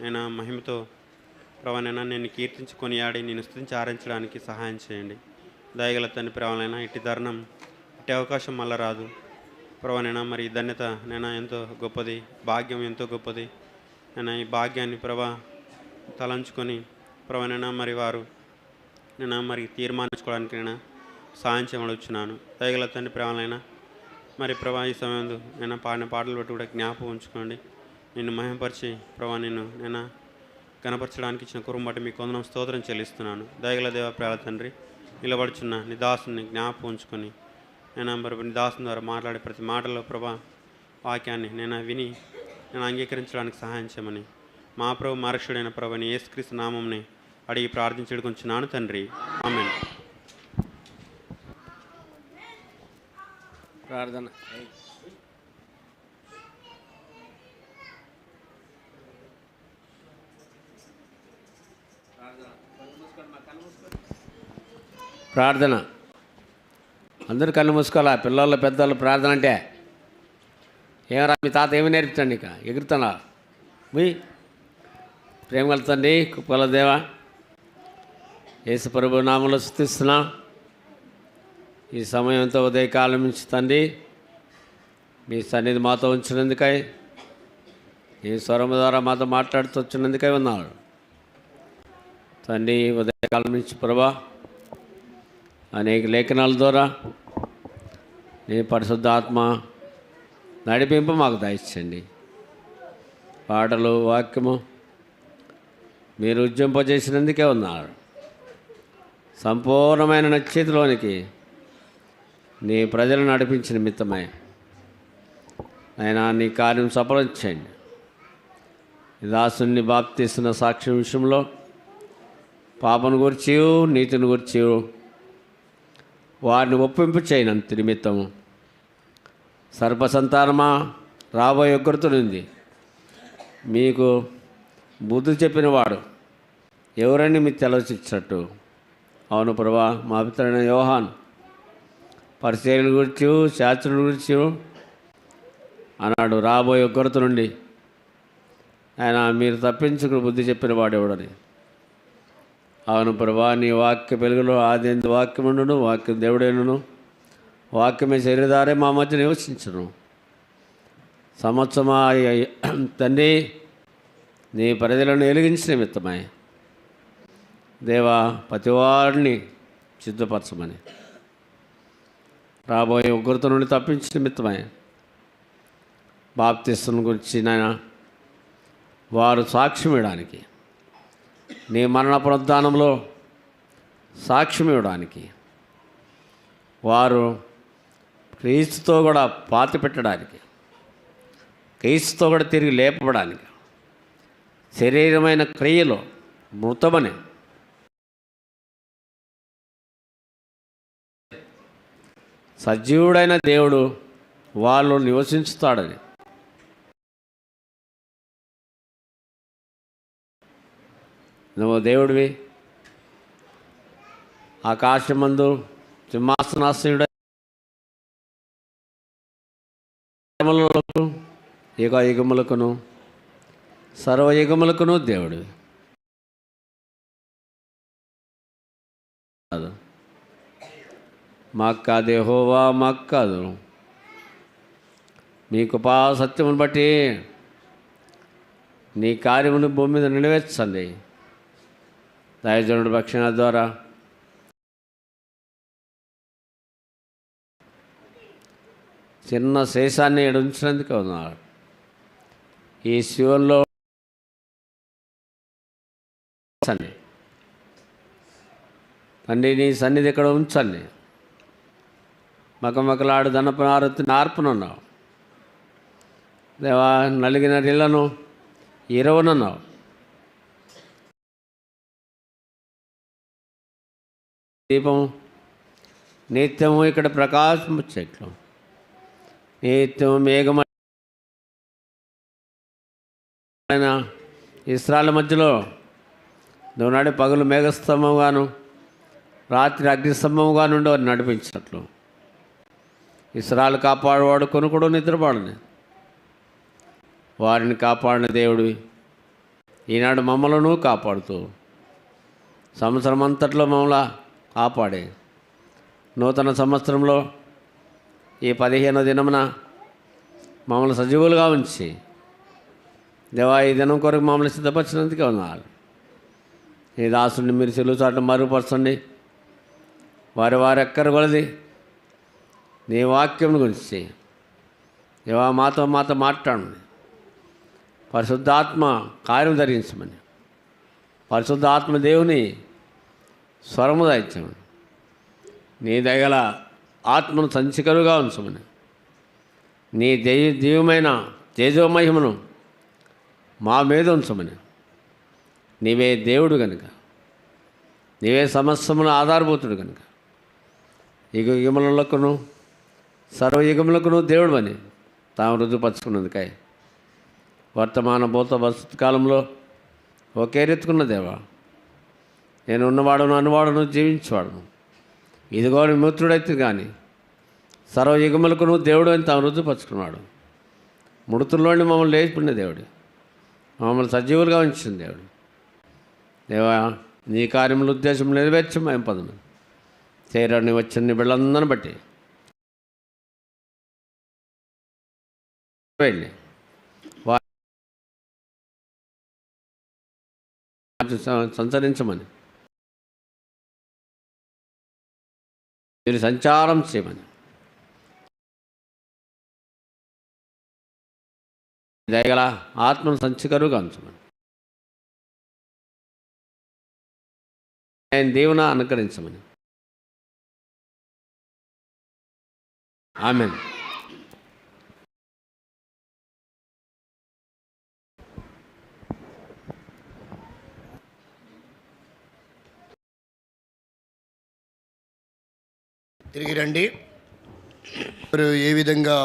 నేను మహిమతో ప్రభానైనా నేను కీర్తించి కొనియాడి నేను స్తుతించి ఆరాధించడానికి సహాయం చేయండి. దయగల తండ్రి ప్రభానైనా ఇట్టి తరుణం ఇట్టి అవకాశం మళ్ళా రాదు ప్రభానైనా. మరి ఈ ధన్యత నేను ఎంతో గొప్పది, భాగ్యం ఎంతో గొప్పది. నేను ఈ భాగ్యాన్ని ప్రభా తలంచుకొని ప్రభానైనా మరి వారు నేను మరి తీర్మానించుకోవడానికి నేను సహాయం చేయమడుచున్నాను. దయగల తండ్రి ప్రభానైనా మరి ప్రభా ఈ సమయం నేను పాడిన పాటలు బట్టి కూడా జ్ఞాపకం ఉంచుకోండి. నిన్ను మహిమపరిచి ప్రభా నేను కనపరచడానికి ఇచ్చిన కురుం బట్టి మీకు వందనం స్తోత్రం చెల్లిస్తున్నాను. దయగల దేవ ప్రేమ తండ్రి, నిలబడుచున్న నీ దాసుని జ్ఞాపకం ఉంచుకొని నేను మరి నీ దాసుని ద్వారా మాట్లాడే ప్రతి మాటలో ప్రభా వాక్యాన్ని నేను విని నేను అంగీకరించడానికి సహాయం చేయమని మా ప్రభు మరక్షుడైన ప్రభుని యేసుక్రీస్తు నామంని అడిగి ప్రార్థించుకుంటున్నాను తండ్రి, ఆమేన్. ప్రార్థన. ప్రార్థన. అందరూ కళ్ళు మూసుకోవాలా. పిల్లలు పెద్దలు ప్రార్థన అంటే ఏమరా మీ తాత ఏమి నేర్పుతాండి? ఇక ఎగురుతున్నా మీ ప్రేమ కలుతండి. కుప్పల దేవ యేసు ప్రభు నామములో స్తుతిస్తున్నా. ఈ సమయంతో ఉదయకాలం నుంచి తండ్రి మీ సన్నిధి మాతో ఉంచినందుకై, ఈ స్వరము ద్వారా మాతో మాట్లాడుతూ వచ్చినందుకై ఉన్నారు తండ్రి. ఉదయకాలం నుంచి ప్రభా అనేక లేఖనాల ద్వారా నీ పరిశుద్ధాత్మ నడిపింపు మాకు దయచేయండి. పాటలు, వాక్యము మీరు ఉజ్జింపజేసినందుకే ఉన్నారు. సంపూర్ణమైన నచ్చేతిలోనికి నీ ప్రజలను నడిపించిన మిత్తమై ఆయన నీ కార్యం సఫలం చేయండి. దాసుని బాప్తిస్తున్న సాక్ష్యం విషయంలో పాపను గురించి నీతిని గురించి వారిని ఒప్పింపు చేయనంత నిమిత్తము సర్పసంతానమా రాబోయే ఉగ్రతనుంది మీకు బుద్ధి చెప్పినవాడు ఎవరని మీకు తెలవచ్చినట్టు. అవును ప్రభా, మా పితరైన యోహాను పరిచర్యల గురించి శాస్త్రుల గురించి అన్నాడు. రాబోయే ఉగ్రత నుండి ఆయన మీరు తప్పించుకుని బుద్ధి చెప్పిన వాడు ఎవడని. అవును ప్రభా, నీ వాక్య వెలుగులో ఆది వాక్యముండును, వాక్యం దేవుడేనును, వాక్యమే శరీరధారే మా మధ్య నివసించును. సంవత్సరమా తండ్రి నీ పరిధులను వెలిగించిన నిమిత్తమై దేవా ప్రతివాడిని సిద్ధపరచమని, రాబోయే ఉగ్రత నుండి తప్పించిన నిమిత్తమై బాప్తిస్తం గురించి నాయన వారు సాక్ష్యం ఇవ్వడానికి, నీ మరణ పునరుద్ధానంలో సాక్ష్యం ఇవ్వడానికి, వారు క్రీస్తుతో కూడా పాతి పెట్టడానికి, క్రీస్తుతో కూడా తిరిగి లేపబడానికి, శరీరమైన క్రియలో మృతమని సజీవుడైన దేవుడు వాళ్ళు నివసించుతాడని, నువ్వు దేవుడివి, ఆకాశమందు సింహాసనాసనుడు, యుగయుగములకును సర్వయుగములకును దేవుడివి. మాకు కాదు యెహోవా, మాకు కాదు, మీ కృపా సత్యమును బట్టి నీ కార్యమును భూమి మీద నెరవేర్చండి. దైవజనుడి రక్షణ ద్వారా చిన్న శేషాన్ని ఎడుంచినందుకు ఉన్నారు. ఈ శివంలో తండ్రి నీ సన్నిధి ఇక్కడ ఉంచండి. మకమకలాడు ధనపనారతి నార్పునున్నావు దేవా, నలిగిన నీళ్లను ఇరవనున్నావు. దీపం నిత్యము ఇక్కడ ప్రకాశం చెట్లు, నిత్యము మేఘమైన ఇస్రాయల్ మధ్యలో నువ్వు నాడు పగలు మేఘస్తంభంగాను రాత్రి అగ్నిస్తంభంగా నుండి వారిని నడిపించినట్లు ఇస్రాయల్ కాపాడువాడు కొనుకుడు నిద్రపాడని వారిని కాపాడిన దేవుడివి. ఈనాడు మమ్మలను కాపాడుతూ సంవత్సరం అంతట్లో మమ్మల్ని కాపాడి నూతన సంవత్సరంలో ఈ 15వ దినమున మమ్మల్ని సజీవులుగా ఉంచి దేవా ఈ దినం కొరకు మమ్మల్ని సిద్ధపరిచినందుకే ఉన్నారు. ఈ దాసుని మీరు సెలువు చాటు మరుగుపరచండి. వారి ఎక్కరు కొలది నీ వాక్యం గురించి దేవా మాతో మాట్లాడండి. పరిశుద్ధాత్మ కార్యం జరిగించమని, పరిశుద్ధాత్మ దేవుని స్వరము దాయించమని, నీ దయగల ఆత్మను సంచికరుగా ఉంచమని, నీ దీవమైన తేజోమహిమను మా మీద ఉంచమని. నీవే దేవుడు కనుక, నీవే సమస్తమున ఆధారభూతుడు కనుక యుగములకును సర్వయుగములకును దేవుడు అని తాము రుజుపరుచుకున్నందుకై వర్తమాన భూత భవిష్యత్ కాలంలో ఒకే రెత్తుకున్న దేవా, నేను ఉన్నవాడును అనువాడును జీవించేవాడును ఇదిగో మిత్రుడైతే కానీ సర్వయుగములకును దేవుడు అని తాము రుజుపరుచుకున్నాడు. మృతుల్లోని మమ్మల్ని లేచిపోయిన దేవుడు, మమ్మల్ని సజీవులుగా ఉంచిన దేవుడు. దేవా నీ కార్యముల ఉద్దేశం నెరవేర్చి మేము పదము చేరని వచ్చిన నీ బిళ్ళందరిని బట్టి వెళ్ళి సంచరించమని, మీరు సంచారం చేయమని, దయగల ఆత్మను సంచికరుగా ఉంచమని, ఆయన దేవున అనుకరించమని. ఆమేన్. తిరిగి రండి. మీరు ఏ విధంగా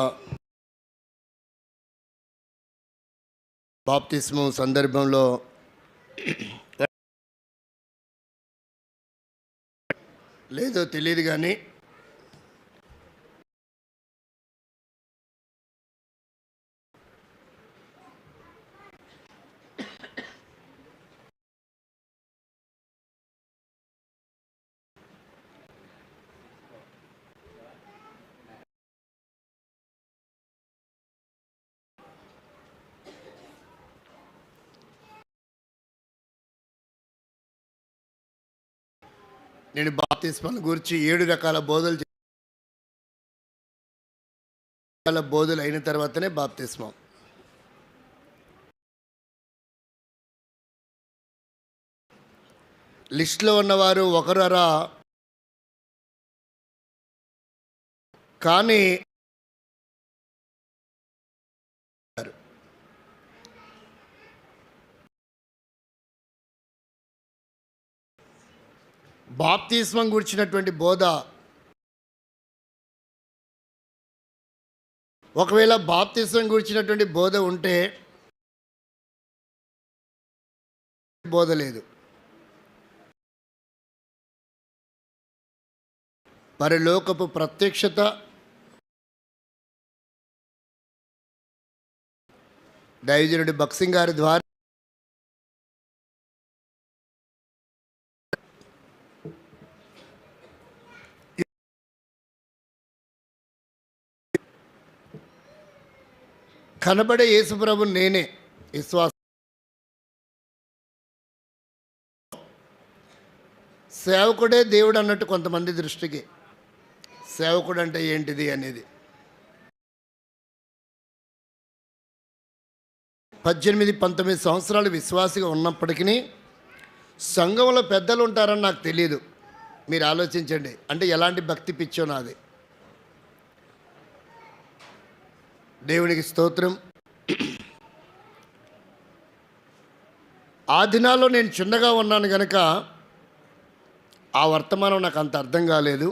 బాప్తిస్మం సందర్భంలో లేదో తెలియదు కానీ నేను బాప్తిస్మం గురించి 7 రకాల బోధలు అయిన తర్వాతనే బాప్తిస్మం. లిస్టులో ఉన్నవారు ఒకరరా, కానీ బాప్తిస్మం గురించినటువంటి బోధ, ఒకవేళ బాప్తిస్మం గురించినటువంటి బోధ ఉంటే బోధ లేదు. పరలోకపు ప్రత్యక్షత, దైవజనుడి భక్సింగ్ గారి ద్వారా కనబడే యేసుప్రభు నేనే విశ్వాసం. సేవకుడే దేవుడు అన్నట్టు కొంతమంది దృష్టికి సేవకుడు అంటే ఏంటిది అనేది. 18-19 సంవత్సరాలు విశ్వాసిగా ఉన్నప్పటికీ సంఘంలో పెద్దలు ఉంటారని నాకు తెలియదు. మీరు ఆలోచించండి, అంటే ఎలాంటి భక్తి పిచ్చో నాది. దేవునికి స్తోత్రం. ఆ దినాల్లో నేను చిన్నగా ఉన్నాను కనుక ఆ వర్తమానం నాకు అంత అర్థం కాలేదు.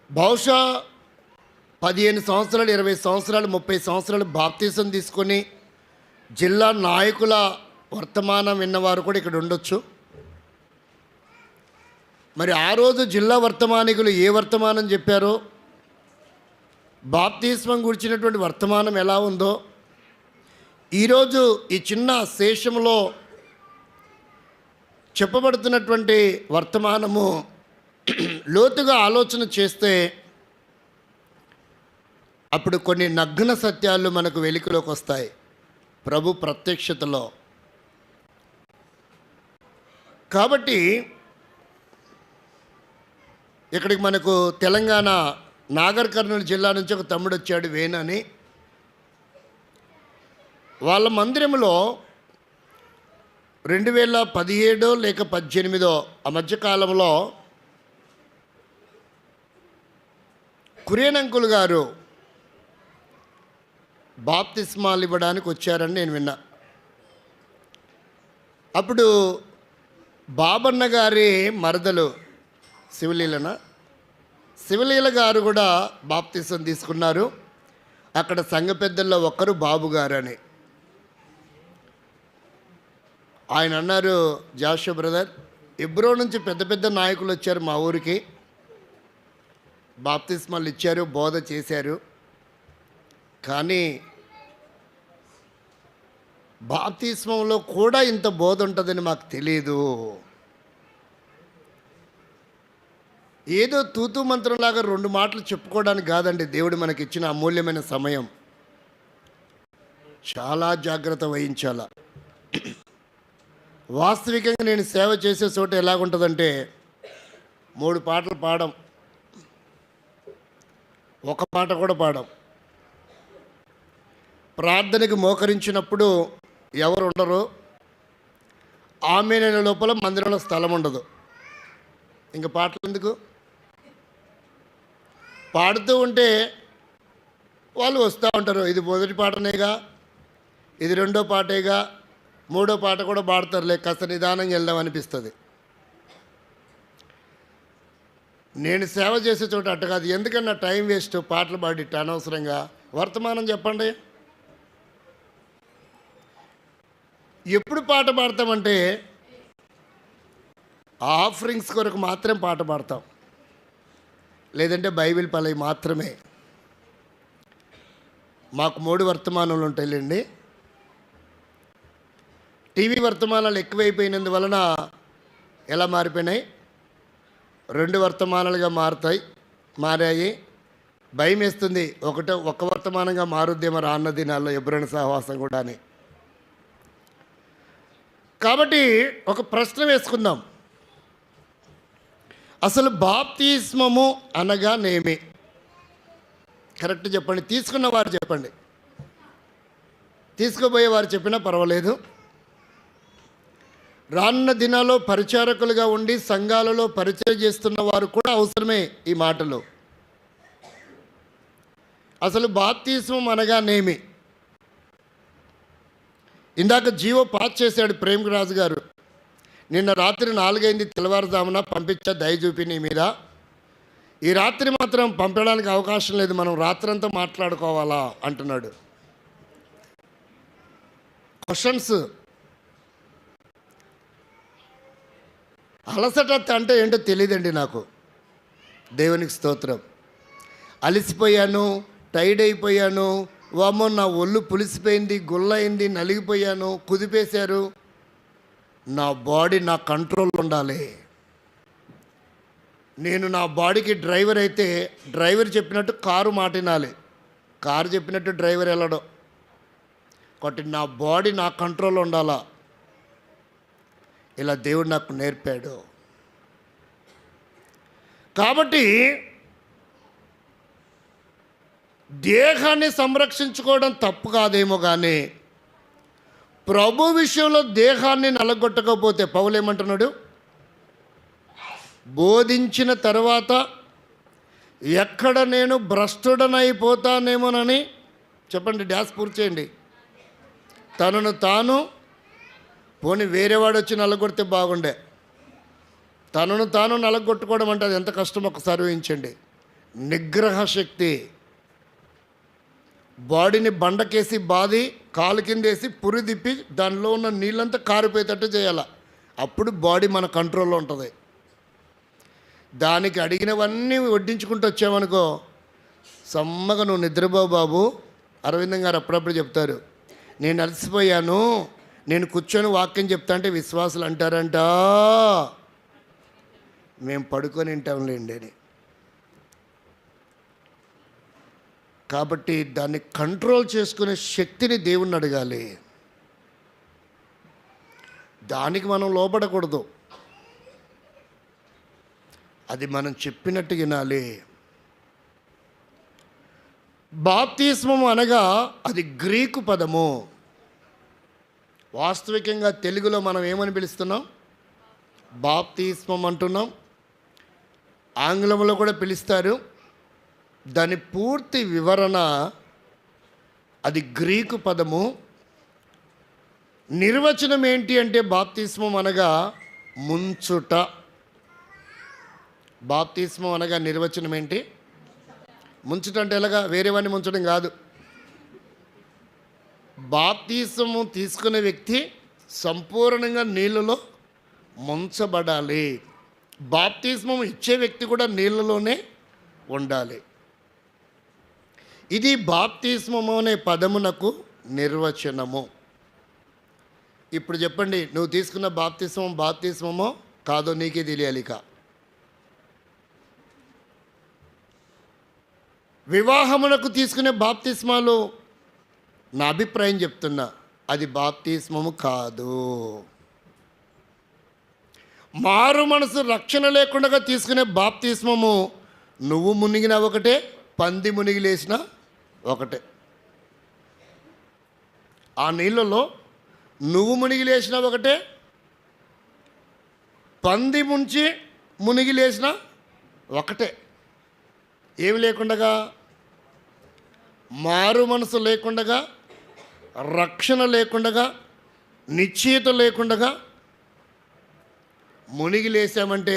బహుశా 15 సంవత్సరాలు, 20 సంవత్సరాలు, 30 సంవత్సరాలు బాప్తీసం తీసుకొని జిల్లా నాయకుల వర్తమానం విన్నవారు కూడా ఇక్కడ ఉండొచ్చు. మరి ఆ రోజు జిల్లా వర్తమానికులు ఏ వర్తమానం చెప్పారో, బాప్తిస్మం గురించినటువంటి వర్తమానం ఎలా ఉందో ఈరోజు ఈ చిన్న శేషంలో చెప్పబడుతున్నటువంటి వర్తమానము లోతుగా ఆలోచన చేస్తే అప్పుడు కొన్ని నగ్న సత్యాలు మనకు వెలుగులోకి వస్తాయి ప్రభు ప్రత్యక్షతలో. కాబట్టి ఇక్కడికి మనకు తెలంగాణ నాగర్ కర్నూలు జిల్లా నుంచి ఒక తమ్ముడు వచ్చాడు, వేణు అని. వాళ్ళ మందిరంలో 2017 లేక 18 ఆ మధ్యకాలంలో కురియన్ అంకుల్ గారు బాప్తిస్మాలు ఇవ్వడానికి వచ్చారని నేను విన్నా. అప్పుడు బాబన్న గారి మరదలు శివలీల గారు కూడా బాప్తిసం తీసుకున్నారు. అక్కడ సంఘ పెద్దల్లో ఒకరు బాబు గారు అని. ఆయన అన్నారు, జాషో బ్రదర్, ఎబ్రో నుంచి పెద్ద పెద్ద నాయకులు వచ్చారు మా ఊరికి, బాప్తిస్మాలు ఇచ్చారు, బోధ చేశారు, కానీ బాప్తిస్మంలో కూడా ఇంత బోధ ఉంటుందని మాకు తెలియదు. ఏదో తూతూ మంత్రంలాగా 2 మాటలు చెప్పుకోవడానికి కాదండి దేవుడు మనకి ఇచ్చిన అమూల్యమైన సమయం. చాలా జాగ్రత్త వహించాల. వాస్తవికంగా నేను సేవ చేసే చోట ఎలాగుంటుందంటే 3 పాటలు పాడం, ఒక పాట కూడా పాడం. ప్రార్థనకి మోకరించినప్పుడు ఎవరు ఉండరు, ఆమె లోపల మందిరంలో స్థలం ఉండదు. ఇంక పాటలు ఎందుకు? పాడుతూ ఉంటే వాళ్ళు వస్తూ ఉంటారు, ఇది మొదటి పాటనేగా, ఇది 2వ పాటేగా, 3వ పాట కూడా పాడతారులే, కాస్త నిదానంగా వెళ్దాం అనిపిస్తుంది. నేను సేవ చేసే చోట అట్ట కాదు. ఎందుకన్నా టైం వేస్ట్ పాటలు పాడి అనవసరంగా. వర్తమానం చెప్పండి. ఎప్పుడు పాట పాడతామంటే ఆఫరింగ్స్ కొరకు మాత్రం పాట పాడతాం, లేదంటే బైబిల్ పలై మాత్రమే. మాకు 3 వర్తమానాలు ఉంటాయిలేండి. టీవీ వర్తమానాలు ఎక్కువైపోయినందువలన ఎలా మారిపోయినాయి, 2 వర్తమానాలుగా మారాయి. భయం వేస్తుంది, ఒక వర్తమానంగా మారుద్దేమో రాన్న దినాల్లో ఎబ్రోను సహవాసం కూడా అని. కాబట్టి ఒక ప్రశ్న వేసుకుందాం, అసలు బాప్తిస్మము అనగానేమి? కరెక్ట్ చెప్పండి. తీసుకున్న వారు చెప్పండి, తీసుకోబోయే వారు చెప్పినా పర్వాలేదు. రానున్న దినాల్లో పరిచారకులుగా ఉండి సంఘాలలో పరిచయం చేస్తున్న వారు కూడా అవసరమే ఈ మాటలు. అసలు బాప్తిస్మం అనగానేమి? ఇందాక జీవో పాస్ చేశాడు ప్రేమరాజు గారు. నిన్న రాత్రి 4 అయింది, తెల్లవారుజామున పంపించా దయ చూపి నీ మీద. ఈ రాత్రి మాత్రం పంపడానికి అవకాశం లేదు, మనం రాత్రంతా మాట్లాడుకోవాలా అంటున్నాడు. క్వశ్చన్స్. అలసట అంటే ఏంటో తెలియదండి నాకు. దేవునికి స్తోత్రం. అలసిపోయాను, టైర్డ్ అయిపోయాను, వామ్మో నా ఒళ్ళు పులిసిపోయింది, గుల్లయింది, నలిగిపోయాను, కుదిపేశారు. నా బాడీ నా కంట్రోల్ ఉండాలి. నేను నా బాడీకి డ్రైవర్ అయితే డ్రైవర్ చెప్పినట్టు కారు మాటినాలి, కారు చెప్పినట్టు డ్రైవర్ వెళ్ళడం. కాబట్టి నా బాడీ నా కంట్రోల్ ఉండాలా. ఇలా దేవుడు నాకు నేర్పాడు. కాబట్టి దేహాన్ని సంరక్షించుకోవడం తప్పు కాదేమో, కానీ ప్రభు విషయంలో దేహాన్ని నలగొట్టకపోతే పౌలు ఏమంటున్నాడు? బోధించిన తర్వాత ఎక్కడ నేను భ్రష్టుడనైపోతానేమోనని చెప్పండి, డ్యాస్ పూర్తి చేయండి. తనను తాను, పోనీ వేరేవాడు వచ్చి నలగొడితే బాగుండే, తనను తాను నలగొట్టుకోవడం అంటే అది ఎంత కష్టం ఒకసారి ఊహించండి. నిగ్రహ శక్తి. బాడీని బండకేసి బాది కాలు కిందేసి పురి తిప్పి దానిలో ఉన్న నీళ్ళంతా కారిపోయేటట్టు చేయాలి. అప్పుడు బాడీ మన కంట్రోల్లో ఉంటుంది. దానికి అడిగినవన్నీ వడ్డించుకుంటూ వచ్చామనుకో, సమ్మగా నువ్వు నిద్రపోవు బాబు. అరవిందం గారు అప్పుడప్పుడు చెప్తారు, నేను అలసిపోయాను, నేను కూర్చొని వాక్యం చెప్తా అంటే విశ్వాసులు అంటారంట మేము పడుకొని వింటాంలేండి అని. కాబట్టి దాన్ని కంట్రోల్ చేసుకునే శక్తిని దేవుణ్ణి అడగాలి. దానికి మనం లోపడకూడదు, అది మనం చెప్పినట్టు వినాలి. బాప్తిస్మము అనగా అది గ్రీకు పదము. వాస్తవికంగా తెలుగులో మనం ఏమని పిలుస్తున్నాం? బాప్తిస్మం అంటున్నాం. ఆంగ్లంలో కూడా పిలుస్తారు. దాని పూర్తి వివరణ అది గ్రీకు పదము. నిర్వచనం ఏంటి అంటే బాప్తిస్మం అనగా ముంచుట. బాప్తిస్మం అనగా నిర్వచనం ఏంటి? ముంచుట అంటే ఎలాగా? వేరే వాడిని ముంచడం కాదు. బాప్తిస్మము తీసుకునే వ్యక్తి సంపూర్ణంగా నీళ్ళలో ముంచబడాలి. బాప్తిస్మం ఇచ్చే వ్యక్తి కూడా నీళ్ళలోనే ఉండాలి. ఇది బాప్తిస్మము అనే పదమునకు నిర్వచనము. ఇప్పుడు చెప్పండి, నువ్వు తీసుకున్న బాప్తిస్మమో కాదో నీకే తెలియాలి. ఇక వివాహమునకు తీసుకునే బాప్తిస్మాలు నా అభిప్రాయం చెప్తున్నా, అది బాప్తిస్మము కాదు. మారు మనసు రక్షణ లేకుండా తీసుకునే బాప్తిస్మము నువ్వు మునిగిన ఒకటే, పంది మునిగి లేచిన ఒకటే. ఆ నీళ్ళలో నువ్వు మునిగి లేచిన ఒకటే, పంది ముంచి మునిగి లేచిన ఒకటే. ఏమి లేకుండగా, మారు మనసు లేకుండగా, రక్షణ లేకుండగా, నిశ్చయిత లేకుండగా మునిగి లేసామంటే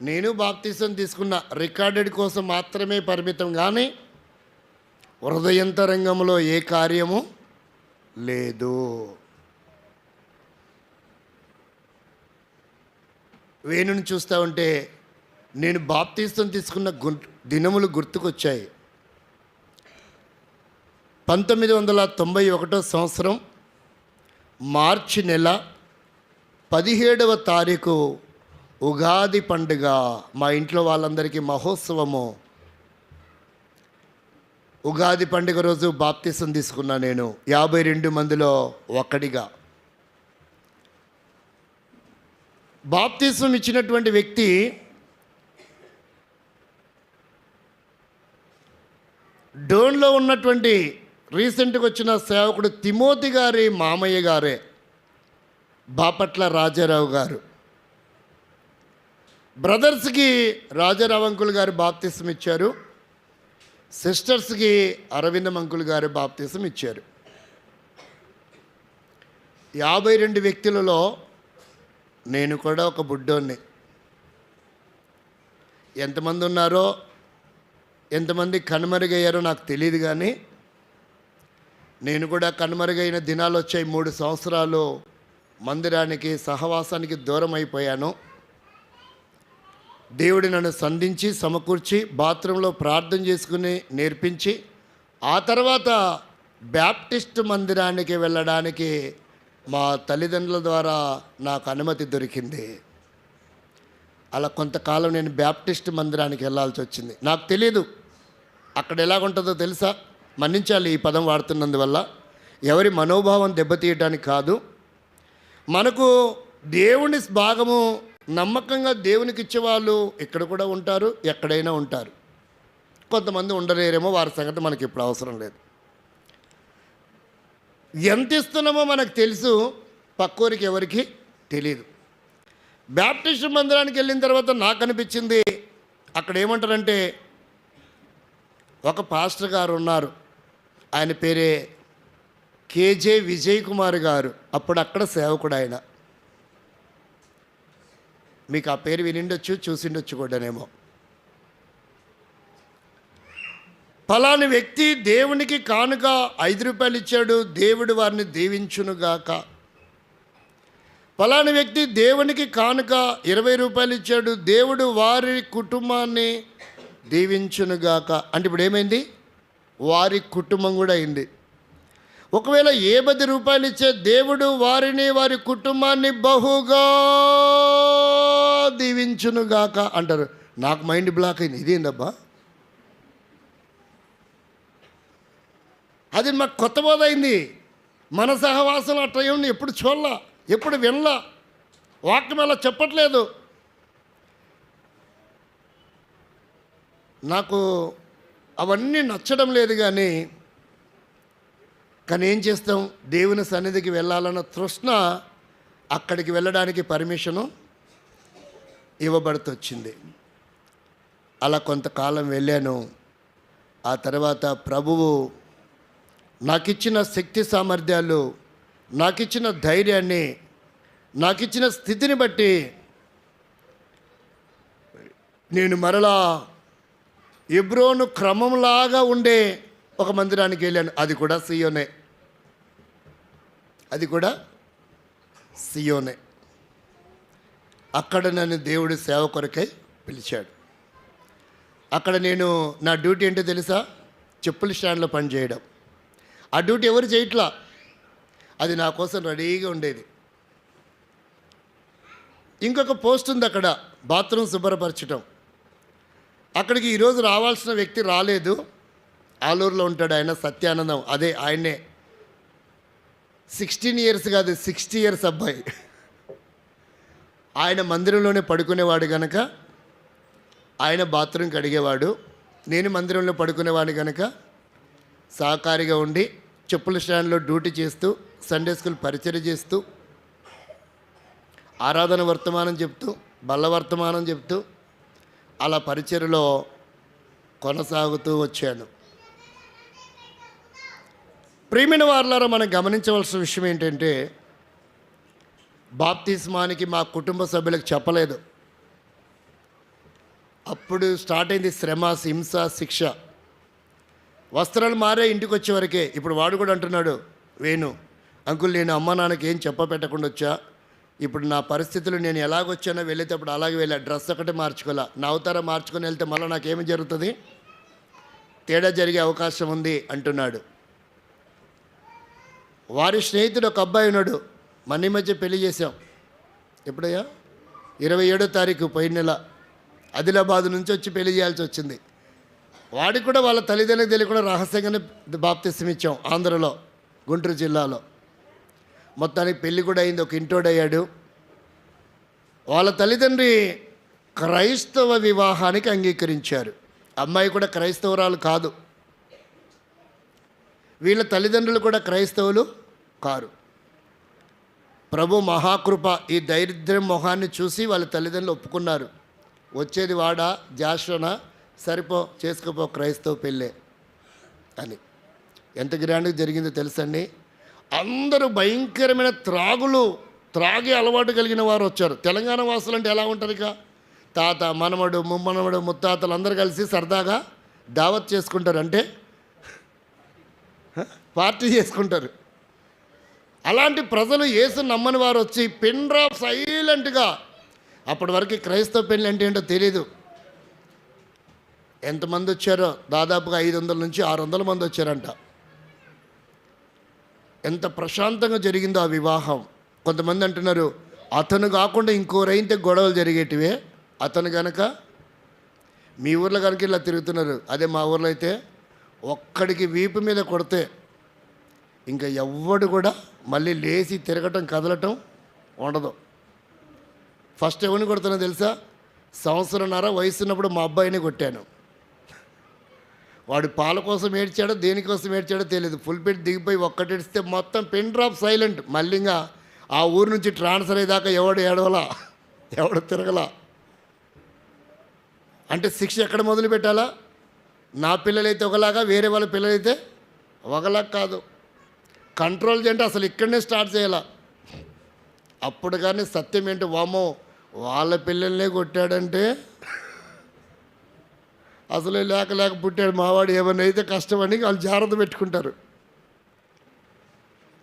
నేను బాప్తిసం తీసుకున్న రికార్డెడ్ కోసం మాత్రమే పరిమితం, కానీ హృదయంతరంగంలో ఏ కార్యము లేదు. వేణుని చూస్తూ ఉంటే నేను బాప్తిసం తీసుకున్న దినములు గుర్తుకొచ్చాయి. 1991 సంవత్సరం మార్చి నెల 17వ తారీఖు ఉగాది పండుగ. మా ఇంట్లో వాళ్ళందరికీ మహోత్సవము. ఉగాది పండుగ రోజు బాప్తిసం తీసుకున్నా నేను 52 మందిలో ఒకడిగా. బాప్తిసం ఇచ్చినటువంటి వ్యక్తి డోన్లో ఉన్నటువంటి రీసెంట్గా వచ్చిన సేవకుడు తిమోతి గారి మామయ్య గారే, బాపట్ల రాజారావు గారు. బ్రదర్స్కి రాజారావు అంకుల్ గారు బాప్తిసం ఇచ్చారు, సిస్టర్స్కి అరవిందం అంకుల్ గారు బాప్తిసం ఇచ్చారు. 52 వ్యక్తులలో నేను కూడా ఒక బుడ్డోన్ని. ఎంతమంది ఉన్నారో, ఎంతమంది కనుమరుగయ్యారో నాకు తెలియదు, కానీ నేను కూడా కనుమరుగైన దినాలు వచ్చాయి. 3 సంవత్సరాలు మందిరానికి సహవాసానికి దూరం అయిపోయాను. దేవుడు నన్ను సంధించి సమకూర్చి బాత్రూంలో ప్రార్థన చేసుకుని నేర్పించి, ఆ తర్వాత బ్యాప్టిస్ట్ మందిరానికి వెళ్ళడానికి మా తల్లిదండ్రుల ద్వారా నాకు అనుమతి దొరికింది. అలా కొంతకాలం నేను బ్యాప్టిస్ట్ మందిరానికి వెళ్ళాల్సి వచ్చింది. నాకు తెలియదు అక్కడ ఎలాగుంటుందో తెలుసా? మన్నించాలి ఈ పదం వాడుతున్నందువల్ల. ఎవరి మనోభావం దెబ్బతీయటానికి కాదు. మనకు దేవుని భాగము నమ్మకంగా దేవునికి ఇచ్చేవాళ్ళు ఇక్కడ కూడా ఉంటారు, ఎక్కడైనా ఉంటారు. కొంతమంది ఉండలేరేమో, వారి సంగతి మనకి ఇప్పుడు అవసరం లేదు. ఎంత ఇస్తున్నామో మనకు తెలుసు, పక్కోరికి ఎవరికి తెలియదు. బ్యాప్టిస్ట్ మందిరానికి వెళ్ళిన తర్వాత నాకు అనిపించింది, అక్కడ ఏమంటారంటే ఒక పాస్టర్ గారు ఉన్నారు, ఆయన పేరే కేజే విజయ్ కుమార్ గారు. అప్పుడు అక్కడ సేవకుడు ఆయన. మీకు ఆ పేరు వినిండొచ్చు, చూసిండొచ్చు కూడానేమో. ఫలాని వ్యక్తి దేవునికి కానుక 5 రూపాయలు ఇచ్చాడు, దేవుడు వారిని దీవించునుగాక. ఫలాని వ్యక్తి దేవునికి కానుక 20 రూపాయలు ఇచ్చాడు, దేవుడు వారి కుటుంబాన్ని దీవించునుగాక. అంటే ఇప్పుడు ఏమైంది? వారి కుటుంబం కూడా అయింది. ఒకవేళ ఏ 10 రూపాయలు ఇచ్చే దేవుడు వారిని వారి కుటుంబాన్ని బహుగా దీవించునుగాక అంటారు. నాకు మైండ్ బ్లాక్ అయింది. ఇదేందబ్బా, అది మాకు కొత్త బోధ అయింది. మన సహవాసం ఆ టైంని ఎప్పుడు చూడలా, ఎప్పుడు వినలా, వాక్యం అలా చెప్పట్లేదు. నాకు అవన్నీ నచ్చడం లేదు. కానీ ఏం చేస్తాం, దేవుని సన్నిధికి వెళ్ళాలన్న తృష్ణ, అక్కడికి వెళ్ళడానికి పర్మిషను ఇవ్వబడుతొచ్చింది. అలా కొంతకాలం వెళ్ళాను. ఆ తర్వాత ప్రభువు నాకిచ్చిన శక్తి సామర్థ్యాలు, నాకిచ్చిన ధైర్యాన్ని, నాకిచ్చిన స్థితిని బట్టి నేను మరలా హెబ్రోను క్రమంలాగా ఉండే ఒక మందిరానికి వెళ్ళాను. అది కూడా సియోనే. అక్కడ నన్ను దేవుడి సేవ కొరకై పిలిచాడు. అక్కడ నేను, నా డ్యూటీ ఏంటో తెలుసా, చెప్పుల స్టాండ్లో పనిచేయడం. ఆ డ్యూటీ ఎవరు చేయట్లా, అది నా కోసం రెడీగా ఉండేది. ఇంకొక పోస్ట్ ఉంది అక్కడ, బాత్రూమ్ శుభ్రపరచడం. అక్కడికి ఈరోజు రావాల్సిన వ్యక్తి రాలేదు. ఆలూరులో ఉంటాడు ఆయన, సత్యానందం. అదే ఆయన్నే. 16 ఇయర్స్ కాదు, 60 ఇయర్స్ అబ్బాయి. ఆయన మందిరంలోనే పడుకునేవాడు కనుక ఆయన బాత్రూమ్కి అడిగేవాడు. నేను మందిరంలో పడుకునేవాడిని కనుక సహకారిగా ఉండి చెప్పుల స్టాండ్లో డ్యూటీ చేస్తూ, సండే స్కూల్ పరిచర్య చేస్తూ, ఆరాధన వర్తమానం చెప్తూ, బల్ల వర్తమానం చెప్తూ అలా పరిచర్యలో కొనసాగుతూ వచ్చాను. ప్రియమైన వారలారా, మనం గమనించవలసిన విషయం ఏంటంటే, బాప్తిస్మానికి మా కుటుంబ సభ్యులకు చెప్పలేదు. అప్పుడు స్టార్ట్ అయింది శ్రమ, హింస, శిక్ష. వస్త్రాలు మారే ఇంటికి వచ్చే వరకే. ఇప్పుడు వాడు కూడా అంటున్నాడు, వేణు అంకుల్, నేను అమ్మ నాన్నకి ఏం పెట్టకుండా వచ్చా. ఇప్పుడు నా పరిస్థితులు, నేను ఎలాగొచ్చానో వెళ్ళేటప్పుడు అలాగే వెళ్ళా. డ్రెస్ ఒకటే మార్చుకోలే. నా అవతారం మార్చుకొని వెళ్తే మళ్ళీ నాకేమి జరుగుతుంది, తేడా జరిగే అవకాశం ఉంది అంటున్నాడు. వారి స్నేహితుడు ఒక అబ్బాయి ఉన్నాడు, మన మధ్య పెళ్లి చేశాం. ఎప్పుడయ్యా, 27వ తారీఖు పోయిన నెల. ఆదిలాబాద్ నుంచి వచ్చి పెళ్లి చేయాల్సి వచ్చింది. వాడికి కూడా వాళ్ళ తల్లిదండ్రులకు తెలియకుండా రహస్యంగానే బాప్తిసం ఇచ్చాం ఆంధ్రలో, గుంటూరు జిల్లాలో. మొత్తానికి పెళ్ళి కూడా అయింది, ఒక ఇంటోడయ్యాడు. వాళ్ళ తల్లిదండ్రి క్రైస్తవ వివాహానికి అంగీకరించారు. అమ్మాయి కూడా క్రైస్తవురాలు కాదు, వీళ్ళ తల్లిదండ్రులు కూడా క్రైస్తవులు కారు. ప్రభు మహాకృప, ఈ దరిద్రం మొహాన్ని చూసి వాళ్ళ తల్లిదండ్రులు ఒప్పుకున్నారు. వచ్చేది వాడా, జాషోనా, సరిపో, చేసుకోపో, క్రైస్తవ పెళ్ళే అని. ఎంత గ్రాండ్గా జరిగిందో తెలుసండి. అందరూ భయంకరమైన త్రాగే అలవాటు కలిగిన వారు వచ్చారు. తెలంగాణ వాసులు అంటే ఎలా ఉంటారు, ఇక తాత, మనమడు, ముమ్మనమడు, ముత్తాతలు అందరూ కలిసి సరదాగా దావత్ చేసుకుంటారు, అంటే పార్టీ చేసుకుంటారు. అలాంటి ప్రజలు యేసు నమ్మని వారు వచ్చి పిన్ డ్రాప్ సైలెంట్గా, అప్పటి వరకు క్రైస్తవ పెళ్ళి అంటే ఏంటో తెలీదు. ఎంతమంది వచ్చారో, దాదాపుగా 500 నుంచి 600 మంది వచ్చారంట. ఎంత ప్రశాంతంగా జరిగిందో ఆ వివాహం. కొంతమంది అంటున్నారు, అతను కాకుండా ఇంకోరైతే గొడవలు జరిగేటివే. అతను కనుక, మీ ఊర్లో కనుక ఇలా తిరుగుతున్నారు, అదే మా ఊర్లో అయితే ఒక్కడికి వీపు మీద కొడితే ఇంకా ఎవ్వడు కూడా మళ్ళీ లేచి తిరగటం, కదలటం ఉండదు. ఫస్ట్ ఎవరిని కొడుతున్నా తెలుసా, 1.5 సంవత్సరం వయసున్నప్పుడు మా అబ్బాయిని కొట్టాను. వాడు పాల కోసం ఏడ్చాడో దేనికోసం ఏడ్చాడో తెలియదు. ఫుల్ పెట్టి దిగిపోయి ఒక్కటేడిస్తే మొత్తం పిన్ డ్రాప్ సైలెంట్. మళ్ళీ ఇంకా ఆ ఊరు నుంచి ట్రాన్స్ఫర్ అయ్యేదాకా ఎవడు ఏడవలా, ఎవడు తిరగలా. అంటే శిక్ష ఎక్కడ మొదలు పెట్టాలా? నా పిల్లలైతే ఒకలాగా, వేరే వాళ్ళ పిల్లలైతే ఒకలాగా కాదు. కంట్రోల్ చేయంటే అసలు ఇక్కడనే స్టార్ట్ చేయాల. అప్పుడు కానీ సత్యం ఏంటి, వామో వాళ్ళ పిల్లల్నే కొట్టాడంటే అసలే లేక పుట్టాడు మావాడు, ఏమన్నా అయితే కష్టమని వాళ్ళు జాగ్రత్త పెట్టుకుంటారు.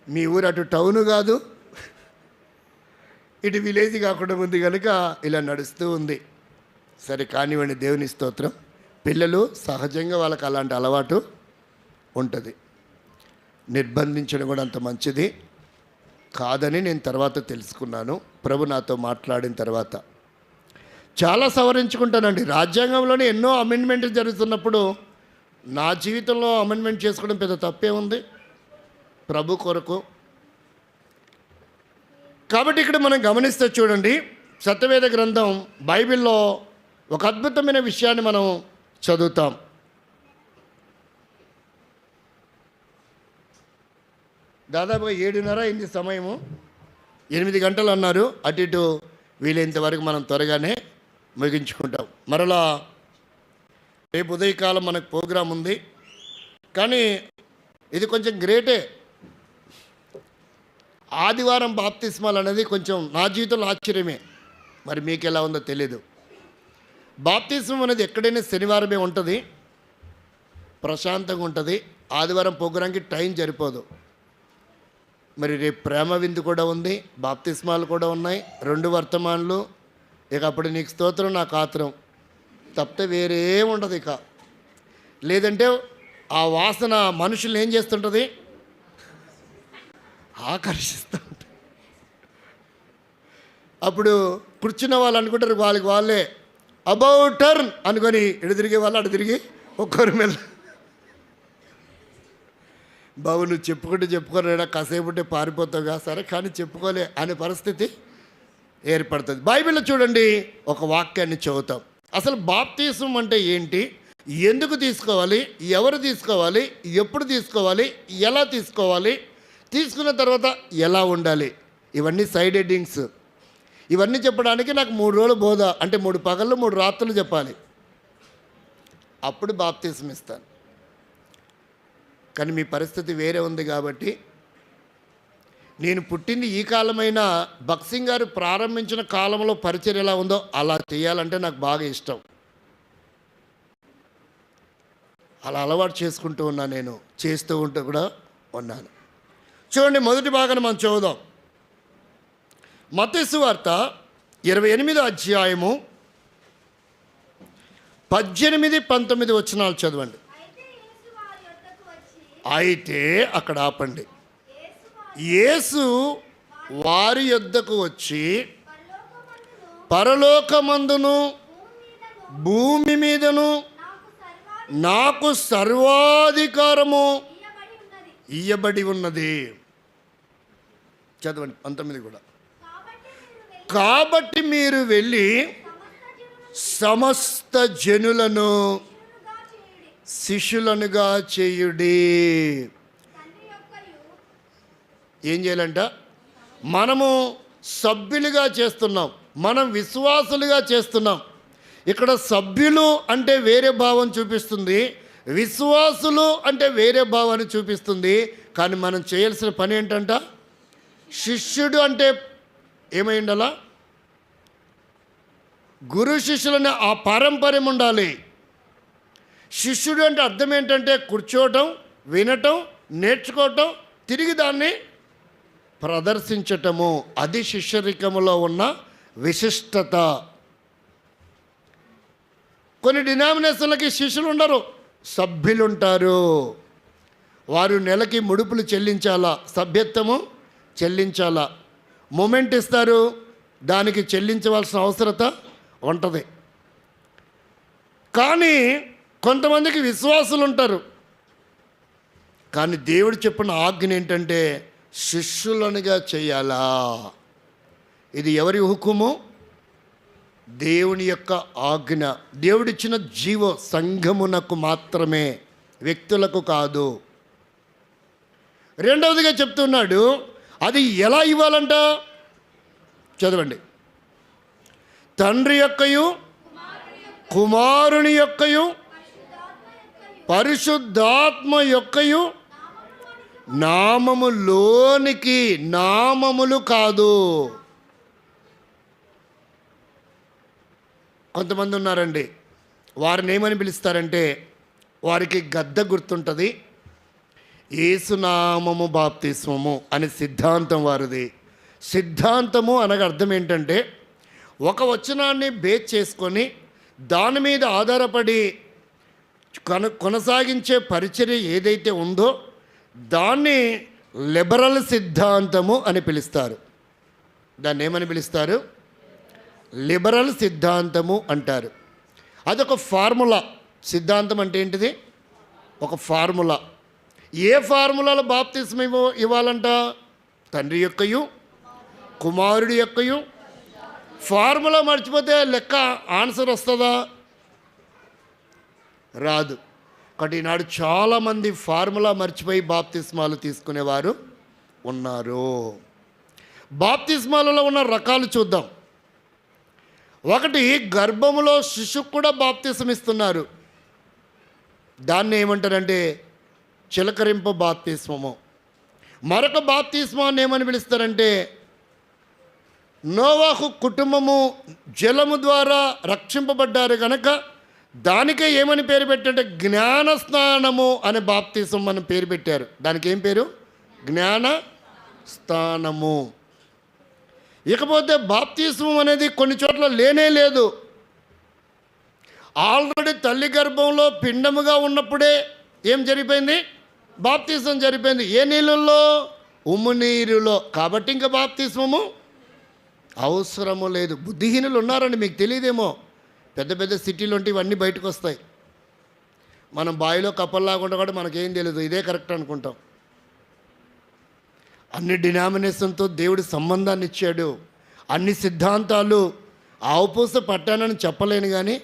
మీ ఊరు అటు టౌను కాదు, ఇటు విలేజ్ కాకుండా ఉంది కనుక ఇలా నడుస్తూ ఉంది. సరే కానివ్వండి, దేవుని స్తోత్రం. పిల్లలు సహజంగా వాళ్ళకి అలాంటి అలవాటు ఉంటుంది. నిర్బంధించడం కూడా అంత మంచిది కాదని నేను తర్వాత తెలుసుకున్నాను, ప్రభు నాతో మాట్లాడిన తర్వాత. చాలా సవరించుకుంటానండి. రాజ్యాంగంలోనే ఎన్నో అమెండ్మెంట్ జరుగుతున్నప్పుడు నా జీవితంలో అమెండ్మెంట్ చేసుకోవడం పెద్ద తప్పే ఉంది ప్రభు కొరకు. కాబట్టి ఇక్కడ మనం గమనిస్తే చూడండి, సత్యవేద గ్రంథం బైబిల్లో ఒక అద్భుతమైన విషయాన్ని మనం చదువుతాం. దాదాపుగా 7:30 అయింది సమయము. 8 గంటలు అన్నారు. అటు ఇటు వీలైనంత వరకు మనం త్వరగానే ముగించుకుంటాం. మరలా రేపు ఉదయకాలం మనకు ప్రోగ్రాం ఉంది. కానీ ఇది కొంచెం గ్రేటే. ఆదివారం బాప్తిస్మాలు అనేది కొంచెం నా జీవితంలో ఆశ్చర్యమే. మరి మీకు ఎలా ఉందో తెలీదు. బాప్తిస్మం అనేది ఎక్కడైనా శనివారమే ఉంటుంది, ప్రశాంతంగా ఉంటుంది. ఆదివారం ప్రోగ్రాంకి టైం సరిపోదు. మరి రేపు ప్రేమ విందు కూడా ఉంది, బాప్తిస్మాలు కూడా ఉన్నాయి, 2 వర్తమానాలు. ఇక అప్పుడు నీకు స్తోత్రం నాకు ఆత్రం తప్పితే వేరే ఉండదు. ఇక లేదంటే ఆ వాసన మనుషులు ఏం చేస్తుంటుంది, ఆకర్షిస్తూ ఉంటుంది. అప్పుడు కూర్చున్న వాళ్ళు అనుకుంటారు వాళ్ళకి వాళ్ళే అబౌట్ టర్న్ అనుకొని ఇటు తిరిగే వాళ్ళు అటు తిరిగి ఒక్కరి మీద బాబు నువ్వు చెప్పుకోలేడా, కాసేపు ఉంటే పారిపోతావుగా, సరే కానీ చెప్పుకోలే అనే పరిస్థితి ఏర్పడుతుంది. బైబిల్లో చూడండి ఒక వాక్యాన్ని చదువుతాం. అసలు బాప్తిస్మం అంటే ఏంటి, ఎందుకు తీసుకోవాలి, ఎవరు తీసుకోవాలి, ఎప్పుడు తీసుకోవాలి, ఎలా తీసుకోవాలి, తీసుకున్న తర్వాత ఎలా ఉండాలి, ఇవన్నీ సైడ్ హెడ్డింగ్స్. ఇవన్నీ చెప్పడానికి నాకు 3 రోజులు బోధ, అంటే 3 పగళ్ళు 3 రాత్రులు చెప్పాలి. అప్పుడు బాప్తిస్మం ఇస్తాను. కానీ మీ పరిస్థితి వేరే ఉంది కాబట్టి నేను పుట్టింది ఈ కాలమైనా భక్సింగ్ గారు ప్రారంభించిన కాలంలో పరిచర్య ఎలా ఉందో అలా చేయాలంటే నాకు బాగా ఇష్టం. అలా అలవాటు చేసుకుంటూ ఉన్నాను, నేను చేస్తూ ఉంటూ కూడా ఉన్నాను. చూడండి మొదటి భాగాన్ని మనం చదువుదాం. మత్తయి సువార్త 28వ అధ్యాయము 18-19 వచనాలు చదవండి. అయితే అక్కడ ఆపండి. యేసు వారి యొద్దకు వచ్చి పరలోకమందును భూమి మీదను నాకు సర్వాధికారము ఇయ్యబడి ఉన్నది. చదవండి 19 కూడా. కాబట్టి మీరు వెళ్ళి సమస్త జనులను శిష్యులనుగా చేయుడి. ఏం చేయాలంట, మనము సభ్యులుగా చేస్తున్నాం, మనం విశ్వాసులుగా చేస్తున్నాం. ఇక్కడ సభ్యులు అంటే వేరే భావం చూపిస్తుంది, విశ్వాసులు అంటే వేరే భావాన్ని చూపిస్తుంది. కానీ మనం చేయాల్సిన పని ఏంటంట, శిష్యుడు అంటే ఏమై ఉండాలా, గురు శిష్యులని ఆ పారంపర్యం ఉండాలి. శిష్యుడు అంటే అర్థం ఏంటంటే కూర్చోవటం, వినటం, నేర్చుకోవటం, తిరిగి దాన్ని ప్రదర్శించటము. అది శిష్యరికములో ఉన్న విశిష్టత. కొన్ని డినామినేషన్లకి శిష్యులు ఉండరు, సభ్యులు ఉంటారు. వారు నెలకి ముడుపులు చెల్లించాలా, సభ్యత్వము చెల్లించాలా, మూమెంట్ ఇస్తారు, దానికి చెల్లించవలసిన అవసరత ఉంటుంది. కానీ కొంతమందికి విశ్వాసులు ఉంటారు. కానీ దేవుడు చెప్పిన ఆజ్ఞ ఏంటంటే శిష్యులనుగా చేయాలా. ఇది ఎవరి హుకుము, దేవుని యొక్క ఆజ్ఞ. దేవుడిచ్చిన జీవో సంఘమునకు మాత్రమే, వ్యక్తులకు కాదు. రెండవదిగా చెప్తున్నాడు, అది ఎలా ఇవ్వాలంట చదవండి. తండ్రి యొక్కయు కుమారుని యొక్కయు పరిశుద్ధాత్మ యొక్కయు నామములోనికి, నామములు కాదు. కొంతమంది ఉన్నారండి, వారిని ఏమని పిలుస్తారంటే వారికి గద్ద గుర్తుంటుంది, యేసునామము బాప్తిస్మము అనే సిద్ధాంతం వారిది. సిద్ధాంతము అనగా అర్థం ఏంటంటే ఒక వచనాన్ని బేస్ చేసుకొని దాని మీద ఆధారపడి కొనసాగించే పరిచర్య ఏదైతే ఉందో దాన్ని లిబరల్ సిద్ధాంతము అని పిలుస్తారు. దాన్ని ఏమని పిలుస్తారు? లిబరల్ సిద్ధాంతము అంటారు. అదొక ఫార్ములా. సిద్ధాంతం అంటే ఏంటిది? ఒక ఫార్ములా. ఏ ఫార్ములాలో బాప్తిస్మం ఇవ్వాలంట? తండ్రి యొక్కయు కుమారుడి యొక్కయు. ఫార్ములా మర్చిపోతే లెక్క ఆన్సర్ వస్తుందా? రాదు. కాబట్టి ఈనాడు చాలామంది ఫార్ములా మర్చిపోయి బాప్తిస్మాలు తీసుకునేవారు ఉన్నారు. బాప్తిస్మాలలో ఉన్న రకాలు చూద్దాం. ఒకటి, గర్భములో శిశువుకు కూడా బాప్తిసం ఇస్తున్నారు. దాన్ని ఏమంటారంటే చిలకరింపు బాప్తిస్మము. మరొక బాప్తిస్మాన్ని ఏమని పిలుస్తారంటే, నోవాహు కుటుంబము జలము ద్వారా రక్షింపబడ్డారు కనుక దానికే ఏమని పేరు పెట్టారంటే జ్ఞాన స్నానము అనే బాప్తిసం అని పేరు పెట్టారు. దానికి ఏం పేరు? జ్ఞాన స్నానము. ఇకపోతే బాప్తిస్మం అనేది కొన్ని చోట్ల లేనే లేదు. ఆల్రెడీ తల్లి గర్భంలో పిండముగా ఉన్నప్పుడే ఏం జరిగిపోయింది? బాప్తిస్మం జరిగిపోయింది. ఏ నీళ్ళల్లో? ఉమ్ము నీరులో. కాబట్టి ఇంకా బాప్తిస్మము అవసరము లేదు. బుద్ధిహీనులు ఉన్నారండి, మీకు తెలియదేమో. పెద్ద పెద్ద సిటీలు ఉంటే ఇవన్నీ బయటకు వస్తాయి. మనం బావిలో కప్పల్లాగా కూడా మనకేం తెలియదు, ఇదే కరెక్ట్ అనుకుంటాం. అన్ని డినామినేషన్తో దేవుడి సంబంధాన్ని ఇచ్చాడు. అన్ని సిద్ధాంతాలు ఆవుపూస పట్టానని చెప్పలేను, కానీ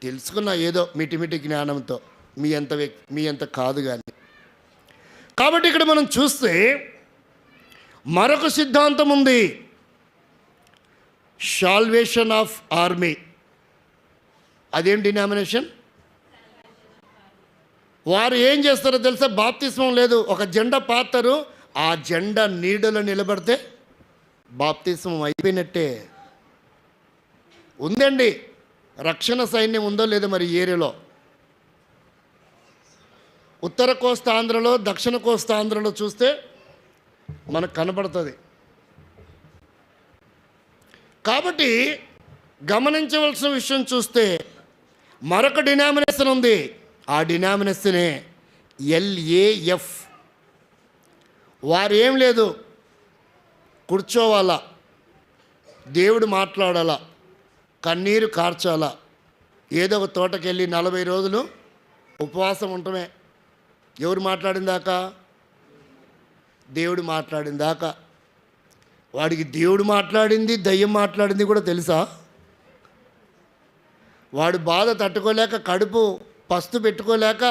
తెలుసుకున్న ఏదో మిటిమిటి జ్ఞానంతో, మీ అంత కాదు కానీ. కాబట్టి ఇక్కడ మనం చూస్తే మరొక సిద్ధాంతం ఉంది, సాల్వేషన్ ఆఫ్ ఆర్మీ. అదేం డినామినేషన్? వారు ఏం చేస్తారో తెలుసా? బాప్తిస్మం లేదు, ఒక జెండా పాతారు, ఆ జెండా నీడలో నిలబడితే బాప్తిస్మం అయిపోయినట్టే. ఉందండి, రక్షణ సైన్యం ఉందో లేదో మరి ఏరియాలో. ఉత్తర కోస్తాంధ్రలో, దక్షిణ కోస్తాంధ్రలో చూస్తే మనకు కనబడుతుంది. కాబట్టి గమనించవలసిన విషయం చూస్తే మరొక డినామినేషన్ ఉంది. ఆ డినామినేషనే LAF. వారు ఏం లేదు, కూర్చోవాలా, దేవుడు మాట్లాడాలా, కన్నీరు కార్చాలా, ఏదో ఒక తోటకెళ్ళి 40 రోజులు ఉపవాసం ఉండటమే. ఎవరు మాట్లాడిన దాకా? దేవుడు మాట్లాడిన దాకా. వాడికి దేవుడు మాట్లాడింది, దయ్యం మాట్లాడింది కూడా తెలుసా? వాడు బాధ తట్టుకోలేక, కడుపు పస్తు పెట్టుకోలేక,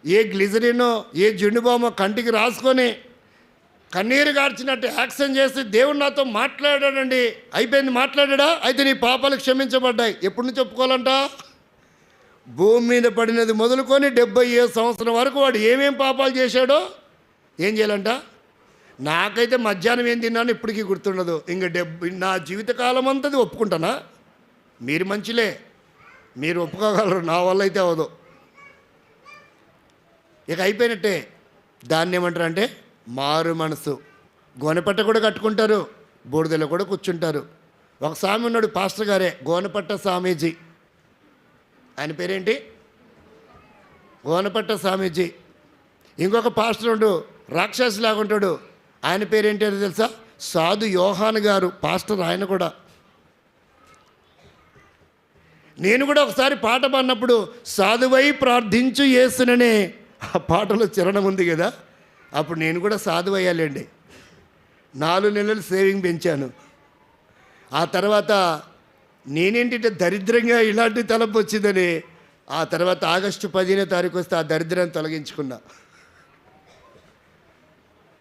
ఏ గ్లిజరినో ఏ జెండుబామో కంటికి రాసుకొని కన్నీరు గార్చినట్టు యాక్షన్ చేసి దేవుడు నాతో మాట్లాడాడండి, అయిపోయింది, మాట్లాడా, అయితే నీ పాపాలు క్షమించబడ్డాయి. ఎప్పటి నుంచి ఒప్పుకోవాలంట? భూమి మీద పడినది మొదలుకొని 77 సంవత్సరం వరకు వాడు ఏమేం పాపాలు చేశాడో ఏం చేయాలంట? నాకైతే మధ్యాహ్నం ఏం తిన్నాను ఇప్పటికీ గుర్తుండదు. ఇంక నా జీవితకాలం అంతది ఒప్పుకుంటానా? మీరు మంచిలే, మీరు ఒప్పుకోగలరు, నా వల్ల అయితే అవదు. ఇక అయిపోయినట్టే. దాన్ని ఏమంటారు అంటే మారు మనసు. గోనెపట్ట కూడా కట్టుకుంటారు, బూడిదలో కూడా కూర్చుంటారు. ఒక స్వామి ఉన్నాడు, పాస్టర్ గారే, గోనెపట్ట స్వామీజీ. ఆయన పేరేంటి? గోనెపట్ట స్వామీజీ. ఇంకొక పాస్టర్ ఉండు, రాక్షసులాగా ఉంటాడు, ఆయన పేరేంటి అని తెలుసా? సాధు యోహాన్ గారు, పాస్టర్. ఆయన కూడా, నేను కూడా ఒకసారి పాట పాడినప్పుడు సాధువై ప్రార్థించు యేసుననే ఆ పాటలో చరణం ఉంది కదా, అప్పుడు నేను కూడా సాధువు అయ్యాలండి. 4 నెలలు సేవింగ్ పెంచాను. ఆ తర్వాత నేనేంటంటే దరిద్రంగా ఇలాంటి తలపు వచ్చిందని ఆ తర్వాత ఆగస్టు 15వ తారీఖు వస్తే ఆ దరిద్రాన్ని తొలగించుకున్నా.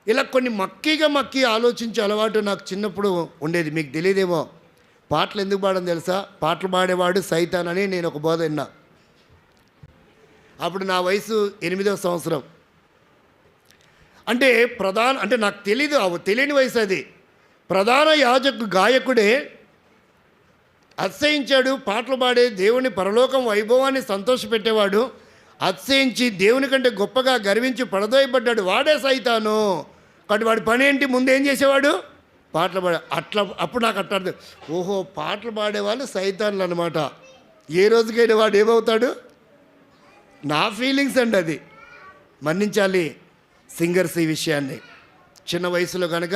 ఇలా కొన్ని మక్కి ఆలోచించే అలవాటు నాకు చిన్నప్పుడు ఉండేది. మీకు తెలియదేమో, పాటలు ఎందుకు పాడని తెలుసా? పాటలు పాడేవాడు సైతాన్ అని నేను ఒక బోధ విన్నా. అప్పుడు నా వయసు 8వ సంవత్సరం. అంటే అంటే నాకు తెలియని వయసు అది. ప్రధాన గాయకుడే అతిశయించాడు, పాటలు పాడే దేవుని పరలోకం వైభవాన్ని సంతోషపెట్టేవాడు అతిశయించి దేవుని కంటే గొప్పగా గర్వించి పడదోయబడ్డాడు. వాడే సైతాను. కాబట్టి వాడి పని ఏంటి? ముందు ఏం చేసేవాడు? పాటలు పాడే. అప్పుడు నాకు అట్లా, ఓహో, పాటలు పాడేవాళ్ళు సైతాన్లు అనమాట. ఏ రోజుకైనా వాడు ఏమవుతాడు? నా ఫీలింగ్స్ అండి, అది మన్నించాలి. సింగర్స్ ఈ విషయాన్ని చిన్న వయసులో కనుక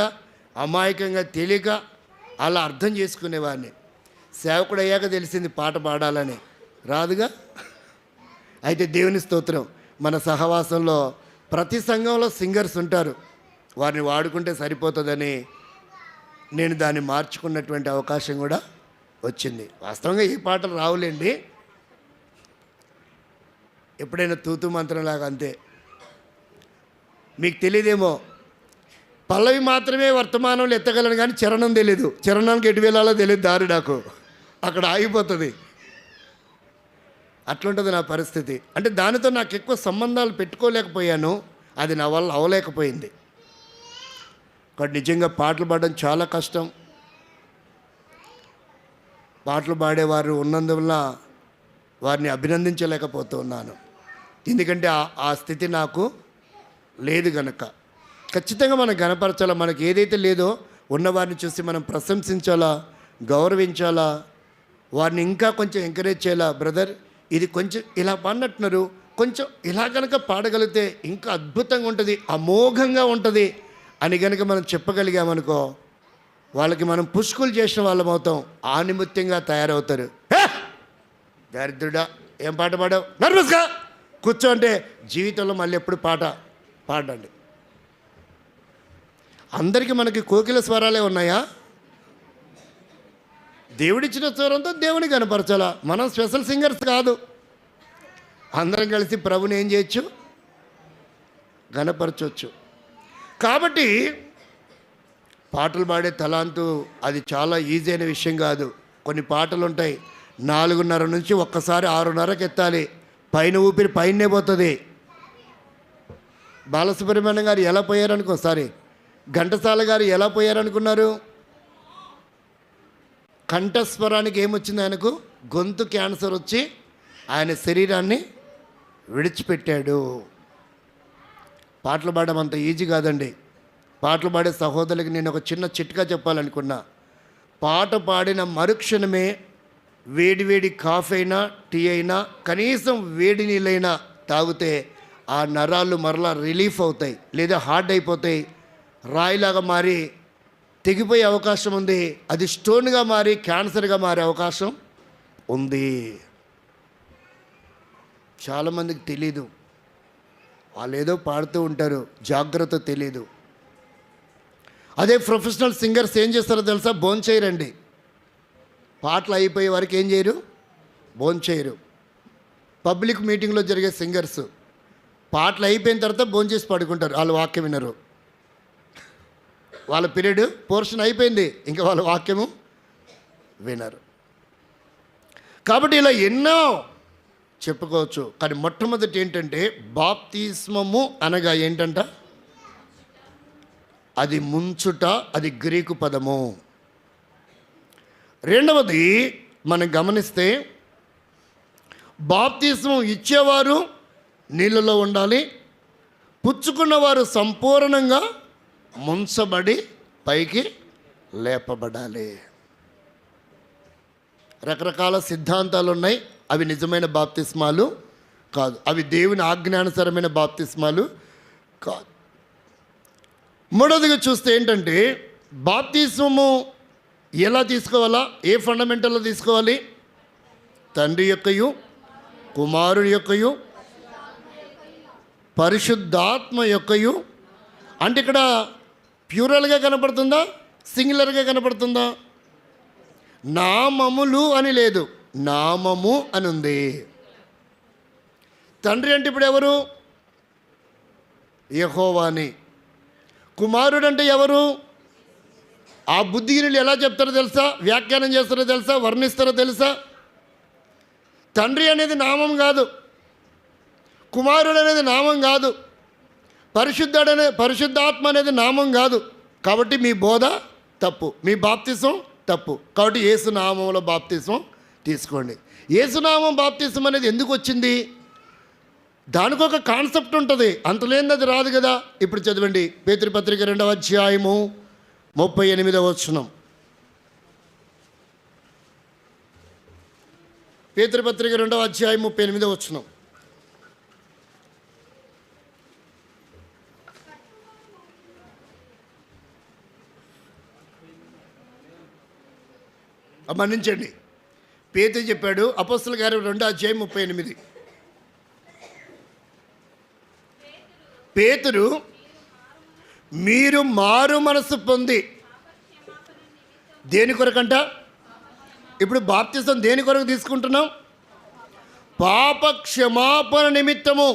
అమాయకంగా తెలియక అలా అర్థం చేసుకునేవాడిని. సేవకుడు అయ్యాక తెలిసింది పాట పాడాలని, రాదుగా. అయితే దేవుని స్తోత్రం, మన సహవాసంలో ప్రతి సంఘంలో సింగర్స్ ఉంటారు, వారిని వాడుకుంటే సరిపోతుందని నేను దాన్ని మార్చుకున్నటువంటి అవకాశం కూడా వచ్చింది. వాస్తవంగా ఈ పాటలు రావులేండి, ఎప్పుడైనా తూతు మంత్రంలాగా అంతే. మీకు తెలియదేమో, పల్లవి మాత్రమే వర్తమానంలో ఎత్తగలను కానీ చరణం తెలీదు, చరణానికి ఎటు వెళ్ళాలో తెలియదు దారి, నాకు అక్కడ ఆగిపోతుంది. అట్లుంటుంది నా పరిస్థితి. అంటే దానితో నాకు ఎక్కువ సంబంధాలు పెట్టుకోలేకపోయాను, అది నా వల్ల అవలేకపోయింది. కాబట్టి నిజంగా పాటలు పాడడం చాలా కష్టం. పాటలు పాడేవారు ఉన్నందువల్ల వారిని అభినందించలేకపోతున్నాను, ఎందుకంటే ఆ స్థితి నాకు లేదు గనక. ఖచ్చితంగా మనం గణపరచాలా, మనకి ఏదైతే లేదో ఉన్నవారిని చూసి మనం ప్రశంసించాలా, గౌరవించాలా, వారిని ఇంకా కొంచెం ఎంకరేజ్ చేయాలా. బ్రదర్ ఇది కొంచెం ఇలా పాడినట్టున్నారు, కొంచెం ఇలా కనుక పాడగలిగితే ఇంకా అద్భుతంగా ఉంటుంది, అమోఘంగా ఉంటుంది అని కనుక మనం చెప్పగలిగామనుకో, వాళ్ళకి మనం పుష్కులు చేసిన వాళ్ళం అవుతాం, ఆనిముత్యంగా తయారవుతారు. దరిద్రుడా ఏం పాట పాడావు, నర్వస్గా కూర్చో అంటే జీవితంలో మళ్ళీ ఎప్పుడు పాట పాడండి. అందరికీ మనకి కోకిల స్వరాలే ఉన్నాయా? దేవుడిచ్చిన స్వరంతో దేవుని కనపరచాలా. మనం స్పెషల్ సింగర్స్ కాదు, అందరం కలిసి ప్రభుని ఏం చేయొచ్చు, గనపరచవచ్చు. కాబట్టి పాటలు పాడే తలాంతు అది చాలా ఈజీ అయిన విషయం కాదు. కొన్ని పాటలు ఉంటాయి 4:30 నుంచి ఒక్కసారి 6:30కి ఎత్తాలి, పైన ఊపిరి పైనే పోతుంది. బాలసుబ్రహ్మణ్యం గారు ఎలా పోయారనుకో, సారీ ఘంటసాల గారు ఎలా పోయారనుకున్నారు? కంఠస్వరానికి ఏమొచ్చింది ఆయనకు? గొంతు క్యాన్సర్ వచ్చి ఆయన శరీరాన్ని విడిచిపెట్టాడు. పాటలు పాడడం అంత ఈజీ కాదండి. పాటలు పాడే సహోదరులకి నేను ఒక చిన్న చిట్కా చెప్పాలనుకున్నా. పాట పాడిన మరుక్షణమే వేడి కాఫీ అయినా టీ అయినా కనీసం వేడి నీళ్ళైనా తాగితే ఆ నరాలు మరలా రిలీఫ్ అవుతాయి, లేదా హార్డ్ అయిపోతాయి, రాయిలాగా మారి తెగిపోయే అవకాశం ఉంది, అది స్టోన్గా మారి క్యాన్సర్గా మారే అవకాశం ఉంది. చాలామందికి తెలీదు, వాళ్ళు ఏదో పాడుతూ ఉంటారు, జాగ్రత్త తెలీదు. అదే ప్రొఫెషనల్ సింగర్స్ ఏం చేస్తారో తెలుసా? భోంచేయరండి. పాటలు అయిపోయే వరకు ఏం చేయరు, భోంచేయరు. పబ్లిక్ మీటింగ్లో జరిగే సింగర్స్ పాటలు అయిపోయిన తర్వాత భోంచేసి పడుకుంటారు, వాళ్ళు వాక్యం వినరు. వాళ్ళ పీరియడ్ పోర్షన్ అయిపోయింది, ఇంకా వాళ్ళ వాక్యము వినరు. కాబట్టి ఇలా ఎన్నో చెప్పుకోవచ్చు. కానీ మొట్టమొదటి ఏంటంటే బాప్తిస్మము అనగా ఏంటంట? అది ముంచుట, అది గ్రీకు పదము. రెండవది మనం గమనిస్తే బాప్తిస్మం ఇచ్చేవారు నీళ్ళలో ఉండాలి, పుచ్చుకున్నవారు సంపూర్ణంగా ముంచబడి పైకి లేపబడాలి. రకరకాల సిద్ధాంతాలు ఉన్నాయి, అవి నిజమైన బాప్తిస్మాలు కాదు, అవి దేవుని ఆజ్ఞానుసారమైన బాప్తిస్మాలు కాదు. మూడవదిగా చూస్తే ఏంటంటే బాప్తిస్మము ఎలా తీసుకోవాలా, ఏ ఫండమెంటల్లో తీసుకోవాలి? తండ్రి యొక్కయు కుమారుని యొక్కయు పరిశుద్ధాత్మ యొక్కయు. అంటే ఇక్కడ ప్యూరల్గా కనపడుతుందా, సింగులర్గా కనపడుతుందా? నామములు అని లేదు, నామము అని ఉంది. తండ్రి అంటే ఇప్పుడు ఎవరు? యెహోవా అని. కుమారుడు అంటే ఎవరు? ఆ బుద్ధిహీనులు ఎలా చెప్తారో తెలుసా, వ్యాఖ్యానం చేస్తారో తెలుసా, వర్ణిస్తారో తెలుసా? తండ్రి అనేది నామం కాదు, కుమారుడు అనేది నామం కాదు, పరిశుద్ధాత్మ అనేది నామం కాదు. కాబట్టి మీ బోధ తప్పు, మీ బాప్తిసం తప్పు. కాబట్టి యేసునామంలో బాప్తిసం తీసుకోండి. యేసునామం బాప్తిసం అనేది ఎందుకు వచ్చింది? దానికి ఒక కాన్సెప్ట్ ఉంటుంది, అంతలేనిది అది రాదు కదా. ఇప్పుడు చదవండి పేతురుపత్రిక 2వ అధ్యాయము 38వ వచనం. పేతురుపత్రిక 2వ అధ్యాయం 38వ వచనం. మన్నించండి, పేతురు చెప్పాడు. అపోస్తలుల కార్యం 2:38. పేతురు మీరు మారు మనసు పొంది దేని కొరకంట? ఇప్పుడు బాప్తిసం దేని కొరకు తీసుకుంటున్నాం? పాప క్షమాపణ నిమిత్తము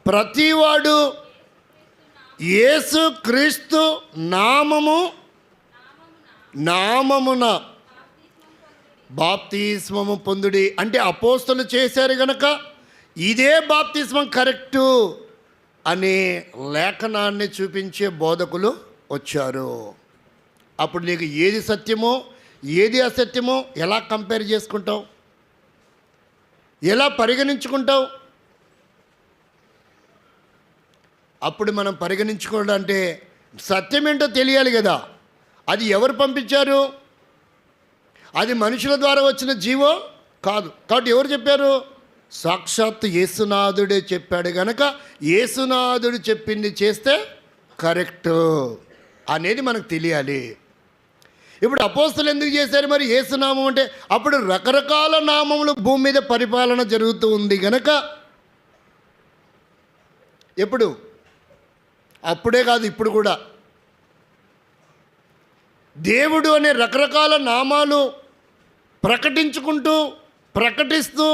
ప్రతివాడు యేసు క్రీస్తు నామమున బాప్తిస్మము పొందుడి. అంటే అపోస్తలు చేశారు గనక ఇదే బాప్తిస్మం కరెక్టు అనే లేఖనాన్ని చూపించే బోధకులు వచ్చారు. అప్పుడు నీకు ఏది సత్యమో ఏది అసత్యమో ఎలా కంపేర్ చేసుకుంటావు? ఎలా పరిగణించుకుంటావు? అప్పుడు మనం పరిగణించుకోవడం అంటే సత్యం ఏంటో తెలియాలి కదా. అది ఎవరు పంపించారు? అది మనుషుల ద్వారా వచ్చిన జీవో కాదు. కాబట్టి ఎవరు చెప్పారు? సాక్షాత్తు యేసునాథుడే చెప్పాడు గనక యేసునాథుడు చెప్పింది చేస్తే కరెక్టు అనేది మనకు తెలియాలి. ఇప్పుడు అపోస్తలు ఎందుకు చేశారు మరి యేసునామం అంటే? అప్పుడు రకరకాల నామములు భూమి మీద పరిపాలన జరుగుతూ ఉంది గనక ఎప్పుడు అప్పుడే కాదు ఇప్పుడు కూడా దేవుడు అనే రకరకాల నామాలు ప్రకటిస్తూ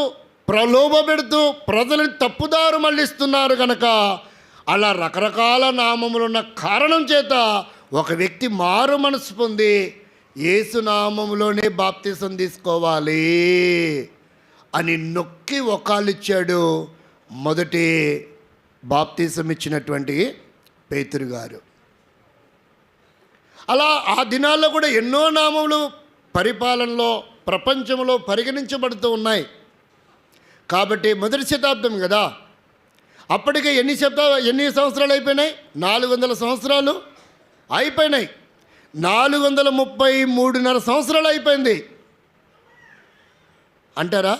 ప్రలోభపెడుతూ ప్రజలను తప్పుదారు మళ్ళిస్తున్నారు కనుక అలా రకరకాల నామములున్న కారణం చేత ఒక వ్యక్తి మారు మనసు పొంది యేసునామములోనే బాప్తిసం తీసుకోవాలి అని నొక్కి ఒకాలిచ్చాడు మొదటి బాప్తిసం ఇచ్చినటువంటి పేతురు గారు. అలా ఆ దినాల్లో కూడా ఎన్నో నామములు పరిపాలనలో ప్రపంచంలో పరిగణించబడుతూ ఉన్నాయి. కాబట్టి మొదటి శతాబ్దం కదా, అప్పటికే ఎన్ని సంవత్సరాలు అయిపోయినాయి? 400 సంవత్సరాలు అయిపోయినాయి. 433.5 సంవత్సరాలు అయిపోయింది అంటారా?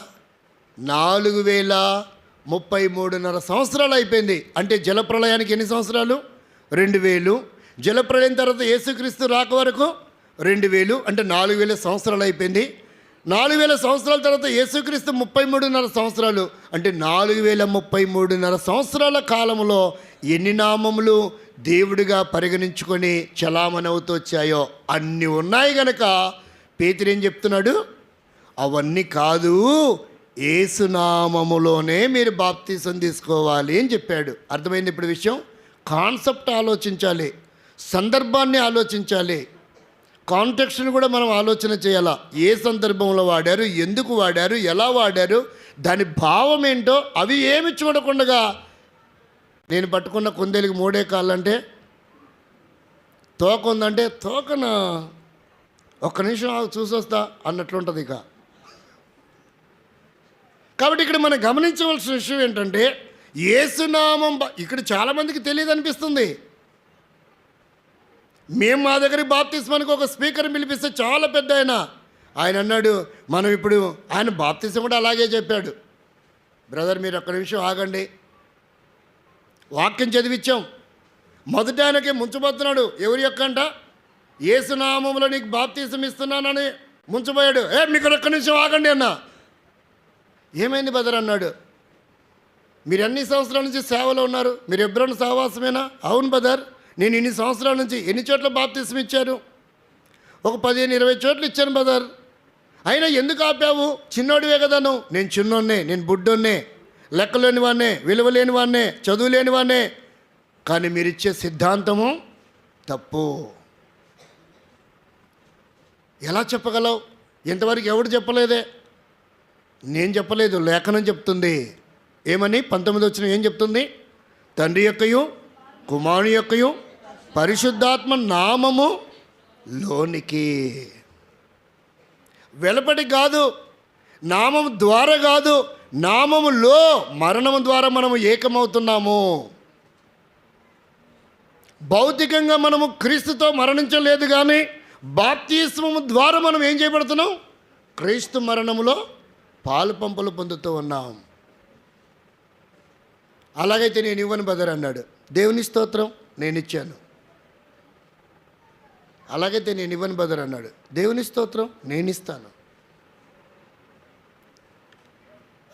4033.5 సంవత్సరాలు అయిపోయింది. అంటే జలప్రళయానికి ఎన్ని సంవత్సరాలు? 2000. జలప్రళయం తర్వాత యేసుక్రీస్తు రాక వరకు 2000, అంటే 4000 సంవత్సరాలు అయిపోయింది. 4000 సంవత్సరాల తర్వాత యేసుక్రీస్తు 33.5 సంవత్సరాలు, అంటే 4033.5 సంవత్సరాల కాలంలో ఎన్ని నామములు దేవుడిగా పరిగణించుకొని చలామణవుతూ వచ్చాయో అన్నీ ఉన్నాయి గనక పేతురు ఏం చెప్తున్నాడు? అవన్నీ కాదు, యేసునామములోనే మీరు బాప్తిసం తీసుకోవాలి అని చెప్పాడు. అర్థమైంది ఇప్పుడు విషయం? కాన్సెప్ట్ ఆలోచించాలి, సందర్భాన్ని ఆలోచించాలి, కాంటెక్స్ట్ని కూడా మనం ఆలోచన చేయాలా. ఏ సందర్భంలో వాడారు, ఎందుకు వాడారు, ఎలా వాడారు, దాని భావం ఏంటో అవి ఏమి చూడకుండా నేను పట్టుకున్న కుందేలుకి 3 కాళ్ళంటే తోక ఉందంటే తోకన ఒక్క నిమిషం చూసొస్తా అన్నట్లుంటుంది. ఇక కాబట్టి ఇక్కడ మనం గమనించవలసిన విషయం ఏంటంటే యేసునామం ఇక్కడ చాలామందికి తెలియదు అనిపిస్తుంది. మేము మా దగ్గరికి బాప్తిస్మానికి ఒక స్పీకర్ని పిలిపిస్తే చాలా పెద్ద ఆయన అన్నాడు, మనం ఇప్పుడు ఆయన బాప్తిసం కూడా అలాగే చెప్పాడు. బ్రదర్ మీరు ఒక్క నిమిషం ఆగండి, వాక్యం చదివించాం. మొదట ఆయనకి ముంచబోతున్నాడు. ఎవరి యొక్క అంట? యేసునామంలో నీకు బాప్తిసం ఇస్తున్నానని ముంచబోయాడు. మీకు ఒక్క నిమిషం ఆగండి అన్న. ఏమైంది బ్రదర్ అన్నాడు. మీరు ఎన్ని సంవత్సరాల నుంచి సేవలో ఉన్నారు? మీరు ఎబ్రోను సహవాసమేనా? అవును బ్రదర్, నేను ఇన్ని సంవత్సరాల నుంచి. ఎన్ని చోట్ల బాప్తిసం ఇచ్చారు? ఒక 15-20 చోట్ల ఇచ్చాను బ్రదర్. అయినా ఎందుకు ఆపావు? చిన్నోడివే కదా నువ్వు. నేను చిన్నోన్నే, నేను బుడ్డోన్నే, లెక్కలేని వాడినే, విలువలేని వాడినే, చదువు లేని వాడినే. కానీ మీరు ఇచ్చే సిద్ధాంతము తప్పు. ఎలా చెప్పగలవు? ఇంతవరకు ఎవడు చెప్పలేదే? నేను చెప్పలేదు, లేఖనం చెప్తుంది. ఏమని 19 వచ్చిన ఏం చెప్తుంది? తండ్రి యొక్కయు కుమారుని యొక్కయు పరిశుద్ధాత్మ నామము లోనికి, వెలుపటి కాదు, నామము ద్వారా కాదు, నామములో మరణము ద్వారా మనము ఏకమవుతున్నాము. భౌతికంగా మనము క్రీస్తుతో మరణించలేదు, కానీ బాప్తిస్మము ద్వారా మనం ఏం చేయబడుతున్నాం? క్రీస్తు మరణములో పాలు పంపులు పొందుతూ ఉన్నాం. అలాగైతే నేను ఇవ్వను బ్రదర్ అన్నాడు. దేవుని స్తోత్రం, నేను ఇచ్చాను. అలాగైతే నేను ఇవ్వను బ్రదర్ అన్నాడు. దేవుని స్తోత్రం, నేను ఇస్తాను.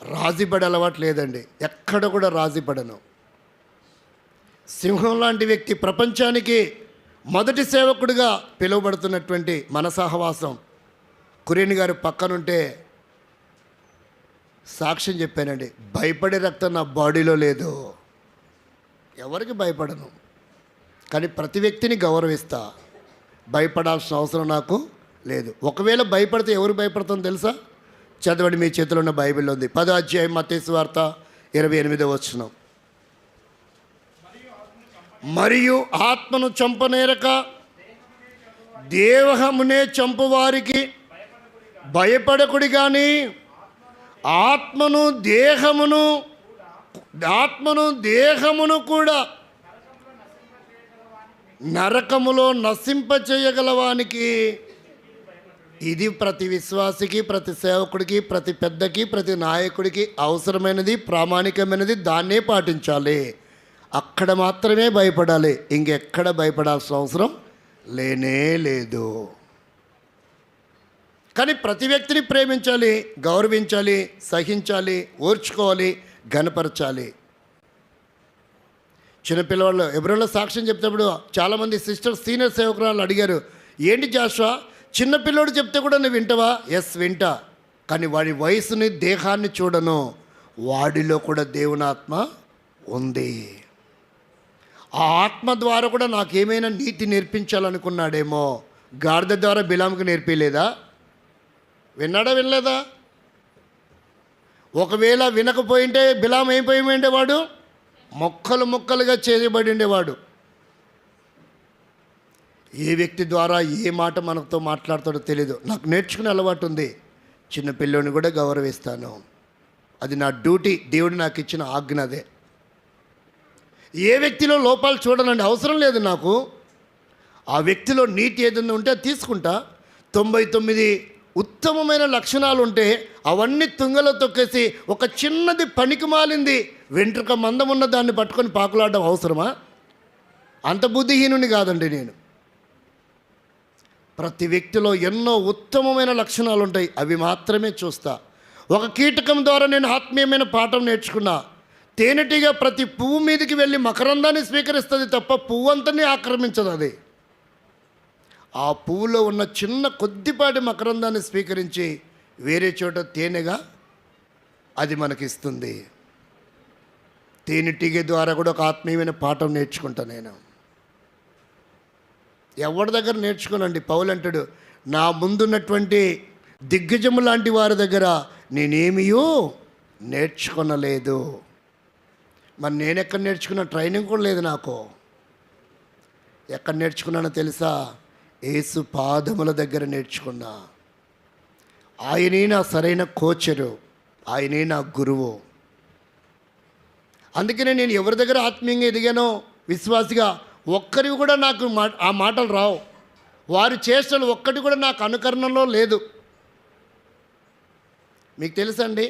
రాజీపడే అలవాటు లేదండి, ఎక్కడ కూడా రాజీపడను. సింహం లాంటి వ్యక్తి, ప్రపంచానికి మొదటి సేవకుడిగా పిలువబడుతున్నటువంటి మన సహవాసం కురేని గారు పక్కనుంటే సాక్ష్యం చెప్పానండి, భయపడే రక్తం నా బాడీలో లేదు, ఎవరికి భయపడను, కానీ ప్రతి వ్యక్తిని గౌరవిస్తా, భయపడాల్సిన అవసరం నాకు లేదు. ఒకవేళ భయపడితే ఎవరు భయపడతామో తెలుసా? చదవండి, మీ చేతిలో ఉన్న బైబిల్లో ఉంది. 10వ అధ్యాయం మత్తయి సువార్త 28వ వచనం. మరియు ఆత్మను చంపనేరక దేహమునే చంపువారికి భయపడకుడి కానీ ఆత్మను దేహమును కూడా నరకములో నశింపచేయగలవానికి. ఇది ప్రతి విశ్వాసికి, ప్రతి సేవకుడికి, ప్రతి పెద్దకి, ప్రతి నాయకుడికి అవసరమైనది, ప్రామాణికమైనది. దాన్నే పాటించాలి. అక్కడ మాత్రమే భయపడాలి, ఇంకెక్కడ భయపడాల్సిన అవసరం లేనే లేదు. కానీ ప్రతి వ్యక్తిని ప్రేమించాలి, గౌరవించాలి, సహించాలి, ఓర్చుకోవాలి, ఘనపరచాలి. చిన్నపిల్లవాళ్ళు ఎవరైనా సాక్ష్యం చెప్తేప్పుడు చాలామంది సిస్టర్స్, సీనియర్ సేవకురాలు అడిగారు, ఏంటి జాషువా చిన్నపిల్లోడు చెప్తే కూడా నువ్వు వింటావా? ఎస్ వింటా, కానీ వాడి వయసుని, దేహాన్ని చూడను, వాడిలో కూడా దేవుని ఆత్మ ఉంది. ఆ ఆత్మ ద్వారా కూడా నాకేమైనా నీతి నేర్పించాలనుకున్నాడేమో. గాడిద ద్వారా బిలాముకు నేర్పించలేదా? విన్నాడా, వినలేదా? ఒకవేళ వినకపోయింటే బిలాం అయిపోయి ఉండేవాడు, మొక్కలు మొక్కలుగా చేయబడి ఉండేవాడు. ఏ వ్యక్తి ద్వారా ఏ మాట మనతో మాట్లాడతాడో తెలీదు. నాకు నేర్చుకునే అలవాటు ఉంది, చిన్న పిల్లోని కూడా గౌరవిస్తాను, అది నా డ్యూటీ, దేవుడు నాకు ఇచ్చిన ఆజ్ఞ అదే. ఏ వ్యక్తిలో లోపాలు చూడాలంటే అవసరం లేదు నాకు. ఆ వ్యక్తిలో నీతి ఏదైనా ఉంటే అది తీసుకుంటా. 99 ఉత్తమమైన లక్షణాలు ఉంటే అవన్నీ తుంగలో తొక్కేసి ఒక చిన్నది పనికి మాలింది వెంట్రుక మందం ఉన్న దాన్ని పట్టుకొని పాకులాడడం అవసరమా? అంత బుద్ధిహీనుని కాదండి నేను. ప్రతి వ్యక్తిలో ఎన్నో ఉత్తమమైన లక్షణాలు ఉంటాయి, అవి మాత్రమే చూస్తా. ఒక కీటకం ద్వారా నేను ఆత్మీయమైన పాఠం నేర్చుకున్నా. తేనెటీగ ప్రతి పువ్వు మీదకి వెళ్ళి మకరందాన్ని స్వీకరిస్తుంది తప్ప పువ్వు అంతని ఆక్రమించదు. అది ఆ పువ్వులో ఉన్న చిన్న కొద్దిపాటి మకరందాన్ని స్వీకరించి వేరే చోట తేనెగా అది మనకిస్తుంది. తేనెటీగ ద్వారా కూడా ఒక ఆత్మీయమైన పాఠం నేర్చుకుంటా నేను. ఎవరి దగ్గర నేర్చుకోనండి. పౌలు అంటాడు, నా ముందున్నటువంటి దిగ్గజము లాంటి వారి దగ్గర నేనేమియో నేర్చుకొనలేదు. మరి నేను ఎక్కడ నేర్చుకున్నా? ట్రైనింగ్ కూడా లేదు నాకు. ఎక్కడ నేర్చుకున్నానో తెలుసా? యేసు పాదముల దగ్గర నేర్చుకున్నా. ఆయనే నా సరైన కోచరు, ఆయనే నా గురువు. అందుకనే నేను ఎవరి దగ్గర ఆత్మీయంగా ఎదిగానో విశ్వాసిగా, ఒక్కరివి కూడా నాకు ఆ మాటలు రావు. వారి చేష్టలు ఒక్కటి కూడా నాకు అనుకరణలో లేదు. మీకు తెలుసండి,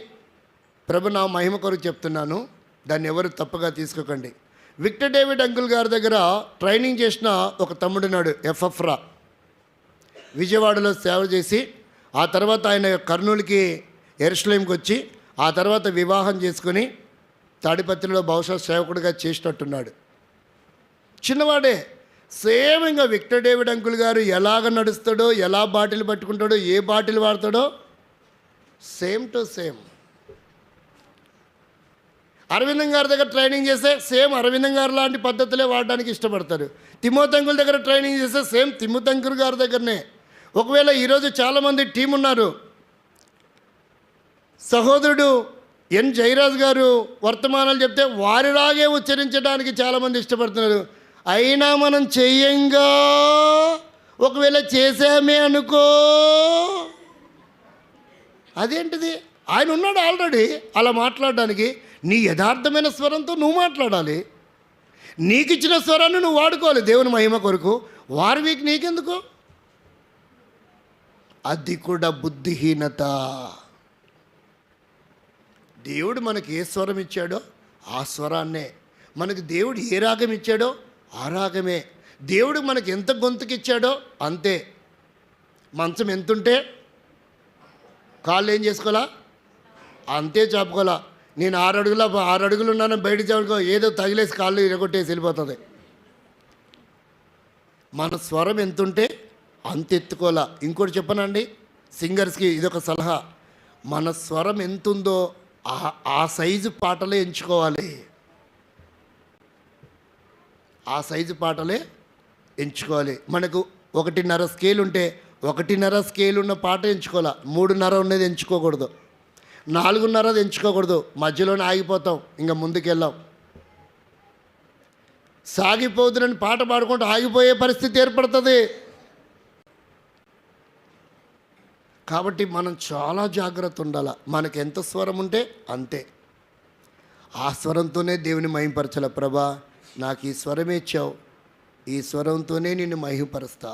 ప్రభు నా మహిమ కొరకు చెప్తున్నాను, దాన్ని ఎవరు తప్పుగా తీసుకోకండి. విక్టర్ డేవిడ్ అంకుల్ గారి దగ్గర ట్రైనింగ్ చేసిన ఒక తమ్ముడున్నాడు, ఎఫ్ఎఫ్రా. విజయవాడలో సేవ చేసి ఆ తర్వాత ఆయన కర్నూలుకి, యెరూషలేంకి వచ్చి ఆ తర్వాత వివాహం చేసుకొని తాడిపత్రిలో బహుశా సేవకుడిగా చేసినట్టున్నాడు. చిన్నవాడే. సేమ్ ఇంకా విక్టర్ డేవిడ్ అంకుల్ గారు ఎలాగ నడుస్తాడో, ఎలా బాటిల్ పట్టుకుంటాడో, ఏ బాటిల్ వాడతాడో సేమ్ టు సేమ్. అరవిందం గారి దగ్గర ట్రైనింగ్ చేస్తే సేమ్ అరవిందం గారు లాంటి పద్ధతులే వాడడానికి ఇష్టపడతారు. తిమోతి అంకుల్ దగ్గర ట్రైనింగ్ చేస్తే సేమ్ తిమోతి అంకుల్ గారి దగ్గరనే. ఒకవేళ ఈరోజు చాలామంది టీం ఉన్నారు. సహోదరుడు ఎన్ జయరాజ్ గారు వర్తమానాలు చెప్తే వారిలాగే ఉచ్చరించడానికి చాలామంది ఇష్టపడుతున్నారు. అయినా మనం చెయ్యంగా, ఒకవేళ చేసామే అనుకో, అదేంటిది? ఆయన ఉన్నాడు ఆల్రెడీ అలా మాట్లాడడానికి. నీ యథార్థమైన స్వరంతో నువ్వు మాట్లాడాలి. నీకు ఇచ్చిన స్వరాన్ని నువ్వు వాడుకోవాలి దేవుని మహిమ కొరకు. వారికి నీకెందుకు? అది కూడా బుద్ధిహీనత. దేవుడు మనకి ఏ స్వరం ఇచ్చాడో ఆ స్వరాన్నే, మనకి దేవుడు ఏ రాగం ఇచ్చాడో ఆ రాగమే. దేవుడు మనకి ఎంత గొంతుకిచ్చాడో అంతే. మంచం ఎంతుంటే కాళ్ళు ఏం చేసుకోవాలా, అంతే చాపుకోవాలా. నేను 6 అడుగులు ఉన్నాను, బయట చాపుకో ఏదో తగిలేసి కాళ్ళు ఇరగొట్టేసి వెళ్ళిపోతుంది. మన స్వరం ఎంతుంటే అంత ఎత్తుకోవాలా. ఇంకోటి చెప్పనండి, సింగర్స్కి ఇదొక సలహా, మన స్వరం ఎంతుందో ఆ సైజు పాటలే ఎంచుకోవాలి. ఆ సైజు పాటలే ఎంచుకోవాలి. మనకు 1.5 స్కేల్ ఉంటే 1.5 స్కేల్ ఉన్న పాట ఎంచుకోవాలి. 3.5 ఉన్నది ఎంచుకోకూడదు, 4.5 ఎంచుకోకూడదు. మధ్యలోనే ఆగిపోతాం, ఇంకా ముందుకెళ్ళాం. సాగిపోతుందని పాట పాడుకుంటూ ఆగిపోయే పరిస్థితి ఏర్పడుతుంది. కాబట్టి మనం చాలా జాగ్రత్త ఉండాలి. మనకు ఎంత స్వరం ఉంటే అంతే. ఆ స్వరంతోనే దేవుని మహింపరచాల. ప్రభా, నాకు ఈ స్వరమే ఇచ్చావు, ఈ స్వరంతోనే నిన్ను మహింపరుస్తా,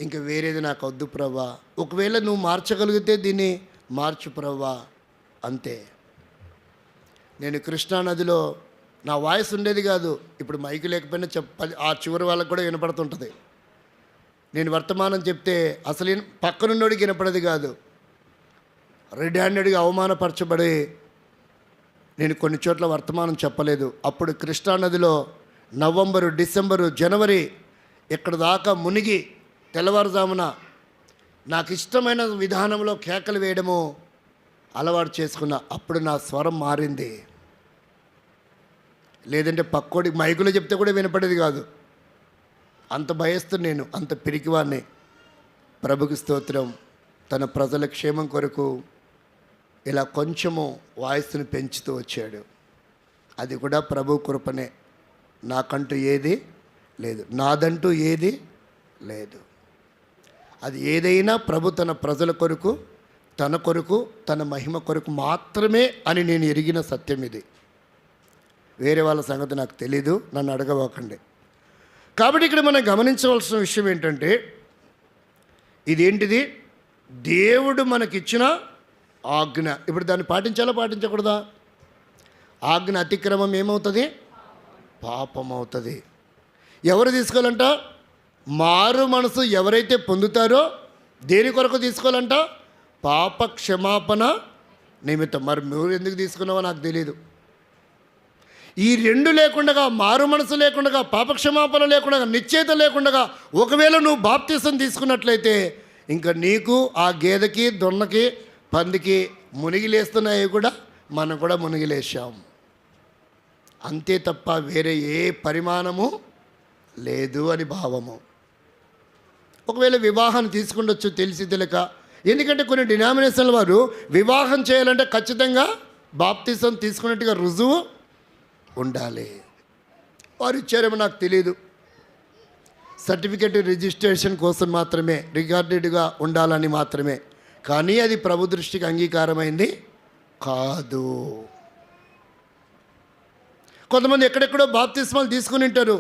ఇంకా వేరేది నాకు వద్దు ప్రభా. ఒకవేళ నువ్వు మార్చగలిగితే దీన్ని మార్చు ప్రభా, అంతే. నేను కృష్ణానదిలో నా వాయిస్ ఉండేది కాదు, ఇప్పుడు మైకు లేకపోయినా ఆ చివరి వాళ్ళకు కూడా వినపడుతుంటుంది. నేను వర్తమానం చెప్తే అసలు పక్కనున్నోడికి వినపడేది కాదు. రెడ్ హ్యాండెడ్గా అవమానపరచబడి నేను కొన్ని చోట్ల వర్తమానం చెప్పలేదు. అప్పుడు కృష్ణానదిలో నవంబరు, డిసెంబరు, జనవరి ఇక్కడ దాకా మునిగి తెల్లవారుజామున నాకు ఇష్టమైన విధానంలో కేకలు వేయడము అలవాటు చేసుకున్నా. అప్పుడు నా స్వరం మారింది. లేదంటే పక్కోడికి మైకులో చెప్తే కూడా వినపడేది కాదు. అంత భయస్తు నేను, అంత పిరికివాడిని. ప్రభుకి స్తోత్రం. తన ప్రజల క్షేమం కొరకు ఇలా కొంచెము వాయిస్ని పెంచుతూ వచ్చాడు. అది కూడా ప్రభు కృపనే. నాకంటూ ఏది లేదు, నాదంటూ ఏది లేదు. అది ఏదైనా ప్రభు తన ప్రజల కొరకు, తన కొరకు, తన మహిమ కొరకు మాత్రమే అని నేను ఎరిగిన సత్యం ఇది. వేరే వాళ్ళ సంగతి నాకు తెలీదు, నన్ను అడగవకండి. కాబట్టి ఇక్కడ మనం గమనించవలసిన విషయం ఏంటంటే, ఇదేంటిది? దేవుడు మనకిచ్చిన ఆజ్ఞ. ఇప్పుడు దాన్ని పాటించాలా పాటించకూడదా? ఆజ్ఞ అతిక్రమం ఏమవుతుంది? పాపం అవుతుంది. ఎవరు తీసుకోవాలంట? మారు మనసు ఎవరైతే పొందుతారో దేని కొరకు తీసుకోవాలంట? పాప క్షమాపణ నిమిత్తం. మరి మీరు ఎందుకు తీసుకున్నావో నాకు తెలియదు. ఈ రెండు లేకుండా, మారు మనసు లేకుండా, పాపక్షమాపణ లేకుండా, నిశ్చయిత లేకుండా ఒకవేళ నువ్వు బాప్తిసం తీసుకున్నట్లయితే ఇంకా నీకు ఆ గేదెకి, దొన్నకి, పందికి మునిగిలేస్తున్నాయి కూడా, మనం కూడా మునిగిలేసాం. అంతే తప్ప వేరే ఏ పరిమాణము లేదు అని భావము. ఒకవేళ వివాహాన్ని తీసుకుండొచ్చు తెలిసి తెలియక. ఎందుకంటే కొన్ని డినామినేషన్ల వారు వివాహం చేయాలంటే ఖచ్చితంగా బాప్తిసం తీసుకున్నట్టుగా రుజువు ఉండాలి. వారు ఇచ్చారేమో నాకు తెలియదు. సర్టిఫికెట్ రిజిస్ట్రేషన్ కోసం మాత్రమే, రికార్డెడ్గా ఉండాలని మాత్రమే. కానీ అది ప్రభు దృష్టికి అంగీకారమైంది కాదు. కొంతమంది ఎక్కడెక్కడో బాప్తిస్మాలు తీసుకుని ఉంటారు.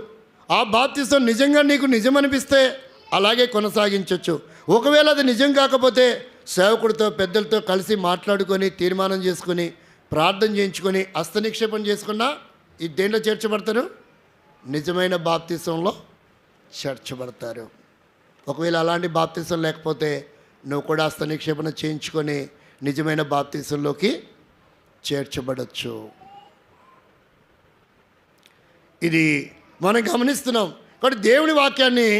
ఆ బాప్తిసం నిజంగా నీకు నిజం అనిపిస్తే అలాగే కొనసాగించవచ్చు. ఒకవేళ అది నిజం కాకపోతే సేవకుడితో, పెద్దలతో కలిసి మాట్లాడుకొని, తీర్మానం చేసుకొని, ప్రార్థన చేయించుకొని, హస్తనిక్షేపం చేసుకున్నా ఈ దేంట్లో చేర్చబడతారు? నిజమైన బాప్తిసంలో చేర్చబడతారు. ఒకవేళ అలాంటి బాప్తిసం లేకపోతే నువ్వు కూడా హస్తనిక్షేపణ చేయించుకొని నిజమైన బాప్తిసంలోకి చేర్చబడచ్చు. ఇది మనం గమనిస్తున్నాం. కాబట్టి దేవుని వాక్యాన్ని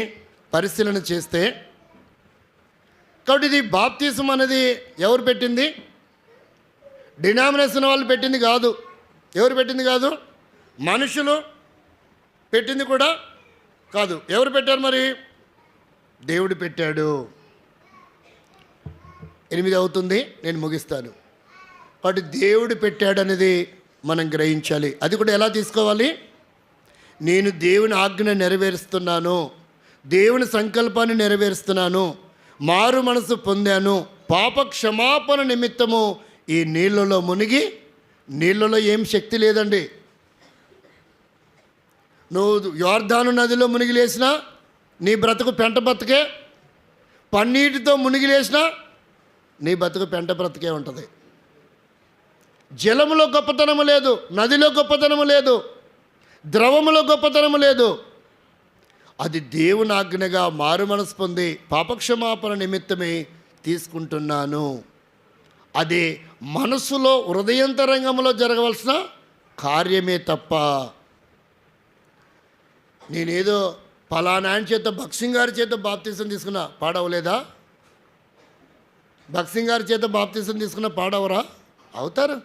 పరిశీలన చేస్తే, కాబట్టి ఇది బాప్తిసం అనేది ఎవరు పెట్టింది? డినామినేషన్ వాళ్ళు పెట్టింది కాదు. ఎవరు పెట్టింది కాదు? మనుషులు పెట్టింది కూడా కాదు. ఎవరు పెట్టారు మరి? దేవుడు పెట్టాడు. 8 అవుతుంది, నేను ముగిస్తాను. కాబట్టి దేవుడు పెట్టాడు అనేది మనం గ్రహించాలి. అది కూడా ఎలా తీసుకోవాలి? నేను దేవుని ఆజ్ఞ నెరవేరుస్తున్నాను, దేవుని సంకల్పాన్ని నెరవేరుస్తున్నాను, మారు మనసు పొందాను, పాప క్షమాపణ నిమిత్తము ఈ నీళ్ళలో మునిగి. నీళ్ళలో ఏం శక్తి లేదండి. నువ్వు యోర్దాను నదిలో మునిగి లేసినా నీ బ్రతుకు పెంట బ్రతుకే. పన్నీటితో మునిగి లేసినా నీ బ్రతుకు పెంట బ్రతుకే ఉంటుంది. జలములో గొప్పతనము లేదు, నదిలో గొప్పతనము లేదు. ద్రవములో గొప్పతనము లేదు. అది దేవుని ఆజ్ఞగా మారు మనసు పొంది పాపక్షమాపణ నిమిత్తమే తీసుకుంటున్నాను. అది మనసులో హృదయంతరంగంలో జరగవలసిన కార్యమే తప్ప నేనేదో ఫలానా ఆయన చేత భక్సింగ్ గారి చేత బాప్తీసం తీసుకున్నా పాడవలేదా? భక్సింగ్ గారి చేత బాప్తీసం తీసుకున్న పాడవరా? అవుతారు.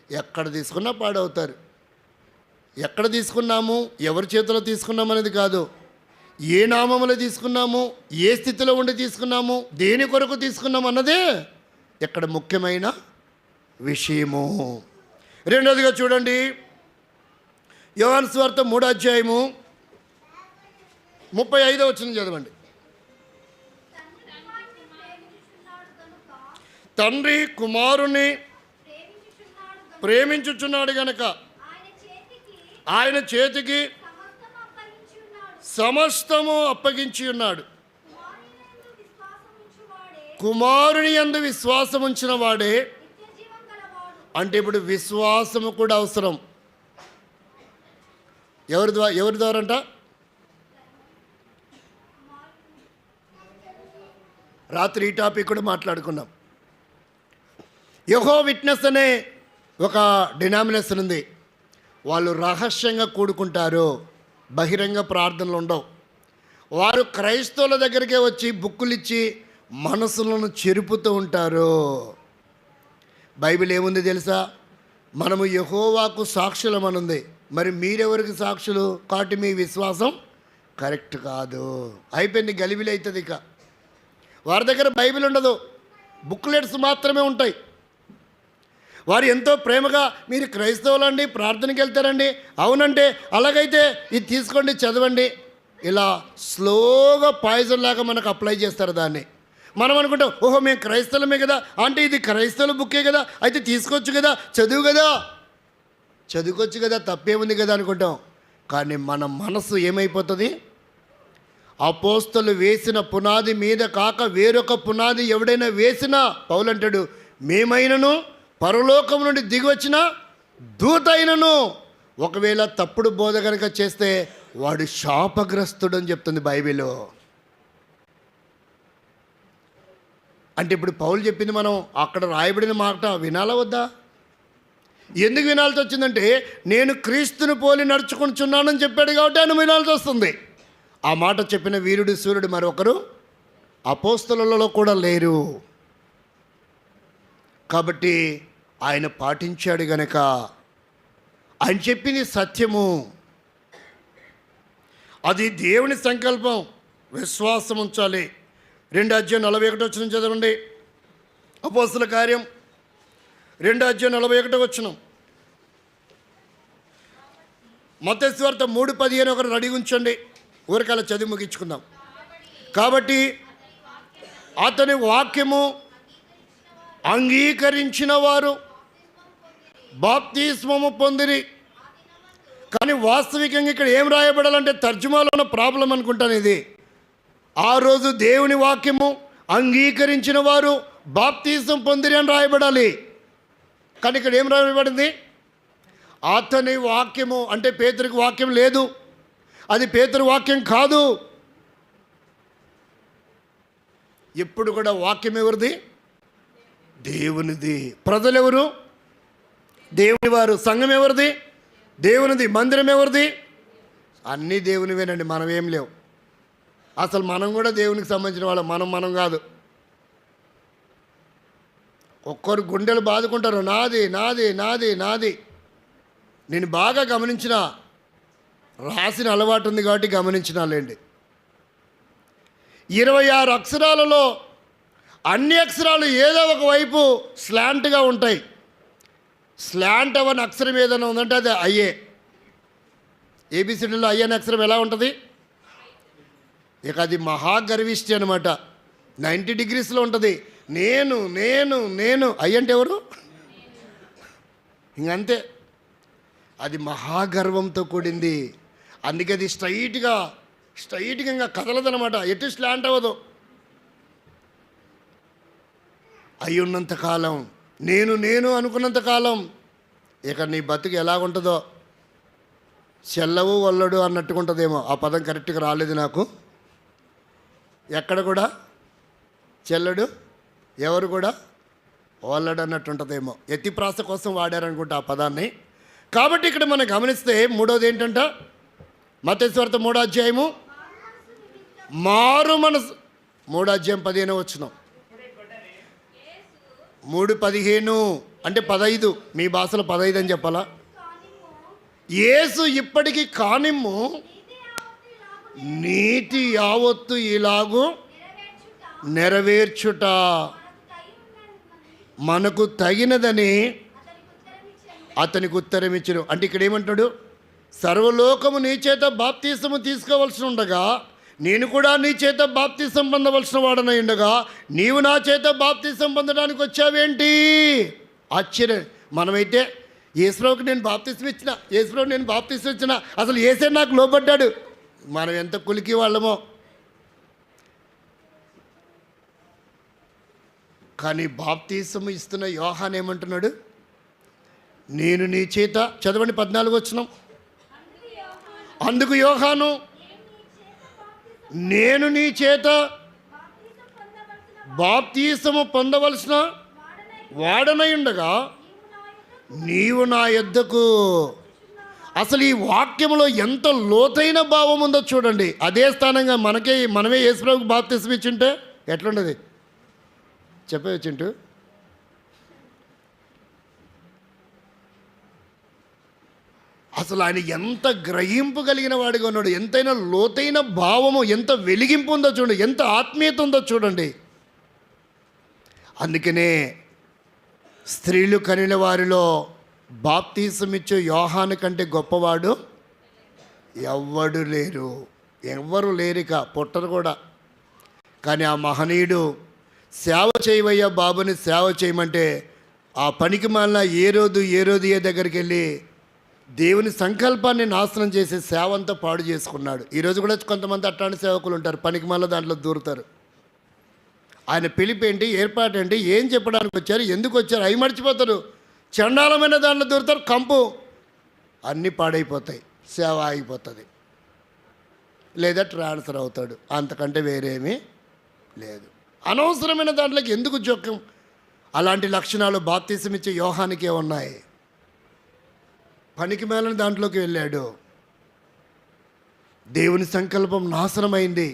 ఎక్కడ తీసుకున్నా పాడవుతారు. ఎక్కడ తీసుకున్నాము, ఎవరి చేతిలో తీసుకున్నాము అనేది కాదు, ఏ నామములో తీసుకున్నాము, ఏ స్థితిలో ఉండి తీసుకున్నాము, దేని కొరకు తీసుకున్నాము అన్నదే ఇక్కడ ముఖ్యమైన విషయము. రెండోదిగా చూడండి, యోహాను సువార్త 3వ అధ్యాయము 35వ వచనం చదవండి. తండ్రి కుమారుని ప్రేమించుచున్నాడు గనక ఆయన చేతికి సమస్తము అప్పగించి ఉన్నాడు. కుమారుని యందు విశ్వాసం ఉంచిన వాడే, అంటే ఇప్పుడు విశ్వాసము కూడా అవసరం. ఎవరి ద్వారా అంట? రాత్రి ఈ టాపిక్ కూడా మాట్లాడుకున్నాం. యెహోవా విట్నెస్ అనే ఒక డినామినేషన్ ఉంది. వాళ్ళు రహస్యంగా కూడుకుంటారు, బహిరంగ ప్రార్థనలు ఉండవు. వారు క్రైస్తవుల దగ్గరికే వచ్చి బుక్కులు ఇచ్చి మనసులను చెరుపుతూ ఉంటారు. బైబిల్ ఏముంది తెలుసా? మనము యెహోవాకు సాక్షులమనుంది. మరి మీరెవరికి సాక్షులు? కాబట్టి మీ విశ్వాసం కరెక్ట్ కాదు. అయిపోయింది, గలిబిలి అవుతుంది. ఇక వారి దగ్గర బైబిల్ ఉండదు, బుక్లెట్స్ మాత్రమే ఉంటాయి. వారు ఎంతో ప్రేమగా, మీరు క్రైస్తవులండి, ప్రార్థనకి వెళ్తారండి, అవునంటే అలాగైతే ఇది తీసుకోండి చదవండి, ఇలా స్లోగా పాయిజన్ లాగా మనకు అప్లై చేస్తారు దాన్ని. మనం అనుకుంటాం, ఓహో మేము క్రైస్తవులమే కదా, అంటే ఇది క్రైస్తవుల బుక్కే కదా, అయితే తీసుకోవచ్చు కదా, చదువుకోవచ్చు కదా, తప్పేముంది కదా అనుకుంటాం. కానీ మన మనసు ఏమైపోతుంది? అపోస్తలు వేసిన పునాది మీద కాక వేరొక పునాది ఎవడైనా వేసినా, పౌలు అంటాడు, మేమైనను పరలోకం నుండి దిగివచ్చిన దూత అయినను ఒకవేళ తప్పుడు బోధ కనుక చేస్తే వాడు శాపగ్రస్తుడు అని చెప్తుంది బైబిల్. అంటే ఇప్పుడు పౌలు చెప్పింది మనం అక్కడ రాయబడిన మాట వినాలా వద్దా? ఎందుకు వినాల్సి వచ్చిందంటే, నేను క్రీస్తుని పోలి నడుచుకుంటున్నానని చెప్పాడు కాబట్టి ఆయన వినాల్సి వస్తుంది. ఆ మాట చెప్పిన వీరుడు సూర్యుడు మరొకరు అపోస్తలులలో కూడా లేరు. కాబట్టి ఆయన పాటించాడు గనక ఆయన చెప్పింది సత్యము, అది దేవుని సంకల్పం. విశ్వాసం ఉంచాలి. 2:41 చదవండి. అపోస్తల కార్యం 2:41. మత్తయి సువార్త 3:15 ఒకరు రెడీ ఉంచండి, ఊరికల చదివి ముగించుకుందాం. కాబట్టి అతని వాక్యము అంగీకరించిన వారు బాప్తిస్మము పొందిరి. కానీ వాస్తవికంగా ఇక్కడ ఏం రాయబడాలంటే, తర్జుమాలో ఉన్న ప్రాబ్లం అనుకుంటాను ఇది. ఆ రోజు దేవుని వాక్యము అంగీకరించిన వారు బాప్తిస్మం పొందిరి అని రాయబడాలి. కానీ ఇక్కడ ఏం రాయబడింది? అతని వాక్యము, అంటే పేతురుకి వాక్యం లేదు, అది పేతురు వాక్యం కాదు. ఎప్పుడు కూడా వాక్యం ఎవరిది? దేవునిది. ప్రజలు ఎవరు? దేవుని వారు. సంఘం ఎవరిది? దేవునిది. మందిరం ఎవరిది? అన్నీ దేవునివేనండి, మనం ఏం లేవు. అసలు మనం కూడా దేవునికి సంబంధించిన వాళ్ళం, మనం కాదు. ఒక్కరు గుండెలు బాదుకుంటారు, నాది నాది నాది నాది. నేను బాగా గమనించిన, రాసిన అలవాటు ఉంది కాబట్టి గమనించినాలేండి. 26 అక్షరాలలో అన్ని అక్షరాలు ఏదో ఒక వైపు స్లాంట్గా ఉంటాయి. స్లాంట్ అవని అక్షరం ఏదైనా ఉందంటే అది అయ్యే. ఏబిసిడీలో అయ్యే అనే అక్షరం ఎలా ఉంటుంది? ఇక అది మహాగర్విష్టి అనమాట. 90 డిగ్రీస్లో ఉంటుంది. నేను నేను నేను అయ్యంటే ఎవరు? ఇంకంతే. అది మహాగర్వంతో కూడింది. అందుకే అది స్ట్రైట్గా ఇంకా కదలదనమాట, ఎటు స్లాంట్ అవ్వదు. అయి ఉన్నంతకాలం, నేను అనుకున్నంతకాలం ఇక నీ బతుకు ఎలాగుంటుందో. చెల్లవు వల్లడు అన్నట్టుగా ఉంటుందేమో. ఆ పదం కరెక్ట్గా రాలేదు నాకు. ఎక్కడ కూడా చెల్లడు, ఎవరు కూడా వల్లడు అన్నట్టు ఉంటుందేమో. ఎత్తిప్రాస కోసం వాడారనుకుంటా ఆ పదాన్ని. కాబట్టి ఇక్కడ మనం గమనిస్తే మూడోది ఏంటంట, మత్తయి సువార్త 3వ అధ్యాయము మారు మనసు 3వ అధ్యాయం 15వ వచనం. 3:15 అంటే 15, మీ భాషలో 15 అని చెప్పాలా. యేసు ఇప్పటికీ కానిమ్ము నీతి యావత్తు ఇలాగూ నెరవేర్చుట మనకు తగినదని అతనికి ఉత్తరం ఇచ్చును. అంటే ఇక్కడ ఏమంటాడు, సర్వలోకము నీ చేత బాప్తీసము తీసుకోవలసి ఉండగా నేను కూడా నీ చేత బాప్తీసం పొందవలసిన వాడనై ఉండగా నీవు నా చేత బాప్తీసం పొందడానికి వచ్చావేంటి? ఆశ్చర్యం. మనమైతే యేసుప్రభుకి నేను బాప్తీసం ఇచ్చిన, యేసుప్రభు నేను బాప్తీసం ఇచ్చిన, అసలు యేసే నాకు లోబడ్డాడు. మనం ఎంత కులికి వాళ్ళమో. కానీ బాప్తీసం ఇస్తున్న యోహాను ఏమంటున్నాడు, నేను నీ చేత, చదవండి 14వ వచనం. అందుకు యోహాను, నేను నీ చేత బాప్తీసము పొందవలసిన వాడనై ఉండగా నీవు నా యొద్దకు. అసలు ఈ వాక్యంలో ఎంత లోతైన భావం ఉందో చూడండి. అదే స్థానంగా మనమే యేసుప్రభుకు బాప్తీసం ఇచ్చింటే ఎట్లుండదు చెప్పేచ్చింటూ. అసలు ఆయన ఎంత గ్రహింపు కలిగిన వాడిగా ఉన్నాడు, ఎంతైనా లోతైన భావము, ఎంత వెలిగింపు ఉందో చూడండి, ఎంత ఆత్మీయత ఉందో చూడండి. అందుకనే స్త్రీలు కనిన వారిలో బాప్తీసం ఇచ్చే యోహాను కంటే గొప్పవాడు ఎవ్వరు లేరిక, పుట్టరు కూడా. కానీ ఆ మహనీయుడు సేవ చేయవయ్యా బాబుని సేవ చేయమంటే ఆ పనికి మాలిన ఏ దగ్గరికి వెళ్ళి దేవుని సంకల్పాన్ని నాశనం చేసే సేవ అంతా పాడు చేసుకున్నాడు. ఈరోజు కూడా కొంతమంది అట్లాంటి సేవకులు ఉంటారు, పనికి మాలిన దాంట్లో దూరుతారు. ఆయన పిలిపేంటి, ఏర్పాటేంటి, ఏం చెప్పడానికి వచ్చారు, ఎందుకు వచ్చారు అవి మర్చిపోతారు. చండాలమైన దాంట్లో దూరుతారు, కంపు, అన్నీ పాడైపోతాయి, సేవ ఆగిపోతుంది, లేదా ట్రాన్స్ఫర్ అవుతాడు. అంతకంటే వేరేమీ లేదు. అనవసరమైన దాంట్లోకి ఎందుకు జోక్యం? అలాంటి లక్షణాలు బాప్తీసం ఇచ్చే యోహానికే ఉన్నాయి. పనికి మేలని దాంట్లోకి వెళ్ళాడు. దేవుని సంకల్పం నాశనమైంది.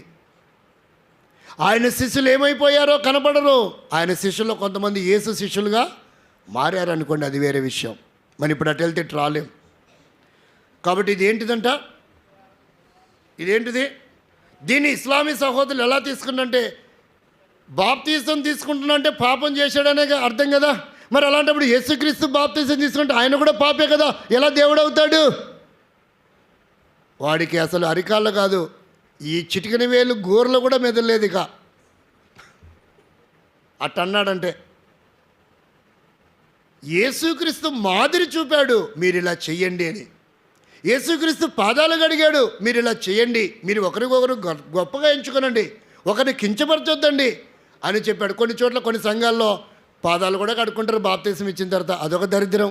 ఆయన శిష్యులు ఏమైపోయారో కనపడరు. ఆయన శిష్యుల్లో కొంతమంది యేసు శిష్యులుగా మారారనుకోండి, అది వేరే విషయం. మరి ఇప్పుడు అటు వెళ్తే రాలేం. కాబట్టి ఇదేంటిది దీన్ని ఇస్లామీ సహోదరులు ఎలా తీసుకున్నంటే, బాప్తీసం తీసుకుంటున్నంటే పాపం చేశాడనే అర్థం కదా. మరి అలాంటప్పుడు యేసుక్రీస్తు బాప్తీసం తీసుకుంటే ఆయన కూడా పాపే కదా, ఎలా దేవుడు అవుతాడు? వాడికి అసలు అరికాళ్ళు కాదు, ఈ చిటికని వేలు గోర్లు కూడా మెదలేదు. ఇక అట్టన్నాడంటే యేసుక్రీస్తు మాదిరి చూపాడు, మీరు ఇలా చెయ్యండి అని. యేసుక్రీస్తు పాదాలు కడిగాడు, మీరు ఇలా చేయండి, మీరు ఒకరికొకరు గొప్పగా ఎంచుకోనండి, ఒకరిని కించపరచొద్దండి అని చెప్పాడు. కొన్ని చోట్ల కొన్ని సంఘాల్లో పాదాలు కూడా కడుక్కుంటారు బాప్తీసం ఇచ్చిన తర్వాత. అదొక దరిద్రం.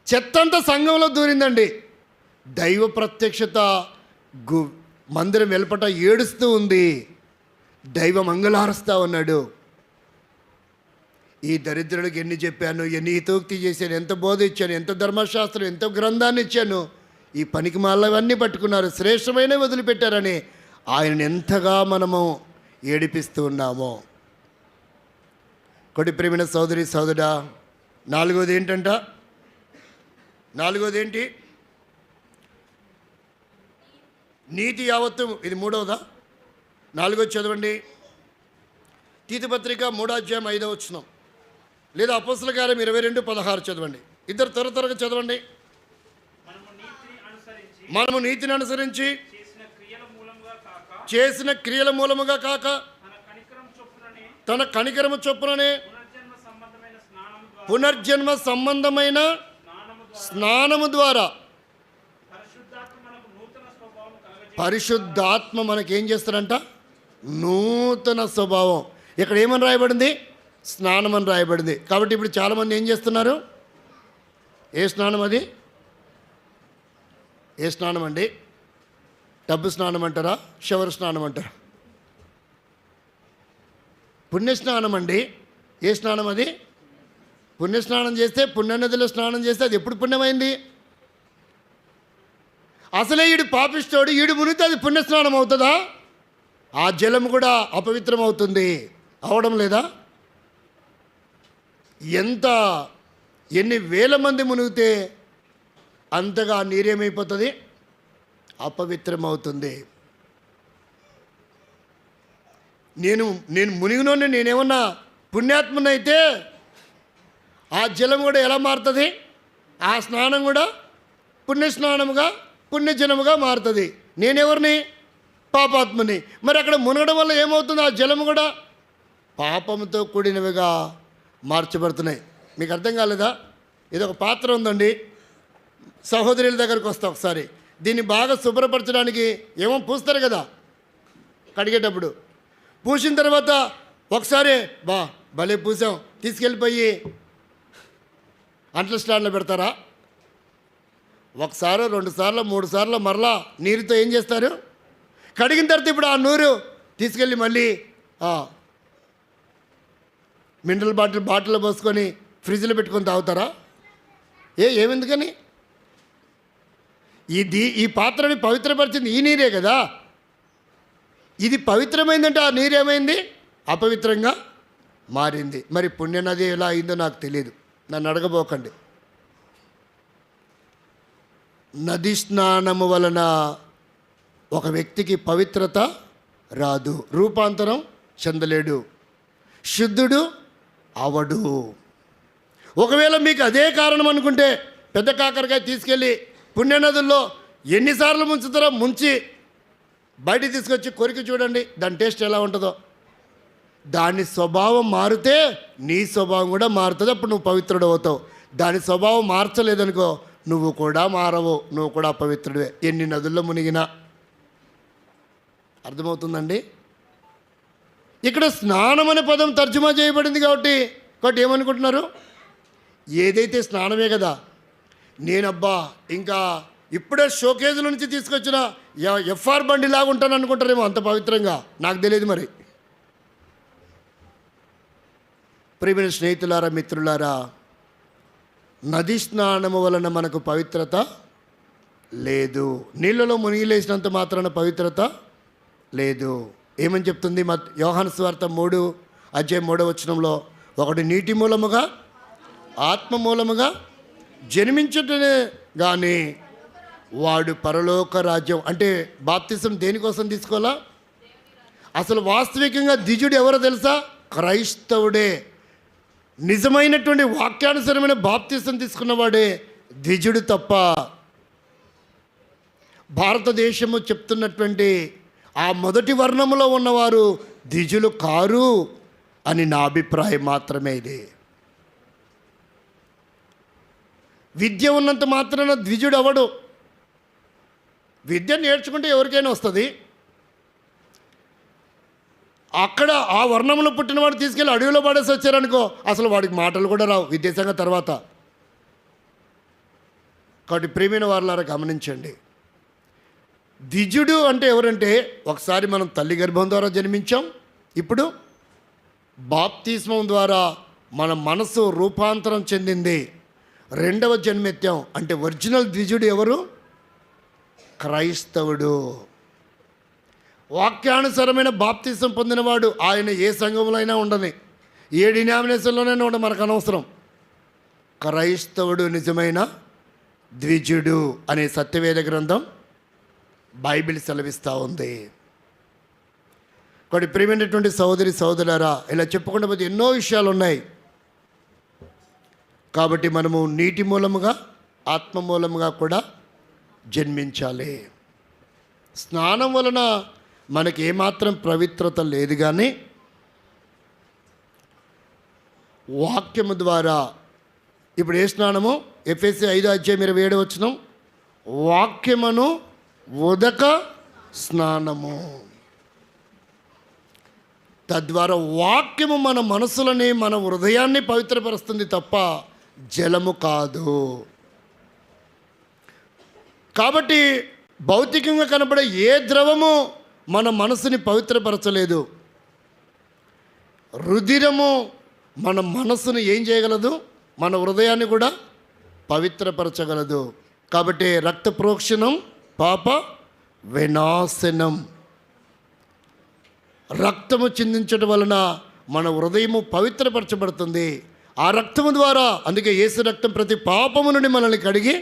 చెత్తంతా సంఘంలో దూరిందండి. దైవ ప్రత్యక్షత మందిరం వెలుపట ఏడుస్తూ ఉంది, దైవ మంగళారుస్తూ ఉన్నాడు. ఈ దరిద్రుడికి ఎన్ని చెప్పాను, ఎన్ని హితోక్తి చేశాను, ఎంత బోధ ఇచ్చాను, ఎంత ధర్మశాస్త్రం, ఎంత గ్రంథాన్ని ఇచ్చాను. ఈ పనికి మాలవన్నీ పట్టుకున్నారు, శ్రేష్టమైన వదిలిపెట్టారని ఆయనను ఎంతగా మనము ఏడిపిస్తూ ఉన్నామో. కొడి ప్రేమిన సోదరి సోదరుడా, నాలుగోది ఏంటి? నీతి యావత్తు. ఇది మూడవదా? నాలుగోది చదవండి. తీతుపత్రిక 3వ అధ్యాయం 5వ వచనం, లేదా అపోస్తలుల కార్యం 22:16 చదవండి. ఇద్దరు త్వరగా చదవండి. మనము నీతిని అనుసరించి చేసిన క్రియల మూలముగా కాక తన కనికరము చొప్పుననే పునర్జన్మ సంబంధమైన స్నానము ద్వారా పరిశుద్ధాత్మ మనకేం చేస్తారంట? నూతన స్వభావం. ఇక్కడ ఏమని రాయబడింది? స్నానం అని రాయబడింది. కాబట్టి ఇప్పుడు చాలామంది ఏం చేస్తున్నారు? ఏ స్నానం అది? ఏ స్నానం అండి? టబ్బు స్నానం అంటారా? షవర్ స్నానం అంటారా? పుణ్యస్నానం అండి. ఏ స్నానం అది? పుణ్యస్నానం చేస్తే, పుణ్యనదిలో స్నానం చేస్తే అది ఎప్పుడు పుణ్యమైంది? అసలే ఈడు పాపిస్తోడు, ఈడు మునిగితే అది పుణ్యస్నానం అవుతుందా? ఆ జలం కూడా అపవిత్రం అవుతుంది. అవడం లేదా? ఎన్ని వేల మంది మునిగితే అంతగా నీరేమైపోతుంది? అపవిత్రం అవుతుంది. నేను మునిగినోని నేనేమన్నా పుణ్యాత్మనైతే ఆ జలం కూడా ఎలా మారుతుంది? ఆ స్నానం కూడా పుణ్యస్నానముగా పుణ్యజలముగా మారుతుంది. నేనెవరిని? పాపాత్మని. మరి అక్కడ మునగడం వల్ల ఏమవుతుంది? ఆ జలము కూడా పాపంతో కూడినవిగా మార్చబడుతున్నాయి. మీకు అర్థం కాలేదా? ఇది ఒక పాత్ర ఉందండి. సహోదరుల దగ్గరికి వస్తా ఒకసారి. దీన్ని బాగా శుభ్రపరచడానికి ఏమో పూస్తారు కదా కడిగేటప్పుడు. పూసిన తర్వాత ఒకసారి భలే పూసాం తీసుకెళ్ళిపోయి అంట్ల స్టాండ్లో పెడతారా? ఒకసారి, 2 సార్లు, 3 సార్లు మరలా నీరుతో ఏం చేస్తారు? కడిగిన తర్వాత ఇప్పుడు ఆ నూరు తీసుకెళ్ళి మళ్ళీ మినరల్ బాటిల్లో పోసుకొని ఫ్రిడ్జ్లో పెట్టుకొని తాగుతారా? ఏమెందుకని? ఈ పాత్రని పవిత్రపరిచింది ఈ నీరే కదా. ఇది పవిత్రమైందంటే ఆ నీరు ఏమైంది? అపవిత్రంగా మారింది. మరి పుణ్యనది ఎలా అయిందో నాకు తెలియదు, నన్ను అడగబోకండి. నది స్నానము వలన ఒక వ్యక్తికి పవిత్రత రాదు, రూపాంతరం చెందలేడు, శుద్ధుడు అవడు. ఒకవేళ మీకు అదే కారణం అనుకుంటే పెద్ద కాకరకాయ తీసుకెళ్ళి పుణ్యనదుల్లో ఎన్నిసార్లు ముంచుతారో ముంచి బయట తీసుకొచ్చి కొరికి చూడండి, దాని టేస్ట్ ఎలా ఉంటుందో. దాని స్వభావం మారితే నీ స్వభావం కూడా మారుతుంది. అప్పుడు నువ్వు పవిత్రుడు అవుతావు. దాని స్వభావం మార్చలేదనుకో నువ్వు కూడా మారవు, నువ్వు కూడా అపవిత్రుడివే, ఎన్ని నదుల్లో మునిగినా. అర్థమవుతుందండి? ఇక్కడ స్నానం అనే పదం తర్జుమా చేయబడింది కాబట్టి ఏమనుకుంటున్నారు? ఏదైతే స్నానమే కదా. నేనబ్బా ఇంకా ఇప్పుడే షోకేజుల నుంచి తీసుకొచ్చిన ఎఫ్ఆర్ బండిలాగా ఉంటాను అనుకుంటారేమో, అంత పవిత్రంగా. నాకు తెలియదు మరి. ప్రియమైన స్నేహితులారా, మిత్రులారా, నది స్నానము వలన మనకు పవిత్రత లేదు. నీళ్ళలో మునిగిలేసినంత మాత్రాన పవిత్రత లేదు. ఏమని చెప్తుంది యోహాను సువార్త 3:3 ఒకటి నీటి మూలముగా ఆత్మ మూలముగా జన్మించుటనే కానీ వాడు పరలోక రాజ్యం. అంటే బాప్తిసం దేనికోసం తీసుకోవాలా? అసలు వాస్తవికంగా ద్విజుడు ఎవరో తెలుసా? క్రైస్తవుడే. నిజమైనటువంటి వాక్యానుసరమైన బాప్తిసం తీసుకున్నవాడే ద్విజుడు తప్ప భారతదేశము చెప్తున్నటువంటి ఆ మొదటి వర్ణములో ఉన్నవారు ద్విజులు కారు అని నా అభిప్రాయం మాత్రమే. ఇది విద్య ఉన్నంత మాత్రాన ద్విజుడు అవడు. విద్య నేర్చుకుంటే ఎవరికైనా వస్తుంది. అక్కడ ఆ వర్ణంలో పుట్టినవాడు తీసుకెళ్ళి అడవిలో పడేసి వచ్చారనుకో అసలు వాడికి మాటలు కూడా రావు విద్యాసంగ తర్వాత. కాబట్టి ప్రియమైన వారులారా గమనించండి, ద్విజుడు అంటే ఎవరంటే ఒకసారి మనం తల్లి గర్భం ద్వారా జన్మించాం, ఇప్పుడు బాప్తిస్మం ద్వారా మన మనసు రూపాంతరం చెందింది, రెండవ జన్మెత్తాం. అంటే ఒరిజినల్ ద్విజుడు ఎవరు? క్రైస్తవుడు. వాక్యానుసారమైన బాప్తిసం పొందినవాడు. ఆయన ఏ సంఘంలో అయినా ఉండని, ఏ డినామినేషన్లోనైనా ఉండ, మనకు అనవసరం. క్రైస్తవుడు నిజమైన ద్విజుడు అనే సత్యవేద గ్రంథం బైబిల్ సెలవిస్తూ ఉంది. కాబట్టి ప్రియమైనటువంటి సహోదరి సహోదరులారా, ఇలా చెప్పుకుంటే పోతే ఎన్నో విషయాలు ఉన్నాయి. కాబట్టి మనము నీటి మూలముగా ఆత్మ మూలముగా కూడా జన్మించాలి. స్నానం వలన మనకి ఏమాత్రం పవిత్రత లేదు, కానీ వాక్యము ద్వారా. ఇప్పుడు ఏ స్నానము? ఎఫెసీ 5:27 వాక్యమును ఉదక స్నానము. తద్వారా వాక్యము మన మనసులని మన హృదయాన్ని పవిత్రపరుస్తుంది తప్ప జలము కాదు. కాబట్టి భౌతికంగా కనబడే ఏ ద్రవము మన మనసుని పవిత్రపరచలేదు. రుధిరము మన మనసును ఏం చేయగలదు? మన హృదయాన్ని కూడా పవిత్రపరచగలదు. కాబట్టి రక్త ప్రోక్షణం పాప వినాశనం. రక్తము చిందించడం వలన మన హృదయము పవిత్రపరచబడుతుంది. ఆ రక్తము ద్వారా, అందుకే యేసు రక్తం ప్రతి పాపము నుండి మనల్ని కడిగి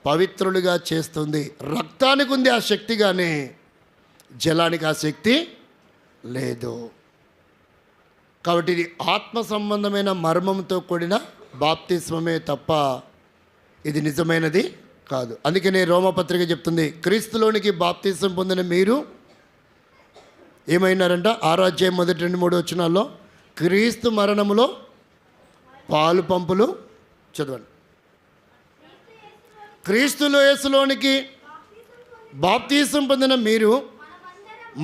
పవిత్రులుగా చేస్తుంది. రక్తానికి ఉంది ఆ శక్తి, కానీ జలానికి ఆ శక్తి లేదు. కాబట్టి ఇది ఆత్మ సంబంధమైన మర్మంతో కూడిన బాప్తిస్మమే తప్ప ఇది నిజమైనది కాదు. అందుకనే రోమపత్రిక చెప్తుంది, క్రీస్తులోనికి బాప్తిస్మం పొందిన మీరు ఏమైనారంట? 6వ అధ్యాయం 1-3 వచనాల్లో క్రీస్తు మరణములో పాలు పంపులు చదవండి. క్రీస్తులో యేసులోనికి బాప్తిస్మం పొందిన మీరు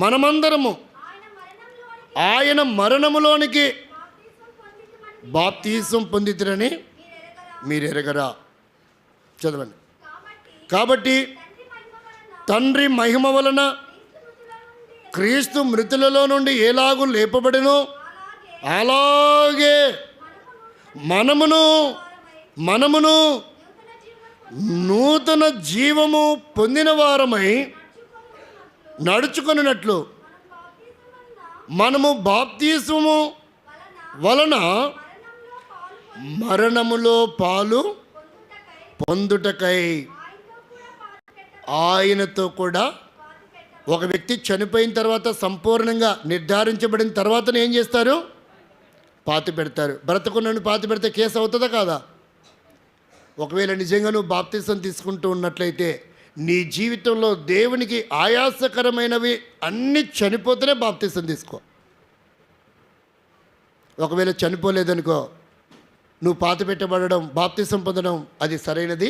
మనమందరము ఆయన మరణములోనికి బాప్తిస్మం పొందితురని మీరు ఎరగరా? చదవండి. కాబట్టి తండ్రి మహిమ వలన క్రీస్తు మృతులలో నుండి ఎలాగూ లేపబడినో అలాగే మనమును నూతన జీవము పొందిన వారమై నడుచుకొనినట్లు మనము బాప్తిస్మము వలన మరణములో పాలు పొందుటకై ఆయనతో కూడా. ఒక వ్యక్తి చనిపోయిన తర్వాత, సంపూర్ణంగా నిర్ధారించబడిన తర్వాత ఏం చేస్తారు? పాతి పెడతారు. బ్రతకున్నను పాతి పెడితే కేసు అవుతుందా కాదా? ఒకవేళ నిజంగా నువ్వు బాప్తిసం తీసుకుంటూ ఉన్నట్లయితే నీ జీవితంలో దేవునికి ఆయాసకరమైనవి అన్నీ చనిపోతేనే బాప్తిసం తీసుకో. ఒకవేళ చనిపోలేదనుకో, నువ్వు పాతి పెట్టబడడం, బాప్తిసం పొందడం అది సరైనది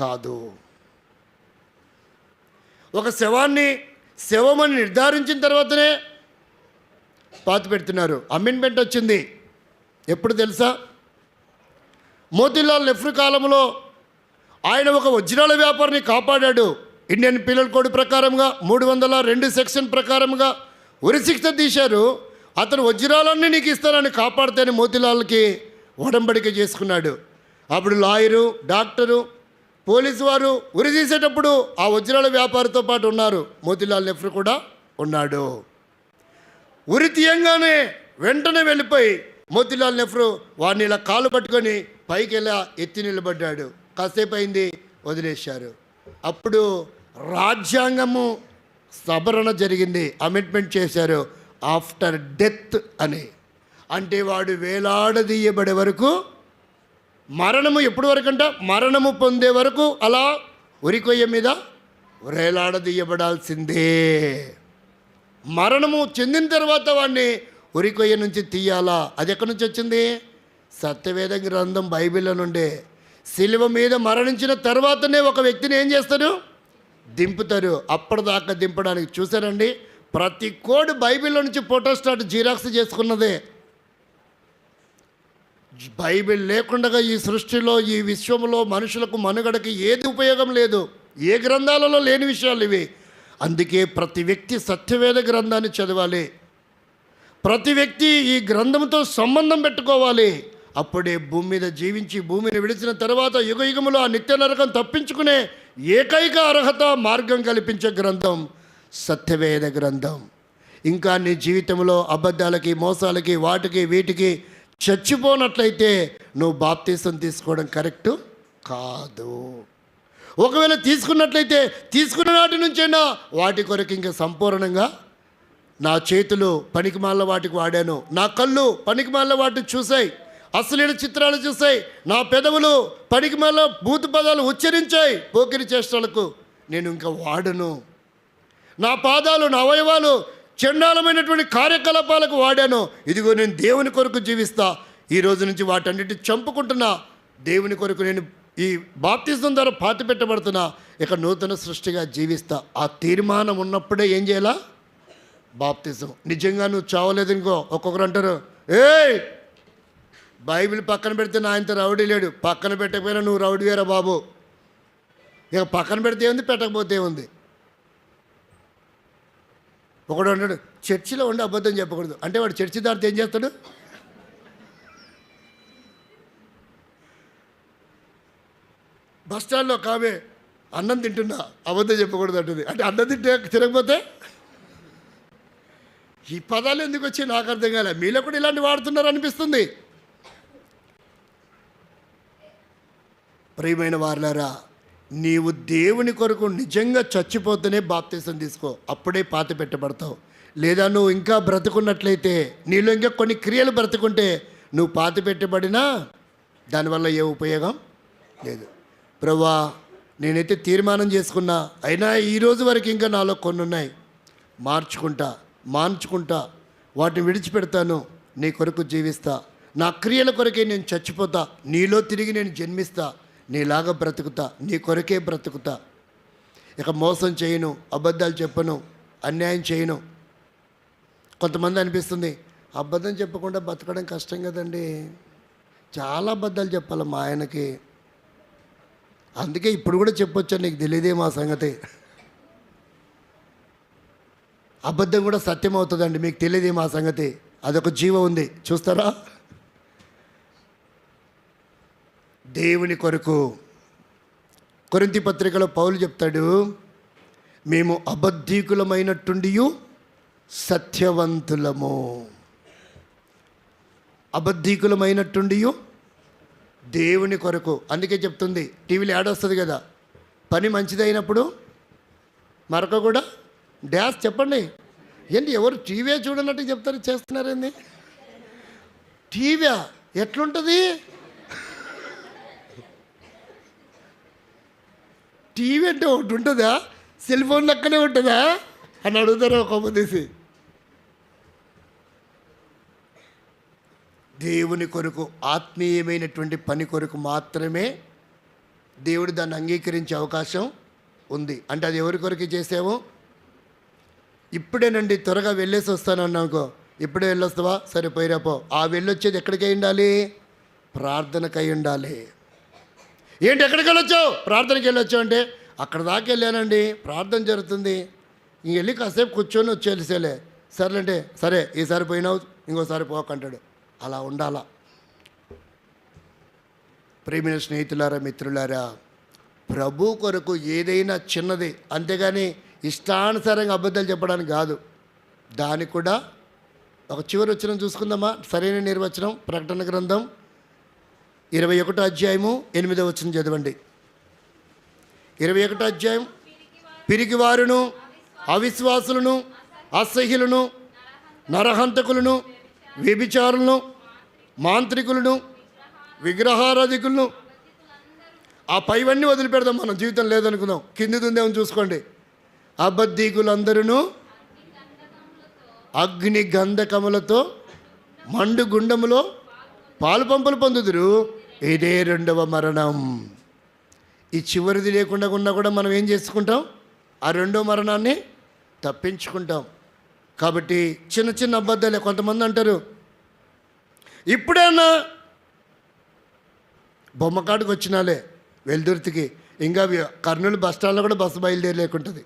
కాదు. ఒక శవమని నిర్ధారించిన తర్వాతనే పాతి పెడుతున్నారు. అమెండ్మెంట్ వచ్చింది ఎప్పుడు తెలుసా? మోతీలాల్ నెహ్రూ కాలంలో ఆయన ఒక వజ్రాల వ్యాపారిని కాపాడాడు. ఇండియన్ పీనల్ కోడ్ ప్రకారంగా 302 సెక్షన్ ప్రకారంగా ఉరిశిక్ష తీశారు. అతను వజ్రాలన్నీ నీకు ఇస్తానని కాపాడితేనే మోతీలాల్కి ఒడంబడిక చేసుకున్నాడు. అప్పుడు లాయరు, డాక్టరు, పోలీసు వారు ఉరి తీసేటప్పుడు ఆ వజ్రాల వ్యాపారితో పాటు ఉన్నారు. మోతీలాల్ నెహ్రూ కూడా ఉన్నాడు. ఉరి తీయంగానే వెంటనే వెళ్ళిపోయి మోతీలాల్ నెహ్రూ వాడిని ఇలా కాలు పట్టుకొని పైకి ఇలా ఎత్తి నిలబడ్డాడు. కాసేపు అయింది, వదిలేశారు. అప్పుడు రాజ్యాంగము సవరణ జరిగింది, అమెండ్మెంట్ చేశారు, ఆఫ్టర్ డెత్ అని. అంటే వాడు వేలాడదీయబడే వరకు, మరణము ఎప్పటి వరకు అంట? మరణము పొందే వరకు అలా ఉరికొయ్య మీద వేలాడదీయబడాల్సిందే. మరణము చెందిన తర్వాత వాడిని ఉరికొయ్య నుంచి తీయాలా? అది ఎక్కడి నుంచి వచ్చింది? సత్యవేద గ్రంథం బైబిల్లో నుండే. శిలువ మీద మరణించిన తర్వాతనే ఒక వ్యక్తిని ఏం చేస్తారు? దింపుతారు. అప్పటిదాకా దింపడానికి చూసారండి, ప్రతి కోడ్ బైబిల్లో నుంచి ఫోటోస్టాట్ జిరాక్స్ చేసుకున్నదే. బైబిల్ లేకుండా ఈ సృష్టిలో, ఈ విశ్వంలో మనుషులకు మనుగడకి ఏది ఉపయోగం లేదు. ఏ గ్రంథాలలో లేని విషయాలు ఇవి. అందుకే ప్రతి వ్యక్తి సత్యవేద గ్రంథాన్ని చదవాలి. ప్రతి వ్యక్తి ఈ గ్రంథంతో సంబంధం పెట్టుకోవాలి. అప్పుడే భూమి మీద జీవించి భూమిని విడిచిన తర్వాత యుగ యుగములో ఆ నిత్య నరకం తప్పించుకునే ఏకైక అర్హత, మార్గం కల్పించే గ్రంథం సత్యవేద గ్రంథం. ఇంకా నీ జీవితంలో అబద్ధాలకి, మోసాలకి, వాటికి వీటికి చచ్చిపోనట్లయితే నువ్వు బాప్తీసం తీసుకోవడం కరెక్టు కాదు. ఒకవేళ తీసుకున్నట్లయితే తీసుకున్న నాటి నుంచైనా వాటి కొరకు ఇంకా సంపూర్ణంగా, నా చేతులు పనికిమాల వాటికి వాడాను, నా కళ్ళు పనికిమాల వాటిని చూసాయి, అశ్లీల చిత్రాలు చూసాయి, నా పెదవులు పనికిమాల భూత పదాలు ఉచ్చరించాయి, పోకిరి చేష్టలకు నేను ఇంకా వాడను, నా పాదాలు, నా అవయవాలు చండాలమైనటువంటి కార్యకలాపాలకు వాడాను, ఇదిగో నేను దేవుని కొరకు జీవిస్తా, ఈ రోజు నుంచి వాటన్నిటి చంపుకుంటున్నా, దేవుని కొరకు నేను ఈ బాప్తిజం ద్వారా పాతి పెట్టబడుతున్నా, ఇక నూతన సృష్టిగా జీవిస్తా. ఆ తీర్మానం ఉన్నప్పుడే ఏం చేయాలా? బాప్తిజం. నిజంగా నువ్వు చావలేదు ఇంకో, ఒక్కొక్కరు అంటారు, ఏయ్ బైబిల్ పక్కన పెడితే నా ఆయనతో రౌడీ లేడు, పక్కన పెట్టకపోయినా నువ్వు రౌడీ వేరా బాబు. ఇక పక్కన పెడితే ఉంది, పెట్టకపోతే ఉంది. ఒకడు అన్నాడు, చర్చిలో ఉండి అబద్ధం చెప్పకూడదు అంటే వాడు చర్చి దాటితే ఏం చేస్తాడు? బస్ స్టాండ్లో ఒక ఆమె అన్నం తింటున్నా అబద్ధం చెప్పకూడదు అంటుంది. అంటే అన్నం తినకపోతే ఈ పదాలు ఎందుకు వచ్చి నాకు అర్థం కాలే. మీలో కూడా ఇలాంటి వాడుతున్నారు అనిపిస్తుంది. ప్రియమైన వారలారా, నీవు దేవుని కొరకు నిజంగా చచ్చిపోతేనే బాప్తీసం తీసుకో, అప్పుడే పాతి పెట్టబడతావు. లేదా నువ్వు ఇంకా బ్రతుకున్నట్లయితే, నీలో ఇంకా కొన్ని క్రియలు బ్రతుకుంటే నువ్వు పాతి పెట్టబడినా దానివల్ల ఏ ఉపయోగం లేదు. ప్రభువా, నేనైతే తీర్మానం చేసుకున్నా, అయినా ఈరోజు వరకు ఇంకా నాలో కొన్ని ఉన్నాయి, మార్చుకుంటా వాటిని విడిచిపెడతాను, నీ కొరకు జీవిస్తా, నా క్రియల కొరకే నేను చచ్చిపోతా, నీలో తిరిగి నేను జన్మిస్తా, నీలాగా బ్రతుకుతా, నీ కొరకే బ్రతుకుతా. ఇక మోసం చేయను, అబద్ధాలు చెప్పను, అన్యాయం చేయను. కొంతమంది అనిపిస్తుంది, అబద్ధం చెప్పకుండా బతకడం కష్టం కదండి, చాలా అబద్ధాలు చెప్పాలి మా ఆయనకి, అందుకే ఇప్పుడు కూడా చెప్పొచ్చా, నీకు తెలియదే మా సంగతి. అబద్ధం కూడా సత్యం అవుతుందండి, మీకు తెలియదే మా సంగతి. అదొక జీవం ఉంది, చూస్తారా? దేవుని కొరకు కొరింథీ పత్రికలో పౌలు చెప్తాడు, మేము అబద్ధీకులమైనట్టుండి సత్యవంతులము. అబద్ధీకులమైనట్టుండి దేవుని కొరకు. అందుకే చెప్తుంది, టీవీలో యాడ్ వస్తుంది కదా, పని మంచిదైనప్పుడు మరొక కూడా డ్యాష్ చెప్పండి. ఏంటి ఎవరు టీవీ చూడనట్టు చెప్తారు, చేస్తున్నారండి. టీవీ ఎట్లుంటుంది? టీవీ అంటే ఒకటి ఉంటుందా, సెల్ ఫోన్ లెక్కనే ఉంటుందా అని అడుగుతారు ఒక తీసి. దేవుని కొరకు, ఆత్మీయమైనటువంటి పని కొరకు మాత్రమే దేవుడు దాన్ని అంగీకరించే అవకాశం ఉంది. అంటే అది ఎవరి కొరకు చేసావు? ఇప్పుడేనండి త్వరగా వెళ్ళేసి వస్తాను అన్నానుకో, ఇప్పుడే వెళ్ళొస్తావా, సరే పోయిరాపో. ఆ వెళ్ళొచ్చేది ఎక్కడికి ఉండాలి? ప్రార్థనకై ఉండాలి. ఏంటి ఎక్కడికి వెళ్ళొచ్చావు? ప్రార్థనకి వెళ్ళొచ్చావు అంటే, అక్కడ దాకా వెళ్ళానండి, ప్రార్థన జరుగుతుంది, ఇంక వెళ్ళి కాసేపు కూర్చొని వచ్చేసేలే, సర్లేంటే సరే ఈసారి పోయినావు ఇంకోసారి పోకంటాడు. అలా ఉండాలా. ప్రియమైన స్నేహితులారా, మిత్రులారా, ప్రభు కొరకు ఏదైనా చిన్నది, అంతేగాని ఇష్టానుసారంగా అబద్ధాలు చెప్పడానికి కాదు. దానికి కూడా ఒక చివరి వచనం చూసుకుందామా? సరైన నిర్వచనం ప్రకటన గ్రంథం 21వ అధ్యాయము 8వ వచనం చదవండి. 21వ అధ్యాయం, పిరికివారును, అవిశ్వాసులను, అసహ్యులను, నరహంతకులను, వ్యభిచారులను, మాంత్రికులను, విగ్రహారాధికులను, ఆ పైవన్నీ వదిలిపెడదాం, మనం జీవితం లేదనుకుందాం, కింది ఉందేమో చూసుకోండి. అబద్ధీకులందరూ అగ్ని గంధకములతో మండు గుండములో పాలు పంపులు పొందుదురు, ఇదే రెండవ మరణం. ఈ చివరిది లేకుండా ఉన్నా కూడా మనం ఏం చేసుకుంటాం? ఆ రెండో మరణాన్ని తప్పించుకుంటాం. కాబట్టి చిన్న చిన్న అబద్ధాలే. కొంతమంది అంటారు, ఇప్పుడేనా బొమ్మకాడికి వచ్చినాలే వెల్దుర్తికి, ఇంకా కర్నూలు బస్ స్టాండ్లో కూడా బస్సు బయలుదేరలేకుంటుంది.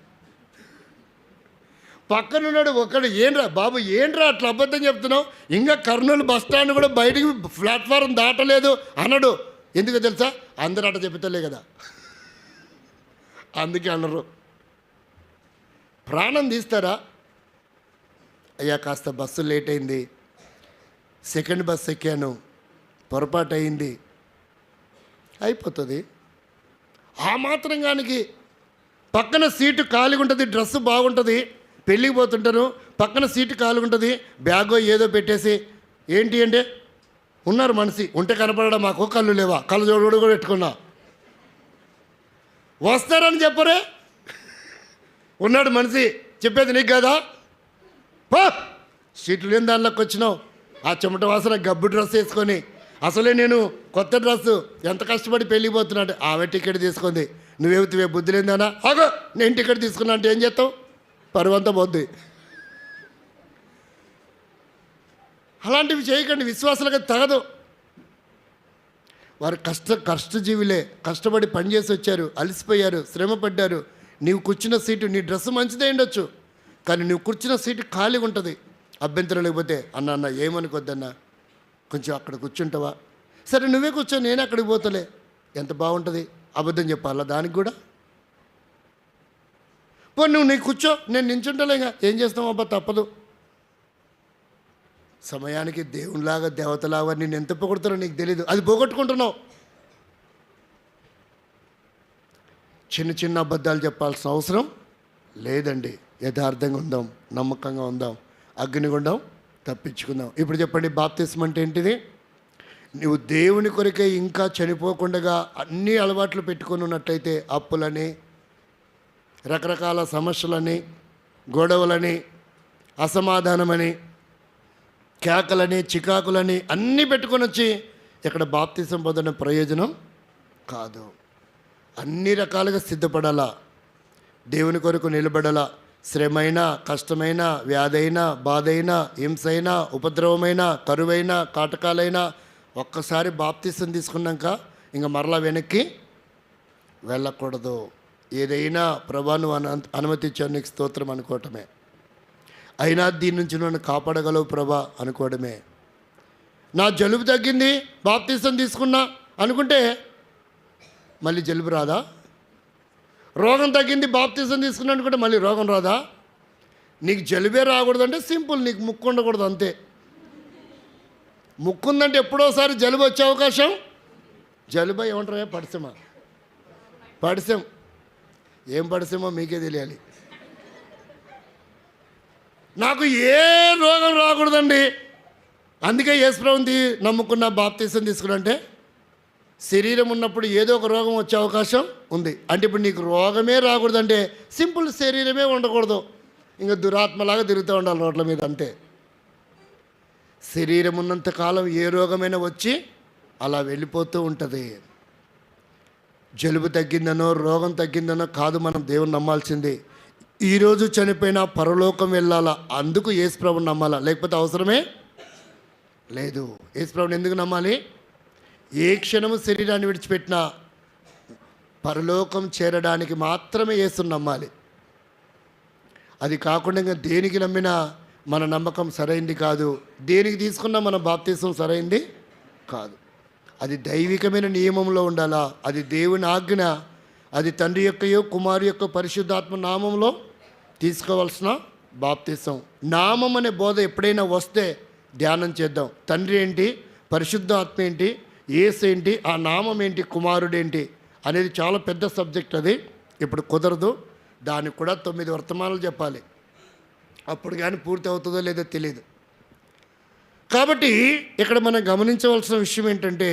పక్కనున్నాడు ఒకడు, ఏంట్రా బాబు ఏంట్రా అట్లా అబద్ధం చెప్తున్నావు, ఇంకా కర్నూలు బస్ స్టాండ్ కూడా బయటికి ప్లాట్ఫారం దాటలేదు అనడు. ఎందుకు తెలుసా? అందరూ అట్ట చెప్తలే కదా, అందుకే అనరు. ప్రాణం తీస్తారా? అయ్యా కాస్త బస్సు లేట్ అయింది, సెకండ్ బస్ ఎక్కాను, పొరపాటు అయింది, అయిపోతుంది. ఆ మాత్రంగానికి పక్కన సీటు ఖాళీగా ఉంటుంది, డ్రెస్సు బాగుంటుంది, పెళ్ళికి పోతుంటారు, పక్కన సీటు ఖాళీగా ఉంటుంది, బ్యాగో ఏదో పెట్టేసి, ఏంటి అంటే ఉన్నారు మనిషి ఉంటే కనపడడం, మాకు కళ్ళు లేవా, కళ్ళు జోడు కూడా పెట్టుకున్నా, వస్తారని చెప్పరే, ఉన్నాడు మనిషి, చెప్పేది నీకు కదా, పో సీట్లు లేని దానిలోకి వచ్చినావు, ఆ చెమట వాసన గబ్బు డ్రెస్ వేసుకొని, అసలే నేను కొత్త డ్రెస్సు ఎంత కష్టపడి పెళ్ళికి పోతున్నాడు, ఆమె టికెట్ తీసుకుంది, నువ్వేవుతువే బుద్ధి లేదానా, ఆగో నేను టికెట్ తీసుకున్నా అంటే ఏం చేస్తావు? పరువంతా పోద్ది. అలాంటివి చేయకండి, విశ్వాసాలకు తగదు. వారు కష్టజీవులే, కష్టపడి పనిచేసి వచ్చారు, అలసిపోయారు, శ్రమ పడ్డారు. నీవు కూర్చున్న సీటు, నీ డ్రెస్ మంచిదే ఉండొచ్చు, కానీ నువ్వు కూర్చున్న సీటు ఖాళీగా ఉంటుంది. అభ్యంతరం లేకపోతే అన్న ఏమనుకోద్దన్నా, కొంచెం అక్కడ కూర్చుంటావా? సరే నువ్వే కూర్చో, నేను అక్కడికి పోతలే. ఎంత బాగుంటుంది. అబద్ధం చెప్పాలా దానికి కూడా? పో నువ్వు నీ కూర్చో, నేను నించుంటలేగా, ఏం చేస్తావు అబ్బా, తప్పదు. సమయానికి దేవునిలాగా దేవతలాగా నేను ఎంత పొగుడుతారో నీకు తెలీదు, అది పోగొట్టుకుంటున్నావు. చిన్న చిన్న అబద్ధాలు చెప్పాల్సిన అవసరం లేదండి. యథార్థంగా ఉందాం, నమ్మకంగా ఉందాం, అగ్నిగుండం తప్పించుకుందాం. ఇప్పుడు చెప్పండి, బాప్తిస్మం అంటే ఏంటిది? నువ్వు దేవుని కొరకే ఇంకా చనిపోకుండా అన్ని అలవాట్లు పెట్టుకొని ఉన్నట్లయితే, అప్పులని, రకరకాల సమస్యలని, గొడవలని, అసమాధానమని, కేకలని, చికాకులని అన్నీ పెట్టుకొని వచ్చి ఇక్కడ బాప్తిసం పొందిన ప్రయోజనం కాదు. అన్ని రకాలుగా సిద్ధపడాలా, దేవుని కొరకు నిలబడాలా. శ్రమైన, కష్టమైన, వ్యాధైన, బాధైన, హింసైన, ఉపద్రవమైన, కరువైన, కాటకాలైన ఒక్కసారి బాప్తిసం తీసుకున్నాక ఇంకా మరలా వెనక్కి వెళ్ళకూడదు. ఏదైనా ప్రభా నువ్వు అనుమతించావు, నీకు స్తోత్రం అనుకోవటమే. అయినా దీని నుంచి నన్ను కాపాడగలవు ప్రభా అనుకోవడమే. నా జలుబు తగ్గింది బాప్తిసం తీసుకున్నా అనుకుంటే మళ్ళీ జలుబు రాదా? రోగం తగ్గింది బాప్తిసం తీసుకున్నా అనుకుంటే మళ్ళీ రోగం రాదా? నీకు జలుబే రాకూడదంటే సింపుల్, నీకు ముక్కు ఉండకూడదు అంతే. ముక్కు ఉందంటే ఎప్పుడోసారి జలుబు వచ్చే అవకాశం. జలుబు ఏమంటారా? పడిసెం. ఏం పడిసెమో మీకే తెలియాలి. నాకు ఏ రోగం రాకూడదండి, అందుకే యేసుప్రభుని నమ్ముకున్న, బాప్తిసం తీసుకున్నంటే శరీరం ఉన్నప్పుడు ఏదో ఒక రోగం వచ్చే అవకాశం ఉంది. అంటే ఇప్పుడు నీకు రోగమే రాకూడదంటే సింపుల్, శరీరమే ఉండకూడదు, ఇంకా దురాత్మలాగా తిరుగుతూ ఉండాలి రోడ్ల మీద అంతే. శరీరం ఉన్నంత కాలం ఏ రోగమైనా వచ్చి అలా వెళ్ళిపోతూ ఉంటుంది. జలుబు తగ్గిందనో రోగం తగ్గిందనో కాదు మనం దేవుని నమ్మాల్సింది. ఈరోజు చనిపోయినా పరలోకం వెళ్ళాలా, అందుకు యేసుప్రభుని నమ్మాలా, లేకపోతే అవసరమే లేదు. యేసుప్రభుని ఎందుకు నమ్మాలి? ఏ క్షణము శరీరాన్ని విడిచిపెట్టినా పరలోకం చేరడానికి మాత్రమే యేసుని నమ్మాలి. అది కాకుండా ఇంకా దేనికి నమ్మినా మన నమ్మకం సరైంది కాదు, దేనికి తీసుకున్నా మన బాప్తిసం సరైంది కాదు. అది దైవికమైన నియమంలో ఉండాలా, అది దేవుని ఆజ్ఞ, అది తండ్రి యొక్కయో కుమారు యొక్క పరిశుద్ధాత్మ నామంలో తీసుకోవాల్సిన బాప్తిసం. నామం అనే బోధ ఎప్పుడైనా వస్తే ధ్యానం చేద్దాం. తండ్రి ఏంటి, పరిశుద్ధాత్మ ఏంటి, యేసు ఏంటి, ఆ నామం ఏంటి, కుమారుడేంటి అనేది చాలా పెద్ద సబ్జెక్ట్. అది ఇప్పుడు కుదరదు, దానికి కూడా 9 వర్తమానాలు చెప్పాలి, అప్పుడు కానీ పూర్తి అవుతుందో లేదో తెలియదు. కాబట్టి ఇక్కడ మనం గమనించవలసిన విషయం ఏంటంటే,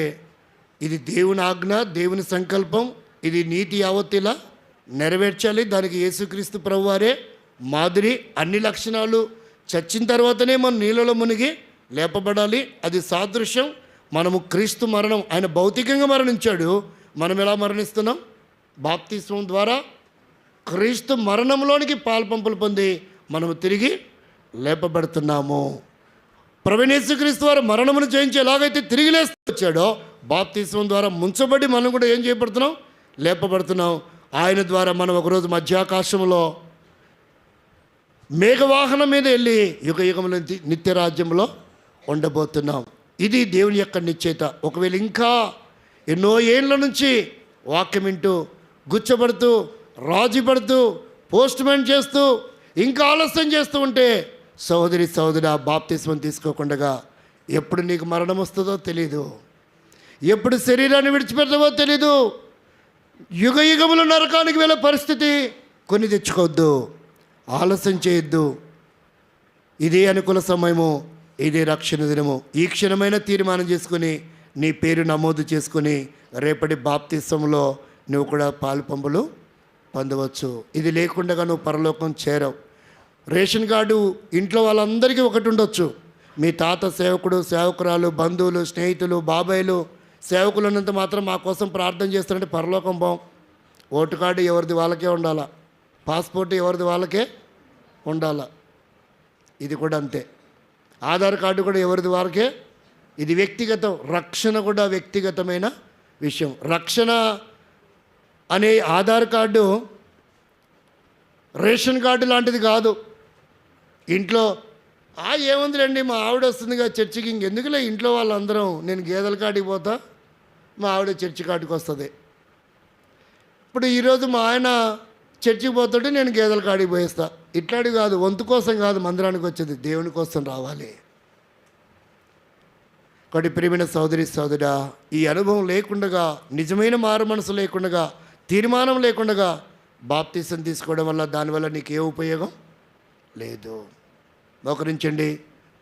ఇది దేవుని ఆజ్ఞ, దేవుని సంకల్పం, ఇది నీతి యావత్తులా నెరవేర్చాలి. దానికి యేసుక్రీస్తు ప్రభువారే మాదిరి. అన్ని లక్షణాలు చచ్చిన తర్వాతనే మనం నీళ్ళలో మునిగి లేపబడాలి. అది సాదృశ్యం. మనము క్రీస్తు మరణం, ఆయన భౌతికంగా మరణించాడు, మనం ఎలా మరణిస్తున్నాం? బాప్తిస్మం ద్వారా క్రీస్తు మరణంలోనికి పాల్పంపులు పొంది మనము తిరిగి లేపబడుతున్నాము. ప్రభువైన యేసుక్రీస్తు వారు మరణమును జయించి ఎలాగైతే తిరిగి లేస్తూ వచ్చాడో, బాప్తిస్మం ద్వారా ముంచబడి మనం కూడా ఏం చేయబడుతున్నాం? లేపబడుతున్నాం. ఆయన ద్వారా మనం ఒకరోజు మధ్యాకాశంలో మేఘవాహనం మీద వెళ్ళి యుగయుగంలో నిత్యరాజ్యంలో ఉండబోతున్నాం. ఇది దేవుని యొక్క నిశ్చయిత. ఒకవేళ ఇంకా ఎన్నో ఏళ్ళ నుంచి వాక్యం వింటూ గుచ్చబడుతూ రాజీపడుతూ పోస్ట్మెంట్ చేస్తూ ఇంకా ఆలస్యం చేస్తూ ఉంటే, సహోదరి సహోదరా, బాప్తిస్మం తీసుకోకుండా ఎప్పుడు నీకు మరణం వస్తుందో తెలీదు, ఎప్పుడు శరీరాన్ని విడిచిపెడతావో తెలీదు. యుగయుగములు నరకానికి వెళ్ళే పరిస్థితి కొని తెచ్చుకోవద్దు, ఆలస్యం చేయొద్దు. ఇదే అనుకూల సమయము, ఇదే రక్షణ దినము. ఈ క్షణమైన తీర్మానం చేసుకుని నీ పేరు నమోదు చేసుకుని రేపటి బాప్తిస్మంలో నువ్వు కూడా పాలు పంపులు పొందవచ్చు. ఇది లేకుండా నువ్వు పరలోకం చేరవు. రేషన్ కార్డు ఇంట్లో వాళ్ళందరికీ ఒకటి ఉండొచ్చు, మీ తాత సేవకుడు, సేవకురాలు, బంధువులు, స్నేహితులు, బాబాయిలు సేవకులు ఉన్నంత మాత్రం మా కోసం ప్రార్థన చేస్తారంటే పరలోకం పోం. ఓటు కార్డు ఎవరిది వాళ్ళకే ఉండాలా, పాస్పోర్ట్ ఎవరిది వాళ్ళకే ఉండాలా. ఇది కూడా అంతే. ఆధార్ కార్డు కూడా ఎవరిది వాళ్ళకే. ఇది వ్యక్తిగతం. రక్షణ కూడా వ్యక్తిగతమైన విషయం. రక్షణ అనే ఆధార్ కార్డు రేషన్ కార్డు లాంటిది కాదు. ఇంట్లో ఏముందిలేండి, మా ఆవిడ వస్తుందిగా చర్చికి, ఇంకెందుకులే ఇంట్లో వాళ్ళందరం, నేను గేదెల కాడికి పోతా, మా ఆవిడ చర్చి కాడికి వస్తుంది. ఇప్పుడు ఈరోజు మా ఆయన చర్చికి పోతుంటే నేను గేదెల కాడికి పోయేస్తా. ఇట్లాంటివి కాదు. వంతు కోసం కాదు మందిరానికి వచ్చేది, దేవుని కోసం రావాలి. కాబట్టి ప్రియమైన సోదరి సోదరా, ఈ అనుభవం లేకుండగా, నిజమైన మారు మనసు లేకుండగా, తీర్మానం లేకుండగా బాప్తీసం తీసుకోవడం వల్ల దానివల్ల నీకు ఏ ఉపయోగం లేదు. మోకరించండి,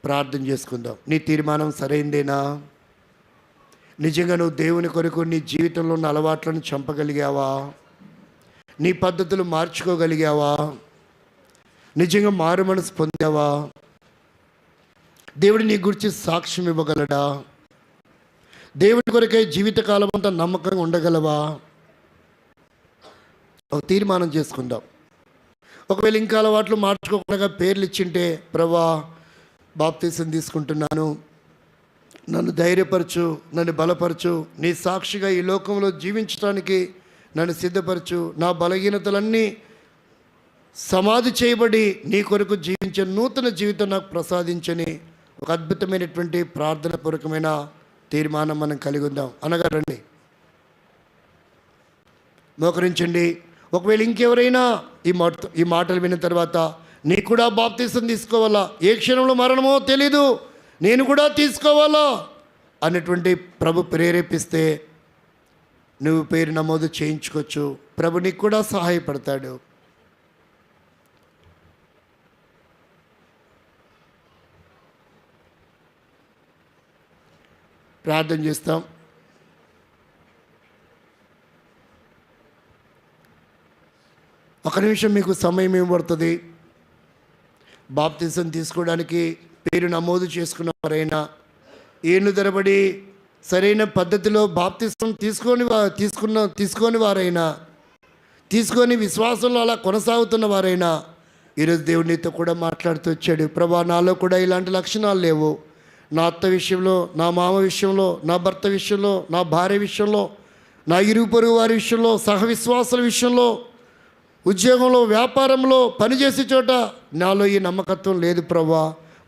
ప్రార్థన చేసుకుందాం. నీ తీర్మానం సరైందేనా? నిజంగా నువ్వు దేవుని కొరకు నీ జీవితంలో ఉన్న అలవాట్లను చంపగలిగావా? నీ పద్ధతులు మార్చుకోగలిగావా? నిజంగా మారు మనసు పొందావా? దేవుడు నీ గురించి సాక్ష్యం ఇవ్వగలడా? దేవుడి కొరకై జీవితకాలం అంతా నమ్మకంగా ఉండగలవా? ఒక తీర్మానం చేసుకుందాం. ఒకవేళ ఇంకా అలవాట్లు మార్చుకోకుండా పేర్లు ఇచ్చింటే, ప్రభా బాప్తీసం తీసుకుంటున్నాను, నన్ను ధైర్యపరచు, నన్ను బలపరచు, నీ సాక్షిగా ఈ లోకంలో జీవించడానికి నన్ను సిద్ధపరచు, నా బలహీనతలన్నీ సమాధి చేయబడి నీ కొరకు జీవించే నూతన జీవితం నాకు ప్రసాదించని ఒక అద్భుతమైనటువంటి ప్రార్థన పూర్వకమైన తీర్మానం మనం కలిగి ఉందాం. అనగా రండి, మోకరించండి. ఒకవేళ ఇంకెవరైనా ఈ మాటలు విన్న తర్వాత నీకు కూడా బాప్తీసం తీసుకోవాలా, ఏ క్షణంలో మరణమో తెలీదు, నేను కూడా తీసుకోవాలా అన్నటువంటి ప్రభు ప్రేరేపిస్తే నువ్వు పేరు నమోదు చేయించుకోవచ్చు. ప్రభు నీకు కూడా సహాయపడతాడు. ప్రార్థన చేస్తాం. ఒక నిమిషం మీకు సమయం ఇవ్వబడుతుంది. బాప్తిజం తీసుకోవడానికి పేరు నమోదు చేసుకున్న వారైనా, ఏళ్ళు తరబడి సరైన పద్ధతిలో బాప్తిజం తీసుకొని వారైనా, తీసుకొని విశ్వాసంలో అలా కొనసాగుతున్న వారైనా, ఈరోజు దేవునితో కూడా మాట్లాడుతూ వచ్చాడు. ప్రభా, నాలో కూడా ఇలాంటి లక్షణాలు లేవు. నా అత్త విషయంలో, నా మామ విషయంలో, నా భర్త విషయంలో, నా భార్య విషయంలో, నా ఇరుగు పొరుగు వారి విషయంలో, సహ విశ్వాసాల విషయంలో, ఉద్యోగంలో, వ్యాపారంలో, పనిచేసే చోట నాలో ఈ నమ్మకత్వం లేదు ప్రభా.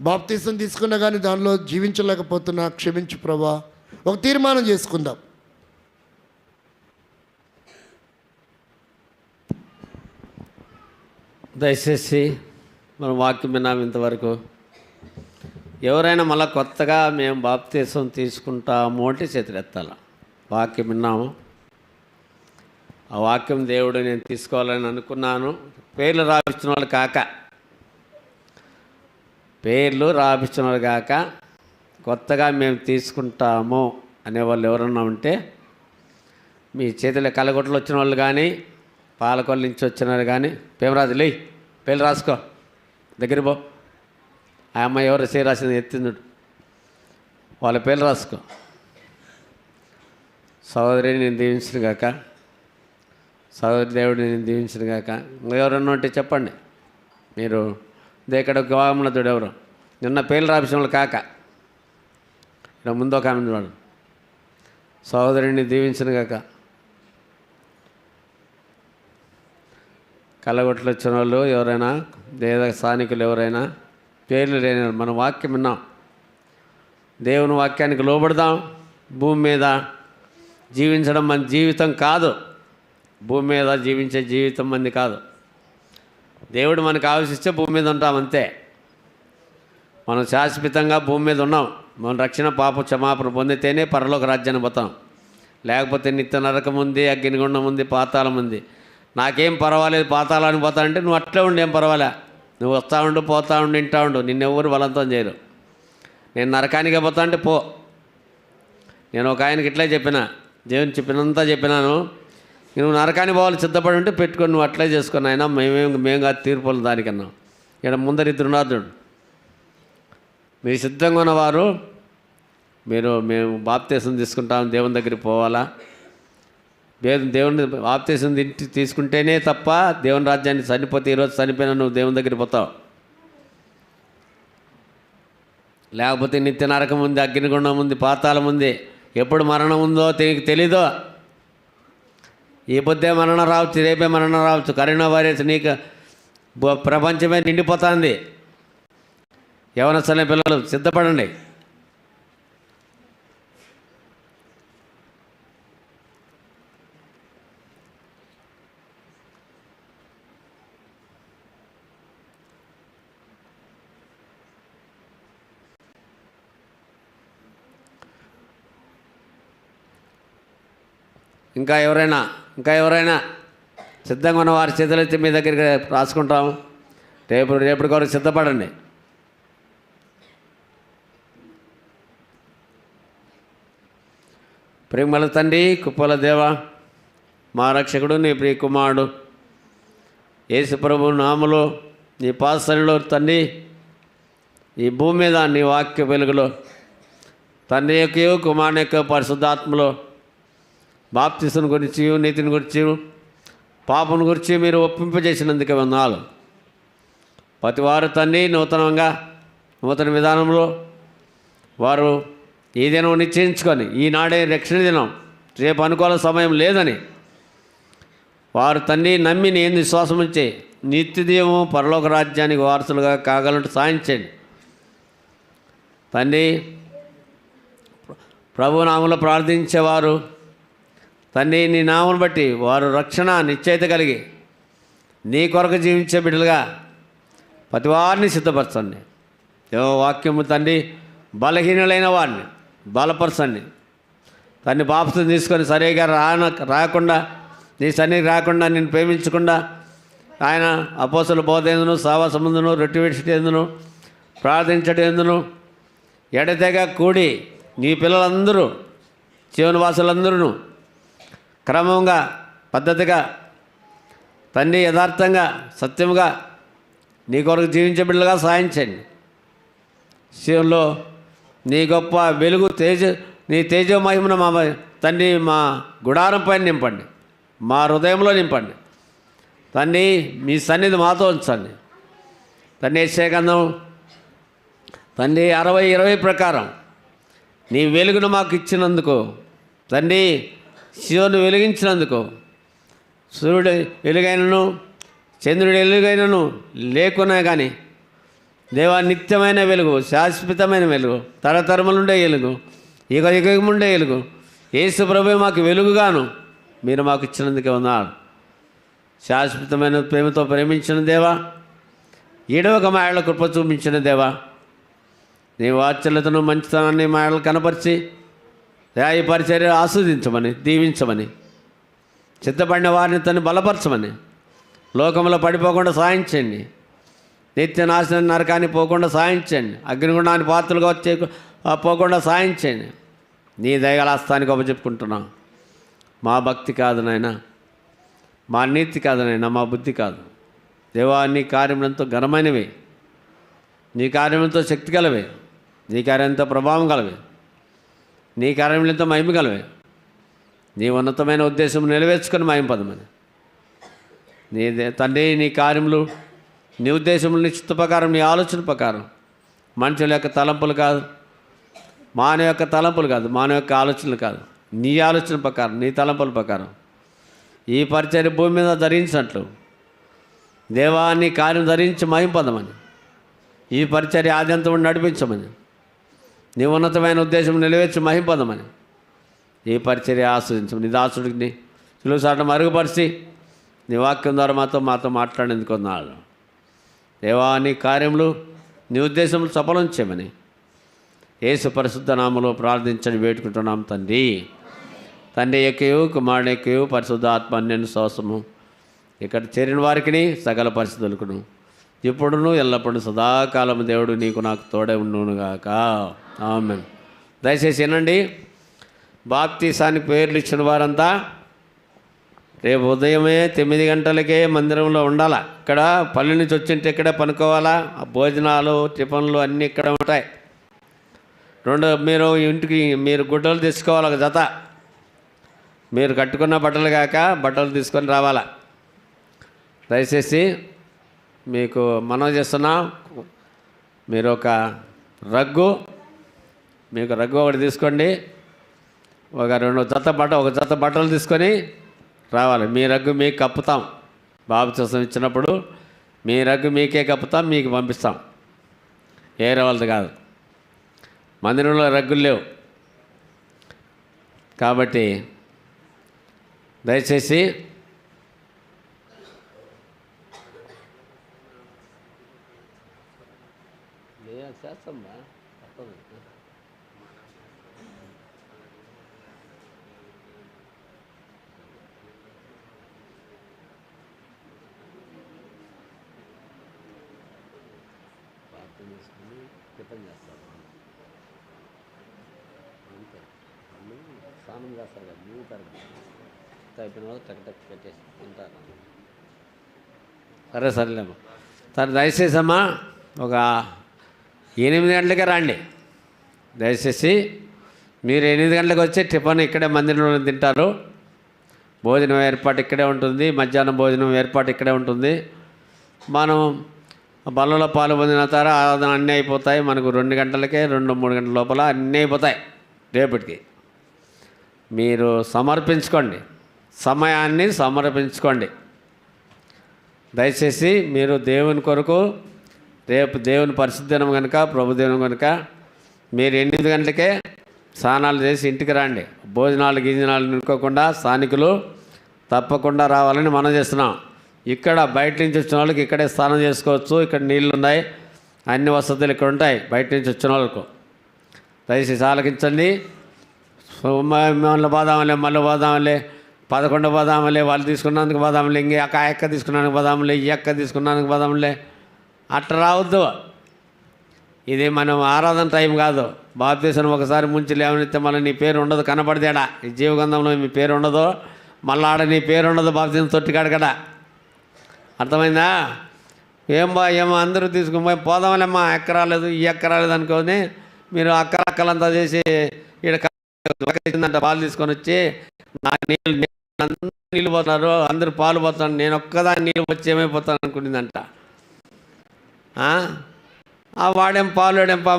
బాప్తీసం తీసుకున్నా కానీ దానిలో జీవించలేకపోతున్నా, క్షమించు ప్రభా. ఒక తీర్మానం చేసుకుందాం. దయచేసి మనం వాక్యం విన్నాం ఇంతవరకు. ఎవరైనా మళ్ళీ కొత్తగా మేము బాప్తీసం తీసుకుంటాము అంటే చేతులెత్తాల. వాక్యం విన్నాము, ఆ వాక్యం దేవుడు నేను తీసుకోవాలని అనుకున్నాను. పేర్లు రాపించిన వాళ్ళు కాక కొత్తగా మేము తీసుకుంటాము అనేవాళ్ళు ఎవరన్నా ఉంటే, మీ చేతిలో కలగొట్టలు వచ్చిన వాళ్ళు కానీ, పాలకొల్లు నుంచి వచ్చిన వాళ్ళు కానీ, పేమరాజు లే పేర్లు రాసుకో, దగ్గర పో. ఆ అమ్మాయి ఎవరు చేయి రాసింది ఎత్తిందుడు, వాళ్ళ పేర్లు రాసుకో. సహోదరిని నేను దీవించిన కాక, సహోదరి దేవుడిని నేను దీవించిన కాక. ఎవరన్నా ఉంటే చెప్పండి. మీరు ఇక్కడ గోమలతుడు ఎవరు నిన్న పేర్లు రాపించిన వాళ్ళు కాక, ఇక్కడ ముందు ఒక ఆమె వాడు సహోదరిని దీవించిన కాక. కలగొట్లు వచ్చిన వాళ్ళు ఎవరైనా, లేదా స్థానికులు ఎవరైనా, పేర్లు లేని మన వాక్యం విన్నాం. దేవుని వాక్యానికి లోబడదాం. భూమి మీద జీవించడం మన జీవితం కాదు. భూమి మీద జీవించే జీవితం మంది కాదు. దేవుడు మనకు ఆలోచిస్తే భూమి మీద ఉంటాం అంతే. మనం శాశ్వతంగా భూమి మీద ఉన్నాం. మనం రక్షణ పాప క్షమాపణ పొందితేనే పరలోక రాజ్యాన్ని పోతాం. లేకపోతే నిత్య నరకం ఉంది, అగ్నిగుండం ఉంది, పాతాళం ఉంది. నాకేం పర్వాలేదు పాతాళానికి పోతా అంటే నువ్వు అట్లే ఉండి ఏం పర్వాలే. నువ్వు వస్తూ ఉండు, పోతా ఉండు, ఇంటా ఉండు. నిన్నెవ్వరు బలంతం చేయరు. నేను నరకానికే పోతా అంటే పో. నేను ఒక ఆయనకి ఇట్లే చెప్పిన, దేవుని చెప్పినంతా చెప్పినాను. నువ్వు నరకానికి పోవాలి సిద్ధపడి ఉంటే పెట్టుకొని నువ్వు అట్లే చేసుకుని అయినా మేము కాదు తీర్పులు దానికన్నా. ఇక్కడ ముందరిద్దరున్నారు. మీరు సిద్ధంగా ఉన్నవారు మేము బాప్తీసం తీసుకుంటాం, దేవుని దగ్గరికి పోవాలా. దేవుని బాప్తీసం తీసుకుంటేనే తప్ప దేవుని రాజ్యాన్ని చనిపోతే ఈరోజు చనిపోయినా నువ్వు దేవుని దగ్గరికి పోతావు. లేకపోతే నిత్య నరకం ఉంది, అగ్నిగుండం ఉంది, పాతాళం ఉంది. ఎప్పుడు మరణం ఉందో నీకు తెలీదో. ఈ పొద్దే మరణం రావచ్చు, రేపే మరణం రావచ్చు. కరోనా వైరస్ నీకు ప్రపంచమే నిండిపోతుంది. యవనస్తులైన పిల్లలు సిద్ధపడండి. ఇంకా ఎవరైనా సిద్ధంగా ఉన్న వారి చేతులైతే మీ దగ్గరికి రాసుకుంటాం. రేపటి కొరకు సిద్ధపడండి. ప్రేమల తండ్రి, కుప్పల దేవ, మా రక్షకుడు, నీ ప్రియ కుమారుడు యేసు ప్రభు నామములో నీ పాదసన్నిధిలో తండ్రి, ఈ భూమి మీద నీ వాక్య వెలుగులో తండ్రి యొక్క కుమారుని యొక్క పరిశుద్ధాత్మలో బాప్తిసం గురించి, నీతిని గురించి, పాపను గురించి మీరు ఒప్పింపజేసినందుకు వందనాలు. ప్రతివారు తండ్రి నూతన విధానంలో వారు ఈ దినం నిశ్చయించుకొని, ఈనాడే రక్షణ దినం, రేపు అనుకోవాల సమయం లేదని వారు తండ్రి నమ్మి నేను విశ్వాసం ఉంచి నిత్యదీవము పరలోక రాజ్యానికి వారసులుగా కాగలంటూ సాధించండి తండ్రి. ప్రభు నామములో ప్రార్థించేవారు తండ్రి నీ నామను బట్టి వారు రక్షణ నిశ్చయిత కలిగి నీ కొరకు జీవించే బిడ్డలుగా ప్రతి వారిని సిద్ధపరచండి. వాక్యము తండ్రి బలహీనులైన వారిని బలపరచండి తండ్రి. బాప్తిసం తీసుకొని సరిగా రాకుండా నీ సన్నిధికి రాకుండా నిన్ను ప్రేమించకుండా ఆయన అపోస్తల బోధ ఎందును, సావాసముందును, రొట్టె విడిచిట ఎందును, ప్రార్థించడం ఎందును ఎడతెగా కూడి నీ పిల్లలందరూ జీవనవాసులందరూ క్రమంగా పద్ధతిగా తండ్రి యథార్థంగా సత్యముగా నీ కొరకు జీవించే బిడ్డలుగా సాయించండి. శివంలో నీ గొప్ప వెలుగు నీ తేజోమహిమను మా తండ్రి మా గుడారం పైన నింపండి, మా హృదయంలో నింపండి తండ్రి. మీ సన్నిధి మాతో ఉంచండి తండ్రి. యెషయా తండ్రి 60:20 ప్రకారం నీ వెలుగును మాకు ఇచ్చినందుకు తండ్రి, శివుని వెలిగించినందుకు, సూర్యుడు వెలుగైనను చంద్రుడి వెలుగైనను లేకున్నా కానీ దేవా నిత్యమైన వెలుగు, శాశ్వతమైన వెలుగు, తరతరములుండే వెలుగు, యుగముండే వెలుగు యేసు ప్రభువే మాకు వెలుగుగాను మీరు మాకు ఇచ్చినందుకే ఉన్నారు. శాశ్వతమైన ప్రేమతో ప్రేమించిన దేవా, ఏడవక మాయల కృప చూపించిన దేవా, నీ వాత్సల్యతను మంచితనాన్ని మాయలు కనపరిచి ఈ పరిచర్య ఆస్వాదించమని, దీవించమని, సిద్ధపడిన వారిని తను బలపరచమని, లోకంలో పడిపోకుండా సాయించండి, నిత్య నాశన నరకాన్ని పోకుండా సాయించండి, అగ్నిగుండానికి పాత్రలుగా వచ్చే పోకుండా సాయించండి. నీ దయగలాస్తానికి చెప్పుకుంటున్నాం. మా భక్తి కాదు నాయనా, మా నీతి కాదు నాయనా, మా బుద్ధి కాదు దేవా. నీ కార్యములంతో ఘనమైనవి, నీ కార్యములతో శక్తి కలవే, నీ కార్యంతో ప్రభావం కలవే, నీ కార్యములతో మహిమ కలవే. నీ ఉన్నతమైన ఉద్దేశం నెరవేర్చుకొని మహిమ పదమని నీ తండ్రి, నీ కార్యములు, నీ ఉద్దేశములు, నీ చిత్త ప్రకారం, నీ ఆలోచన ప్రకారం, మనుషుల యొక్క తలంపులు కాదు, మానవ యొక్క తలంపులు కాదు, మానవ యొక్క ఆలోచనలు కాదు, నీ ఆలోచన ప్రకారం, నీ తలంపుల ప్రకారం ఈ పరిచర్య భూమి మీద ధరించినట్లు దేవా, నీ కార్యం ధరించి మహిమ పొందమని, ఈ పరిచర్య ఆద్యంతం నడిపించమని, నీ ఉన్నతమైన ఉద్దేశం నెరవేర్చి మహిమ పొందమని, ఈ పరిచర్య ఆస్వాదించమని, నీ దాసుడికి సులువుసాట మరుగుపరిచి నీ వాక్యం ద్వారా మాతో మాట్లాడేందుకు ఉన్నాడు దేవా. నీ కార్యములు, నీ ఉద్దేశములు సఫలం చేయమని యేసు పరిశుద్ధ నామములో ప్రార్థించని వేడుకుంటున్నాం తండ్రి. తండ్రి యొక్కయు, కుమారుని యొక్కయు, పరిశుద్ధ ఆత్మ అన్యను శ్వాసము ఇక్కడ చేరిన వారికి సకల పరిస్థితులకును ఇప్పుడును ఎల్లప్పుడూ సదాకాలము దేవుడు నీకు నాకు తోడే ఉండునుగాక. ఆమేన్. దయచేసి వినండి. బాప్తీసానికి పేర్లు ఇచ్చిన వారంతా రేపు ఉదయమే 9 గంటలకే మందిరంలో ఉండాలా. ఇక్కడ పల్లె నుంచి వచ్చింటే ఇక్కడే పనుకోవాలా. భోజనాలు, టిఫిన్లు అన్నీ ఇక్కడ ఉంటాయి. మీరు ఇంటికి మీరు గుడ్డలు తీసుకోవాలి, ఒక జత. మీరు కట్టుకున్న బట్టలు కాక బట్టలు తీసుకొని రావాలా. దయచేసి మీకు మనవి చేస్తున్నా, మీరు ఒక రగ్గు ఒకటి తీసుకోండి. ఒక జత బట్టలు తీసుకొని రావాలి. మీ రగ్గు మీకు కప్పుతాం. బాప్తిసం ఇచ్చినప్పుడు మీ రగ్గు మీకే కప్పుతాం, మీకు పంపిస్తాం. వేరే వాళ్ళది కాదు. మందిరంలో రగ్గులు లేవు కాబట్టి దయచేసి స్నానం చేస్తారు కదా, దిగుతారు అయిపోయిన వాళ్ళు టక్ పెట్టేసి తింటారు. సరేలేమ్మా. సరే దయచేసి అమ్మా ఒక 8 గంటలకే రండి. దయచేసి మీరు 8 గంటలకు వచ్చి టిఫిన్ ఇక్కడే మందిరంలో తింటారు. భోజనం ఏర్పాటు ఇక్కడే ఉంటుంది. మధ్యాహ్నం భోజనం ఏర్పాటు ఇక్కడే ఉంటుంది. మనం బలలో పాలు పొందిన తర్వాత ఆరాధన అన్నీ అయిపోతాయి. మనకు 2 గంటలకే 2-3 గంటల లోపల అన్నీ అయిపోతాయి. రేపటికి మీరు సమర్పించుకోండి, సమయాన్ని సమర్పించుకోండి. దయచేసి మీరు దేవుని కొరకు రేపు దేవుని పరిశుద్ధ దినం కనుక, ప్రభు దినం కనుక మీరు 8 గంటలకే స్నానాలు చేసి ఇంటికి రండి. భోజనాలు గిజనాలు నిలుకోకుండా స్థానికులు తప్పకుండా రావాలని మనం చేస్తున్నాం. ఇక్కడ బయట నుంచి వచ్చిన వాళ్ళకి ఇక్కడే స్నానం చేసుకోవచ్చు. ఇక్కడ నీళ్ళు ఉన్నాయి, అన్ని వసతులు ఇక్కడ ఉంటాయి. బయట నుంచి వచ్చిన వాళ్ళకు దయచేసి ఆలకించండి. మళ్ళీ పోదాంలే, 11 పోదాంలే, వాళ్ళు తీసుకున్నందుకు పోదాంలే, ఇంక ఆ ఎక్క తీసుకున్నానికి పోదాంలే, ఈ ఎక్క తీసుకున్నానికి పోదాంలే, అట్లా రావద్దు. ఇది మనం ఆరాధన టైం కాదు. బాప్తీసం ఒకసారి ముంచి లేవనెత్తే మళ్ళీ నీ పేరు ఉండదు, కనపడదేడా ఈ జీవగంధంలో మీ పేరు ఉండదు, మళ్ళీ ఆడ నీ పేరు ఉండదు బాప్తీసం తొట్టికాడకడా. అర్థమైందా? ఏమో అందరూ తీసుకుని పోదాంలేమ్మా, ఎక్క రాలేదు, ఈ ఎక్క రాలేదు అనుకోని మీరు అక్కలంతా చేసి ఇక్కడ పాలు తీసుకొని వచ్చి నా నీళ్ళు పోతున్నారు, అందరూ పాలు పోతున్నారు, నేను ఒక్కదాన్ని నీళ్ళు వచ్చి ఏమైపోతాను అనుకునేదంట. వాడేం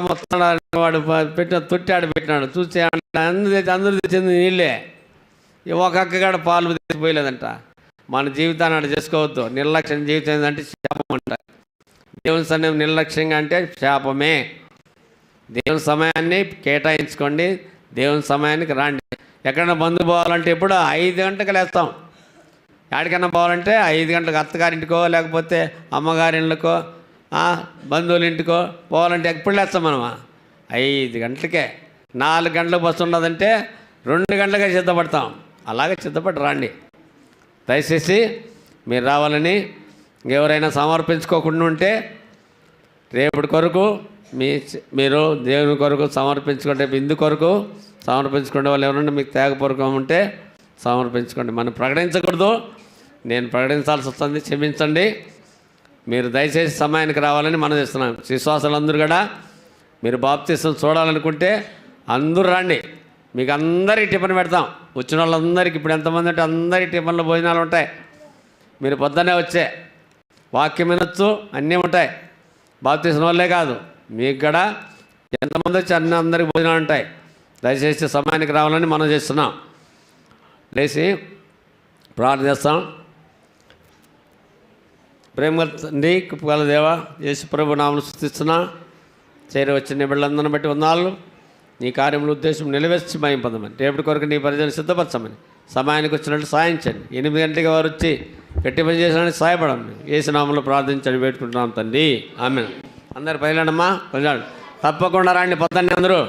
మొత్తం వాడు పెట్టిన తొట్టి ఆడ పెట్టినాడు. చూసి అందరూ తెచ్చింది నీళ్ళే, ఒక అక్కగాడ పాలు తీసిపోయలేదంట. మన జీవితాన్ని అక్కడ చేసుకోవద్దు. నిర్లక్ష్యం జీవితం ఏంటంటే శాపం అంట. దేవుని సన్నిధి నిర్లక్ష్యంగా అంటే శాపమే. దేవుని సమయాన్ని కేటాయించుకోండి, దేవుని సమయానికి రండి. ఎక్కడైనా బంధు పోవాలంటే ఎప్పుడు 5 గంటలకు లేస్తాం. ఎక్కడికైనా పోవాలంటే 5 గంటలకు అత్తగారింటికో లేకపోతే అమ్మగారింటికో బంధువుల ఇంటికో పోవాలంటే ఎప్పుడు లేస్తాం మనం? 5 గంటలకే. 4 గంటలకు బస్సు ఉండదంటే 2 గంటలకే సిద్ధపడతాం. అలాగే సిద్ధపడి రండి. దయచేసి మీరు రావాలని, ఎవరైనా సమర్పించుకోకుండా ఉంటే రేపటి కొరకు మీరు దేవుని కొరకు సమర్పించుకుంటే, బిందు కొరకు సమర్పించుకునే వాళ్ళు ఎవరంటే మీకు త్యాగపూర్వకం ఉంటే సమర్పించుకోండి. మనం ప్రకటించకూడదు, నేను ప్రకటించాల్సి వస్తుంది, క్షమించండి. మీరు దయచేసి సమయానికి రావాలని మనం చేస్తున్నాం. విశ్వాసాలందరూ కూడా మీరు బాప్తీసం చూడాలనుకుంటే అందరూ రండి. మీకు అందరికీ టిఫిన్ పెడతాం. వచ్చిన వాళ్ళందరికీ ఇప్పుడు ఎంతమంది అంటే అందరికీ టిఫిన్లో భోజనాలు ఉంటాయి. మీరు పొద్దున్నే వచ్చే వాక్యం వినొచ్చు, అన్నీ ఉంటాయి. బాప్తీసం వాళ్ళే కాదు, మీకు కూడా ఎంతమంది వచ్చి అందరికీ భోజనాలు ఉంటాయి. దయచేసి సమయానికి రావాలని మనం చేస్తున్నాం. లేచి ప్రార్థన చేస్తాం. ప్రేమ తండ్రి, కృపగల దేవా, యేసు ప్రభు నామమున స్తుతిస్తున్నా. చేరి వచ్చిన బిడ్డలందరిని బట్టి వందనాలు. నీ కార్యముల ఉద్దేశం నిలవేర్చి మహిమ పొందమని, రేపటి కొరకు నీ పరిచయం సిద్ధపరచమని, సమయానికి వచ్చినట్టు సాయించండి. 8 గంటలకి వారు వచ్చి గట్టి పని చేసినట్టు సహాయపడండి. యేసు నామములో ప్రార్థించండి పెట్టుకుంటున్నాం తండ్రి, ఆమేన్. అందరు పైలాడమ్మా, కొంచెం తప్పకుండా రండి పొద్దున్నే అందరూ.